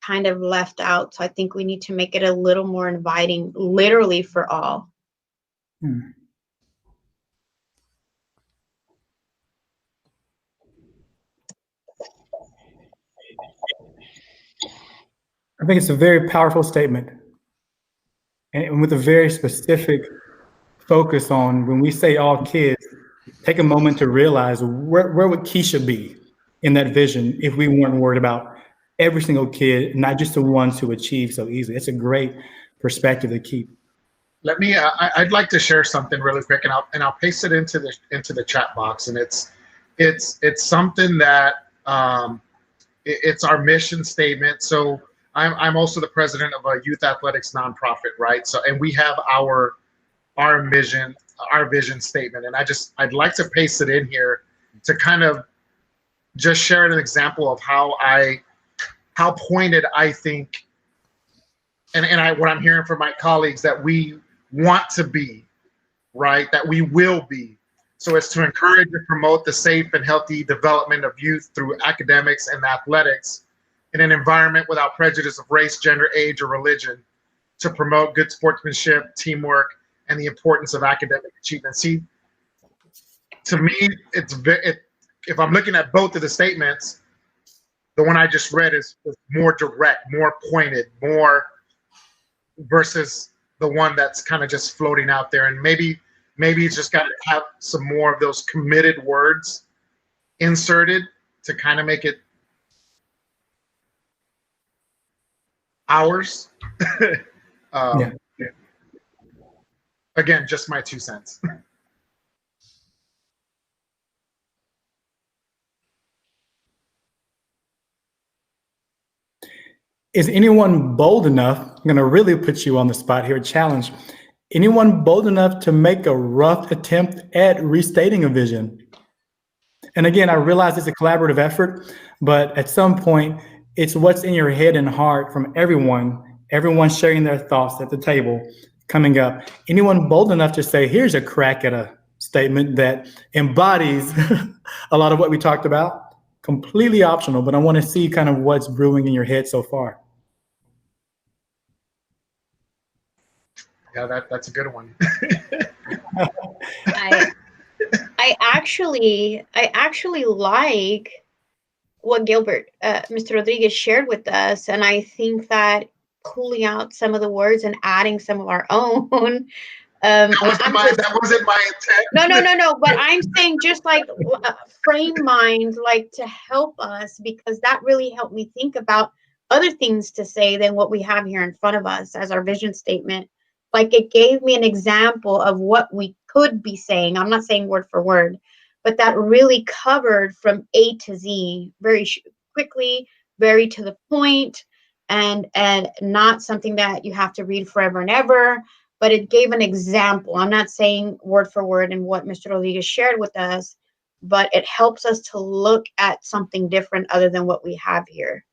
kind of left out. So I think we need to make it a little more inviting, literally for all. I think it's a very powerful statement, and with a very specific focus on, when we say all kids, take a moment to realize where would Keisha be in that vision if we weren't worried about every single kid, not just the ones who achieve so easily. It's a great perspective to keep. Let me. I'd like to share something really quick, and I'll paste it into the chat box. And it's something that it's our mission statement. So I'm also the president of a youth athletics nonprofit, right? So, and we have our vision statement, and I'd like to paste it in here to kind of just share an example of how pointed I think, and what I'm hearing from my colleagues that we want to be, right? That we will be. So it's to encourage and promote the safe and healthy development of youth through academics and athletics in an environment without prejudice of race, gender, age, or religion, to promote good sportsmanship, teamwork, and the importance of academic achievement. See, to me, if I'm looking at both of the statements, the one I just read is more direct, more pointed, more versus the one that's kind of just floating out there. And maybe it's just got to have some more of those committed words inserted to kind of make it ours. Yeah. Again, just my 2 cents. Is anyone bold enough? I'm going to really put you on the spot here, challenge. Anyone bold enough to make a rough attempt at restating a vision? And again, I realize it's a collaborative effort, but at some point, it's what's in your head and heart from everyone sharing their thoughts at the table coming up. Anyone bold enough to say, here's a crack at a statement that embodies a lot of what we talked about? Completely optional, but I want to see kind of what's brewing in your head so far. Yeah, that's a good one. I actually like what Gilbert, Mr. Rodriguez shared with us, and I think that pulling out some of the words and adding some of our own. That wasn't my intent. No. But I'm saying just like frame mind, like to help us, because that really helped me think about other things to say than what we have here in front of us as our vision statement. Like it gave me an example of what we could be saying. I'm not saying word for word, but that really covered from A to Z very quickly, very to the point, and not something that you have to read forever and ever, but it gave an example. I'm not saying word for word in what Mr. Rodriguez shared with us, but it helps us to look at something different other than what we have here.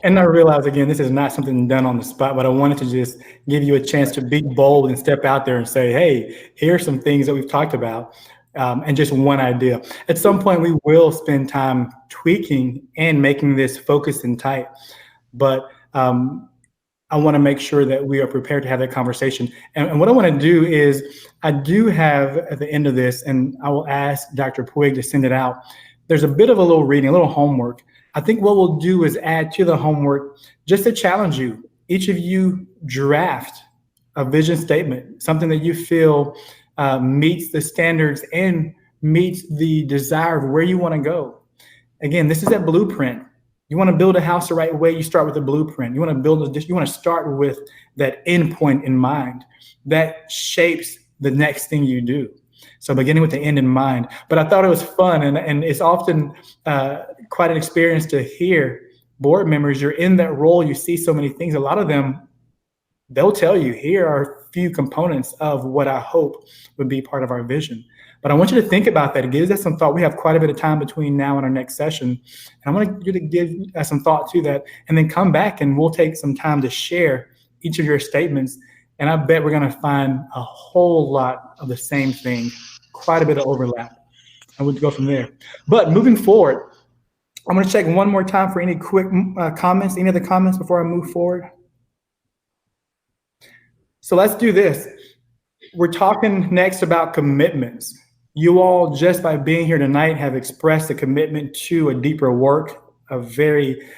And I realize, again, this is not something done on the spot, but I wanted to just give you a chance to be bold and step out there and say, hey, here's some things that we've talked about, and just one idea. At some point, we will spend time tweaking and making this focused and tight. But I want to make sure that we are prepared to have that conversation. And what I want to do is, I do have at the end of this, and I will ask Dr. Puig to send it out. There's a bit of a little reading, a little homework. I think what we'll do is add to the homework just to challenge you. Each of you draft a vision statement, something that you feel meets the standards and meets the desire of where you want to go. Again, this is that blueprint. You want to build a house the right way, you start with a blueprint. You want to start with that end point in mind. That shapes the next thing you do. So beginning with the end in mind. But I thought it was fun, and it's often quite an experience to hear board members. You're in that role, you see so many things. A lot of them, they'll tell you, here are a few components of what I hope would be part of our vision. But I want you to think about that. It gives us some thought. We have quite a bit of time between now and our next session. And I want you to give some thought to that, and then come back and we'll take some time to share each of your statements. And I bet we're going to find a whole lot of the same thing, quite a bit of overlap. And we'll go from there. But moving forward, I'm going to check one more time for any quick comments, any other comments before I move forward. So let's do this. We're talking next about commitments. You all, just by being here tonight, have expressed a commitment to a deeper work, a very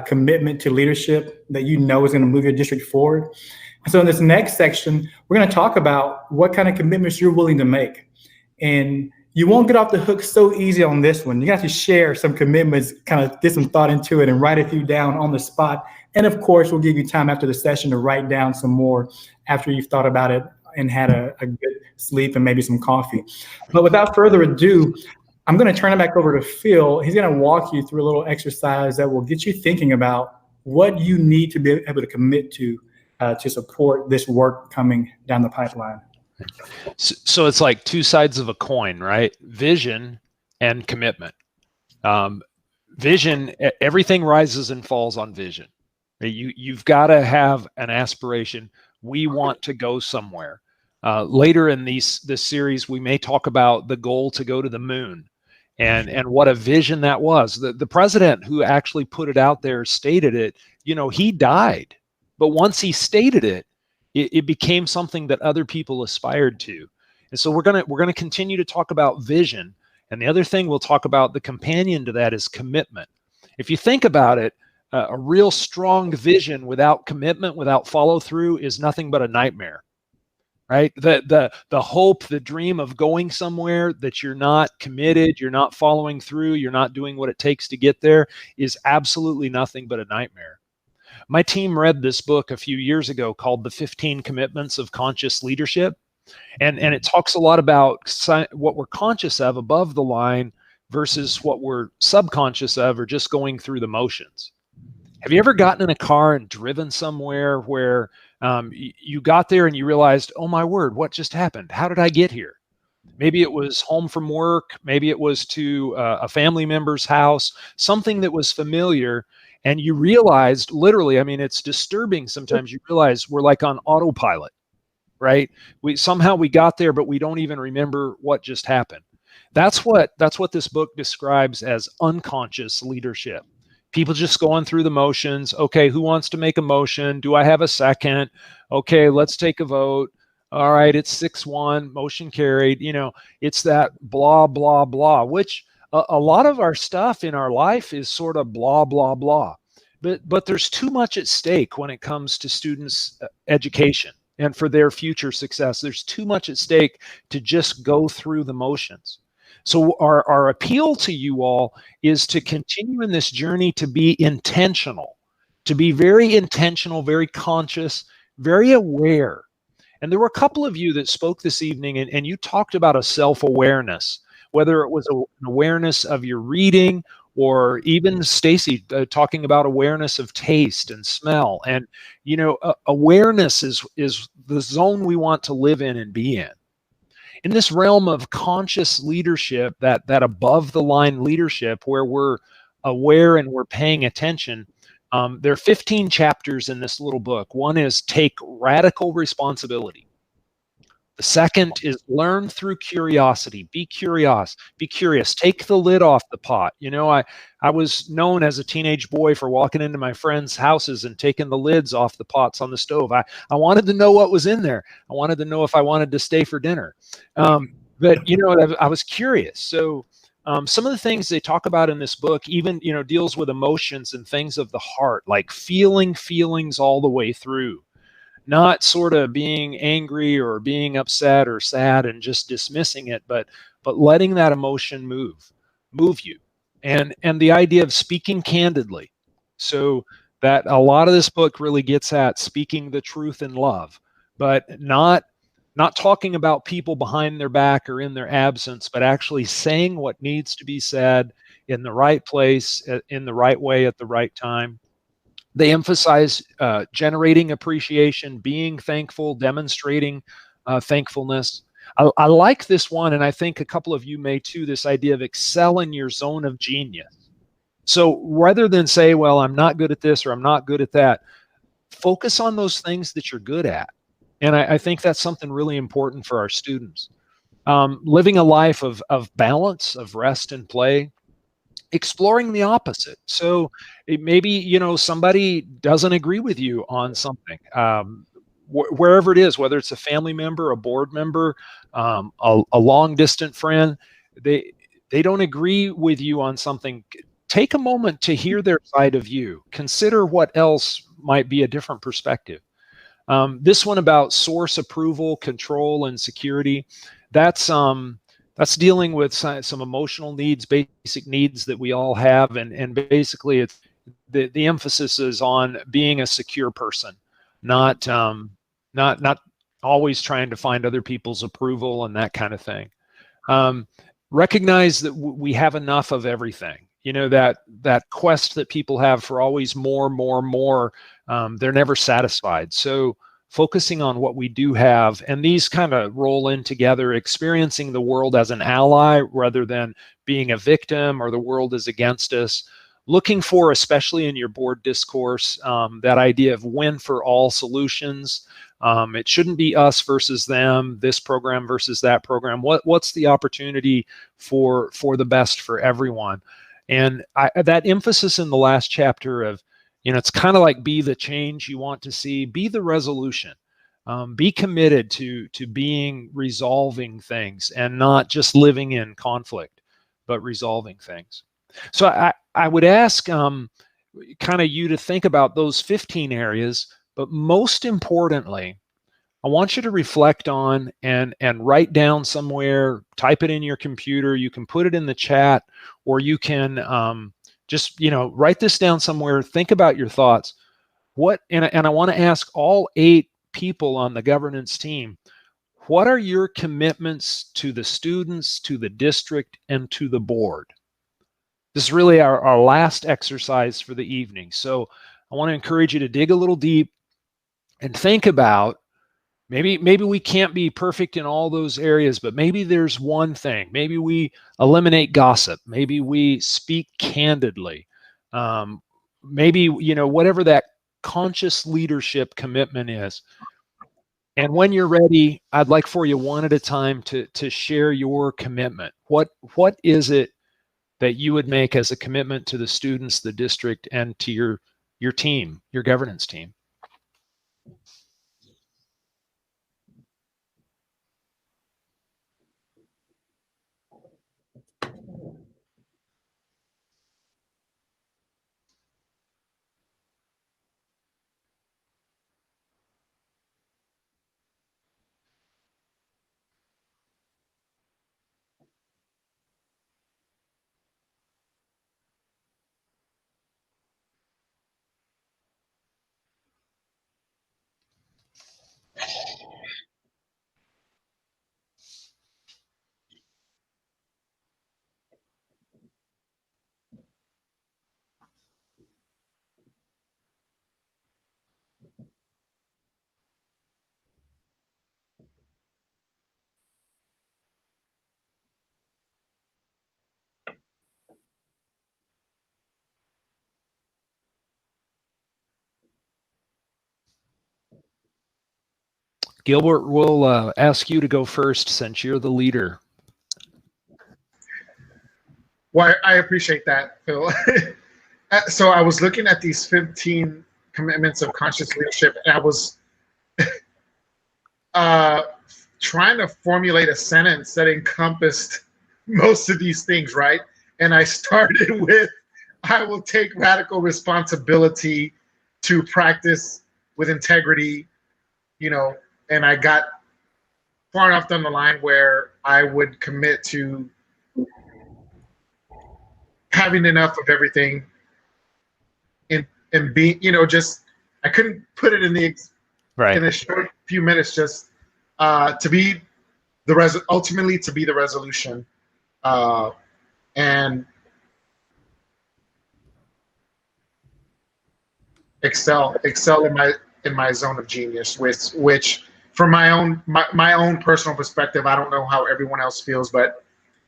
commitment to leadership that you know is going to move your district forward. And so in this next section, we're going to talk about what kind of commitments you're willing to make. And you won't get off the hook so easy on this one. You have to share some commitments, kind of get some thought into it and write a few down on the spot. And of course, we'll give you time after the session to write down some more after you've thought about it and had a good sleep and maybe some coffee. But without further ado, I'm going to turn it back over to Phil. He's going to walk you through a little exercise that will get you thinking about what you need to be able to commit to support this work coming down the pipeline. So it's like two sides of a coin, right? Vision and commitment. Vision, everything rises and falls on vision. You've got to have an aspiration. We want to go somewhere. Later in this series, we may talk about the goal to go to the moon and what a vision that was. The president who actually put it out there stated it, he died. But once he stated it, it became something that other people aspired to. And so we're gonna continue to talk about vision. And the other thing we'll talk about, the companion to that, is commitment. If you think about it, a real strong vision without commitment, without follow through, is nothing but a nightmare, right? The hope, the dream of going somewhere that you're not committed, you're not following through, you're not doing what it takes to get there, is absolutely nothing but a nightmare. My team read this book a few years ago called The 15 Commitments of Conscious Leadership. And it talks a lot about what we're conscious of above the line versus what we're subconscious of, or just going through the motions. Have you ever gotten in a car and driven somewhere where you got there and you realized, oh my word, what just happened? How did I get here? Maybe it was home from work. Maybe it was to a family member's house, something that was familiar. And you realized, literally, I mean, it's disturbing sometimes. You realize we're like on autopilot, right? We got there, but we don't even remember what just happened. That's what this book describes as unconscious leadership. People just going through the motions. Okay, who wants to make a motion? Do I have a second? Okay, let's take a vote. All right, it's 6-1, motion carried. It's that blah, blah, blah, which a lot of our stuff in our life is sort of blah, blah, blah. But there's too much at stake when it comes to students' education and for their future success. There's too much at stake to just go through the motions. So our appeal to you all is to continue in this journey to be intentional, to be very intentional, very conscious, very aware. And there were a couple of you that spoke this evening, and you talked about a self-awareness, whether it was an awareness of your reading, or even Stacey talking about awareness of taste and smell. And, you know, awareness is the zone we want to live in and be in. In this realm of conscious leadership, that above the line leadership where we're aware and we're paying attention, there are 15 chapters in this little book. One is take radical responsibility. The second is learn through curiosity. Be curious. Be curious. Take the lid off the pot. You know, I was known as a teenage boy for walking into my friends' houses and taking the lids off the pots on the stove. I wanted to know what was in there. I wanted to know if I wanted to stay for dinner. But, you know, I was curious. So some of the things they talk about in this book even, you know, deals with emotions and things of the heart, like feeling feelings all the way through. Not sort of being angry or being upset or sad and just dismissing it, but letting that emotion move you. And the idea of speaking candidly. So that a lot of this book really gets at speaking the truth in love, but not talking about people behind their back or in their absence, but actually saying what needs to be said in the right place, in the right way, at the right time. They emphasize generating appreciation, being thankful, demonstrating thankfulness. I like this one, and I think a couple of you may too, this idea of excel in your zone of genius. So rather than say, well, I'm not good at this or I'm not good at that, focus on those things that you're good at. And I think that's something really important for our students. Living a life of balance, of rest and play, exploring the opposite. So maybe, you know, somebody doesn't agree with you on something, wherever it is, whether it's a family member, a board member, a long distant friend, they don't agree with you on something. Take a moment to hear their side of you. Consider what else might be a different perspective. This one about source approval, control, and security, that's dealing with some emotional needs, basic needs that we all have, and basically it's the emphasis is on being a secure person, not always trying to find other people's approval and that kind of thing. Recognize that we have enough of everything. You know, that quest that people have for always more, they're never satisfied. So focusing on what we do have, and these kind of roll in together, experiencing the world as an ally rather than being a victim or the world is against us. Looking for, especially in your board discourse, that idea of win for all solutions. It shouldn't be us versus them, this program versus that program. What's the opportunity for the best for everyone? And that emphasis in the last chapter of, you know, it's kind of like be the change you want to see, be the resolution, be committed to resolving things and not just living in conflict, but resolving things. So I would ask kind of you to think about those 15 areas, but most importantly, I want you to reflect on and write down somewhere, type it in your computer. You can put it in the chat, or you can just, you know, write this down somewhere. Think about your thoughts. And I want to ask all 8 people on the governance team, what are your commitments to the students, to the district, and to the board? This is really our last exercise for the evening. So I want to encourage you to dig a little deep and think about, maybe we can't be perfect in all those areas, but maybe there's one thing. Maybe we eliminate gossip. Maybe we speak candidly. Maybe, you know, whatever that conscious leadership commitment is. And when you're ready, I'd like for you one at a time to share your commitment. What is it that you would make as a commitment to the students, the district, and to your team, your governance team? Gilbert, we'll ask you to go first since you're the leader. Well, I appreciate that, Phil. So I was looking at these 15 commitments of conscious leadership, and I was trying to formulate a sentence that encompassed most of these things, right? And I started with, I will take radical responsibility to practice with integrity, and I got far enough down the line where I would commit to having enough of everything and being, just, I couldn't put it in in a short few minutes, just to be ultimately to be the resolution, and excel in my zone of genius, which from my own personal perspective, I don't know how everyone else feels, but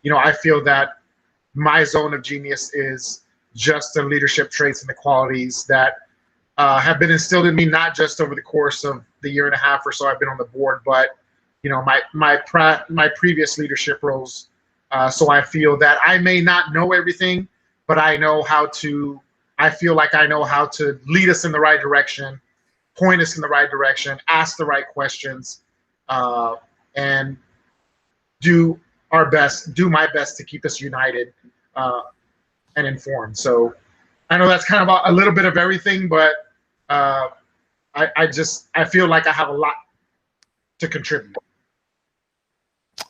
I feel that my zone of genius is just the leadership traits and the qualities that have been instilled in me, not just over the course of the year and a half or so I've been on the board, but my previous leadership roles. So I feel that I may not know everything, but I feel like I know how to lead us in the right direction, point us in the right direction, ask the right questions, and do my best to keep us united and informed. So I know that's kind of a little bit of everything, but I feel like I have a lot to contribute.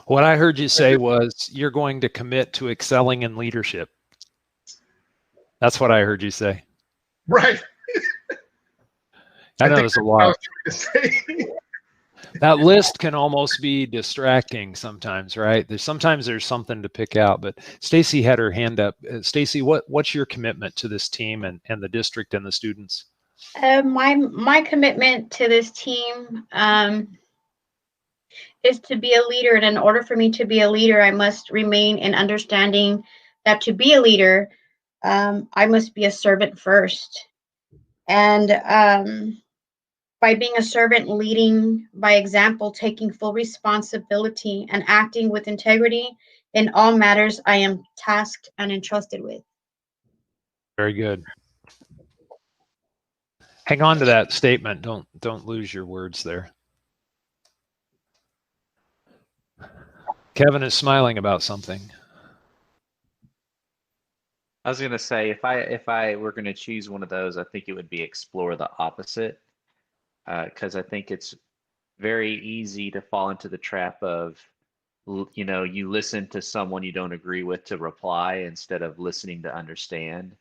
What I heard you say was you're going to commit to excelling in leadership. That's what I heard you say. Right. I know there's a lot. That list can almost be distracting sometimes, right? Sometimes there's something to pick out, but Stacey had her hand up. Stacey, what's your commitment to this team and the district and the students? My commitment to this team is to be a leader. And in order for me to be a leader, I must remain in understanding that to be a leader, I must be a servant first. And by being a servant, leading by example, taking full responsibility and acting with integrity in all matters I am tasked and entrusted with. Very good. Hang on to that statement. Don't lose your words there. Kevin is smiling about something. I was going to say, if I were going to choose one of those, I think it would be explore the opposite, because I think it's very easy to fall into the trap of, you listen to someone you don't agree with to reply instead of listening to understand.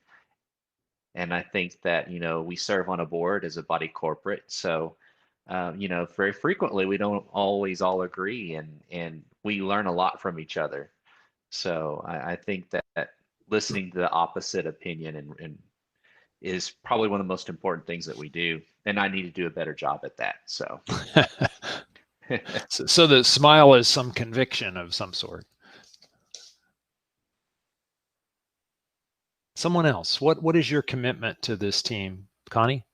And I think that, we serve on a board as a body corporate. So, very frequently we don't always all agree, and we learn a lot from each other. So I think that listening to the opposite opinion and is probably one of the most important things that we do. And I need to do a better job at that. So, so the smile is some conviction of some sort. Someone else, what is your commitment to this team, Connie?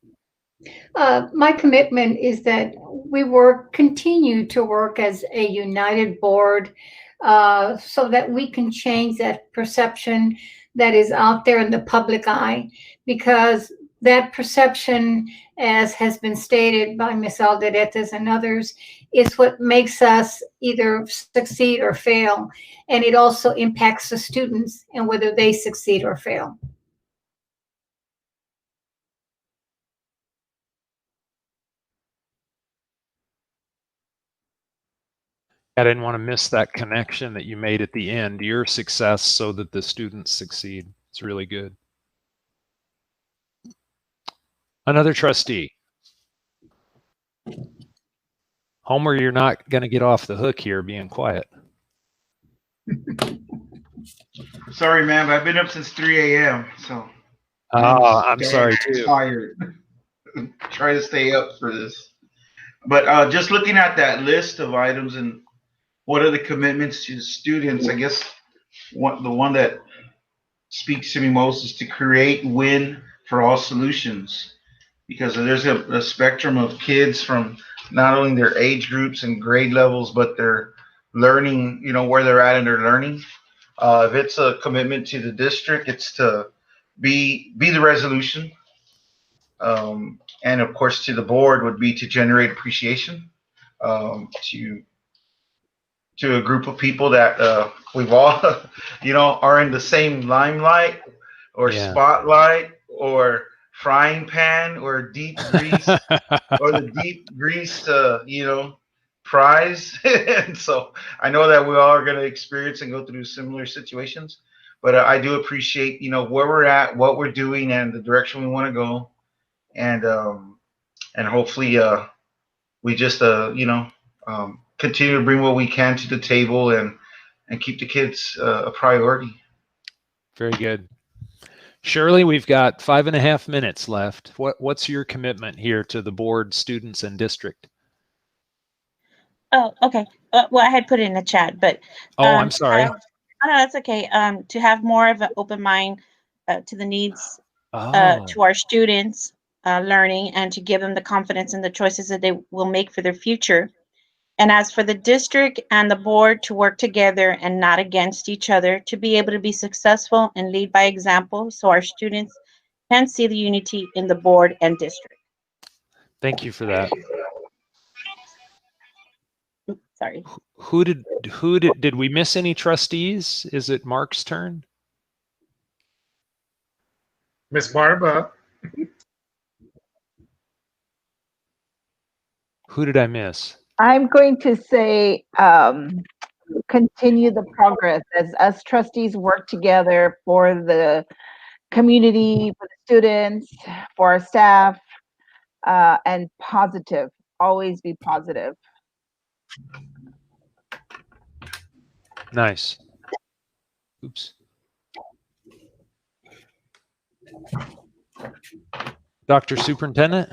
My commitment is that we continue to work as a united board, so that we can change that perception that is out there in the public eye, because that perception, as has been stated by Ms. Alderetes and others, is what makes us either succeed or fail. And it also impacts the students and whether they succeed or fail. I didn't want to miss that connection that you made at the end, your success so that the students succeed. It's really good. Another trustee. Homer, you're not going to get off the hook here being quiet. Sorry, man, but I've been up since 3 a.m. So. I'm sorry too. Tired. Trying to stay up for this. But just looking at that list of items and what are the commitments to the students, I guess the one that speaks to me most is to create win for all solutions, because there's a spectrum of kids from not only their age groups and grade levels, but their learning, where they're at in their learning. If it's a commitment to the district, it's to be the resolution. And of course, to the board would be to generate appreciation to a group of people that we've all, are in the same limelight or spotlight or frying pan or deep grease or the deep grease, prize. And so I know that we all are going to experience and go through similar situations, but I do appreciate, where we're at, what we're doing, and the direction we want to go. And hopefully we just, continue to bring what we can to the table and keep the kids a priority. Very good. Shirley, we've got 5.5 minutes left. What's your commitment here to the board, students, and district? Oh, okay. Well, I had put it in the chat, but I'm sorry. no, that's okay. To have more of an open mind to the needs to our students learning, and to give them the confidence and the choices that they will make for their future. And as for the district and the board, to work together and not against each other, to be able to be successful and lead by example, so our students can see the unity in the board and district. Thank you for that. Sorry. Who did we miss any trustees? Is it Mark's turn? Miss Barba. Who did I miss? I'm going to say continue the progress as us trustees work together for the community, for the students, for our staff, and positive. Always be positive. Nice. Oops. Dr. Superintendent?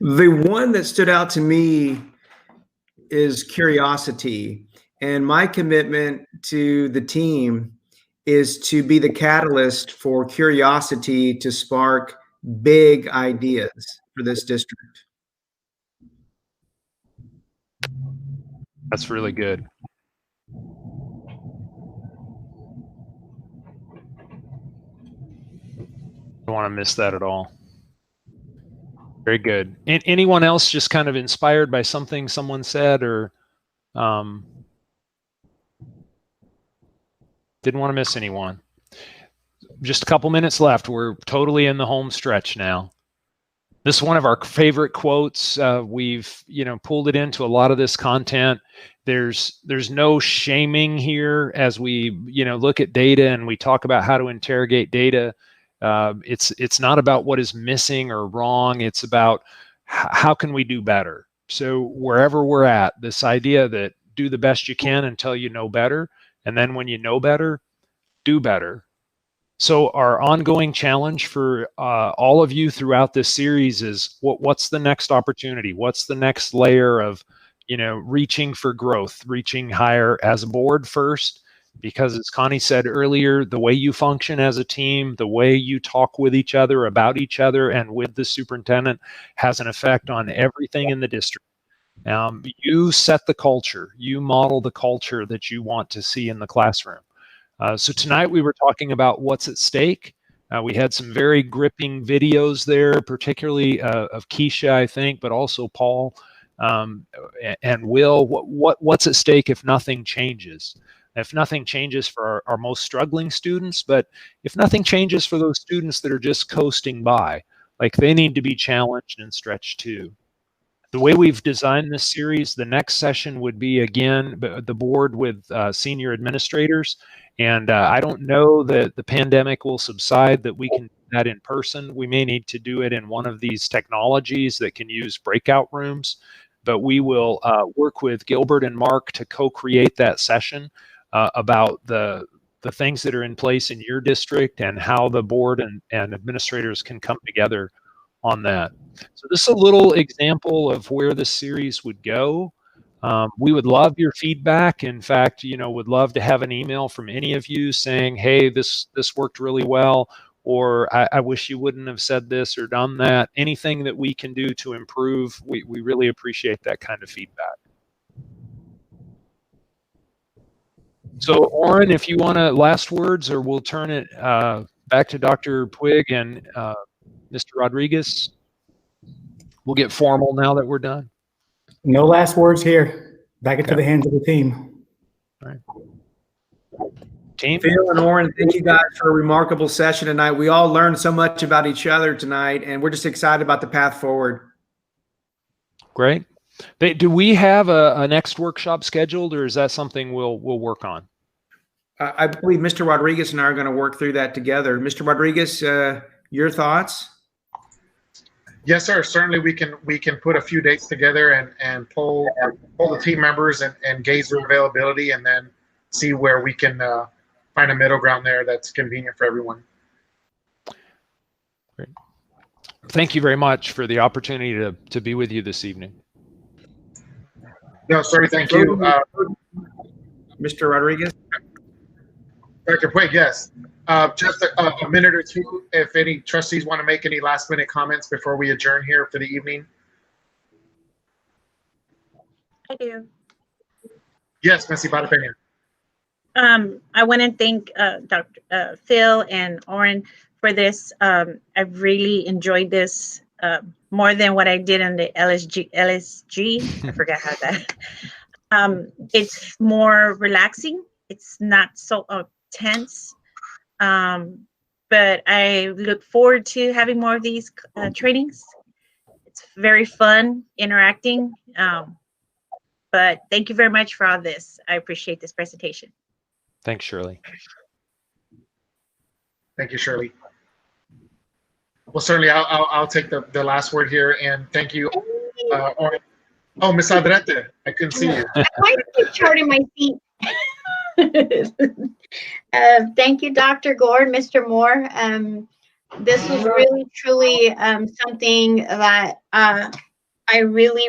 The one that stood out to me is curiosity. And my commitment to the team is to be the catalyst for curiosity to spark big ideas for this district. That's really good. Don't want to miss that at all. Very good. Anyone else just kind of inspired by something someone said, or didn't want to miss anyone? Just a couple minutes left. We're totally in the home stretch now. This is one of our favorite quotes. We've pulled it into a lot of this content. There's no shaming here as we look at data and we talk about how to interrogate data. It's not about what is missing or wrong. It's about how can we do better. So wherever we're at, this idea that do the best you can until you know better, and then when you know better, do better. So our ongoing challenge for all of you throughout this series is what's the next opportunity? What's the next layer of reaching for growth, reaching higher as a board first? Because as Connie said earlier, the way you function as a team, the way you talk with each other, about each other, and with the superintendent has an effect on everything in the district. You set the culture. You model the culture that you want to see in the classroom. So tonight we were talking about what's at stake. We had some very gripping videos there, particularly of Keisha, I think, but also Paul and Will. What's at stake if nothing changes? If nothing changes for our most struggling students, but if nothing changes for those students that are just coasting by, like they need to be challenged and stretched too. The way we've designed this series, the next session would be, again, the board with senior administrators. And I don't know that the pandemic will subside, that we can do that in person. We may need to do it in one of these technologies that can use breakout rooms. But we will work with Gilbert and Mark to co-create that session about the things that are in place in your district and how the board and administrators can come together on that. So this is a little example of where the series would go. We would love your feedback. In fact, would love to have an email from any of you saying, hey, this worked really well, or I wish you wouldn't have said this or done that. Anything that we can do to improve, we really appreciate that kind of feedback. So, Oren, if you want to last words, or we'll turn it back to Dr. Puig and Mr. Rodriguez. We'll get formal now that we're done. No last words here. Back into the hands of the team. All right. Team? Phil and Oren, thank you guys for a remarkable session tonight. We all learned so much about each other tonight, and we're just excited about the path forward. Great. Do we have a next workshop scheduled, or is that something we'll work on? I believe Mr. Rodriguez and I are going to work through that together. Mr. Rodriguez, your thoughts? Yes, sir. Certainly, we can put a few dates together and pull the team members and gauge their availability, and then see where we can find a middle ground there that's convenient for everyone. Great. Thank you very much for the opportunity to be with you this evening. No, sorry. Thank you, Mr. Rodriguez. Dr. Puig, yes. Just a minute or two, if any trustees want to make any last-minute comments before we adjourn here for the evening. I do. Yes, Ms. Barba. I want to thank Dr. Phil and Oren for this. I've really enjoyed this more than what I did in the LSG. I forgot how that. It's more relaxing. It's not so tense. But I look forward to having more of these trainings. It's very fun interacting. But thank you very much for all this. I appreciate this presentation. Thanks, Shirley. Thank you, Shirley. Well, certainly, I'll take the last word here, and thank you. Oh, Ms. Aldrete, I couldn't see you. I might keep charting my feet. Thank you, Dr. Gore, Mr. Moore. This was really, truly something that I really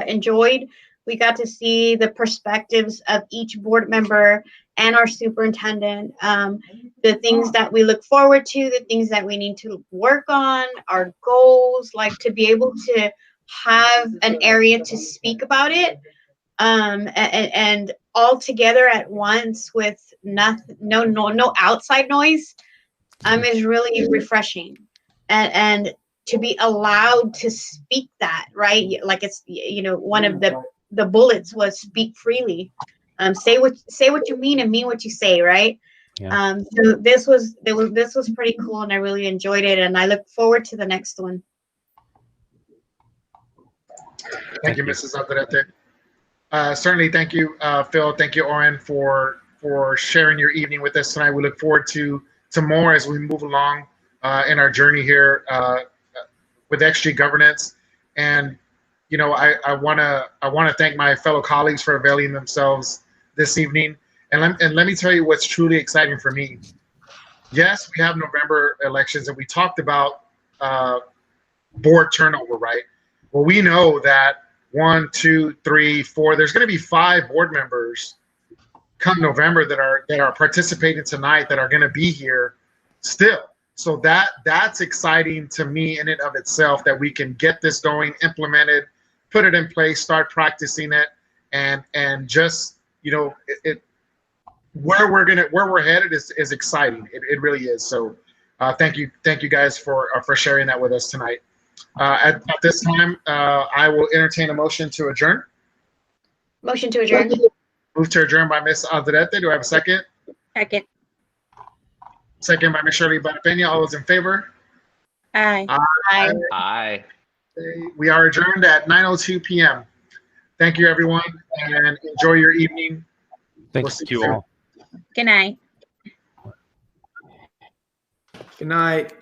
enjoyed. We got to see the perspectives of each board member and our superintendent, the things that we look forward to, the things that we need to work on, our goals, like to be able to have an area to speak about it, and all together at once with nothing, no outside noise, is really refreshing, and to be allowed to speak that, right? Like it's, one of the bullets was speak freely. Say what you mean and mean what you say, right? Yeah. So this was pretty cool, and I really enjoyed it, and I look forward to the next one. Thank you, Mrs. Aldrete. Certainly, thank you, Phil. Thank you, Oren, for sharing your evening with us tonight. We look forward to more as we move along in our journey here with XG governance. And I want to thank my fellow colleagues for availing themselves this evening. And let me tell you what's truly exciting for me. Yes, we have November elections, and we talked about board turnover, right? Well, we know that 1, 2, 3, 4. There's going to be 5 board members come November that are participating tonight that are going to be here still. So that's exciting to me in and of itself, that we can get this going, implemented, put it in place, start practicing it, and just where we're headed is exciting. It really is. So thank you guys for sharing that with us tonight. At this time, I will entertain a motion to adjourn. Motion to adjourn. Move to adjourn by Ms. Aldrete. Do I have a second? Second. Second by Ms. Shirley Barba. All those in favor? Aye. Aye. Aye. We are adjourned at 9:02 p.m. Thank you, everyone, and enjoy your evening. Thank you all. Good night. Good night.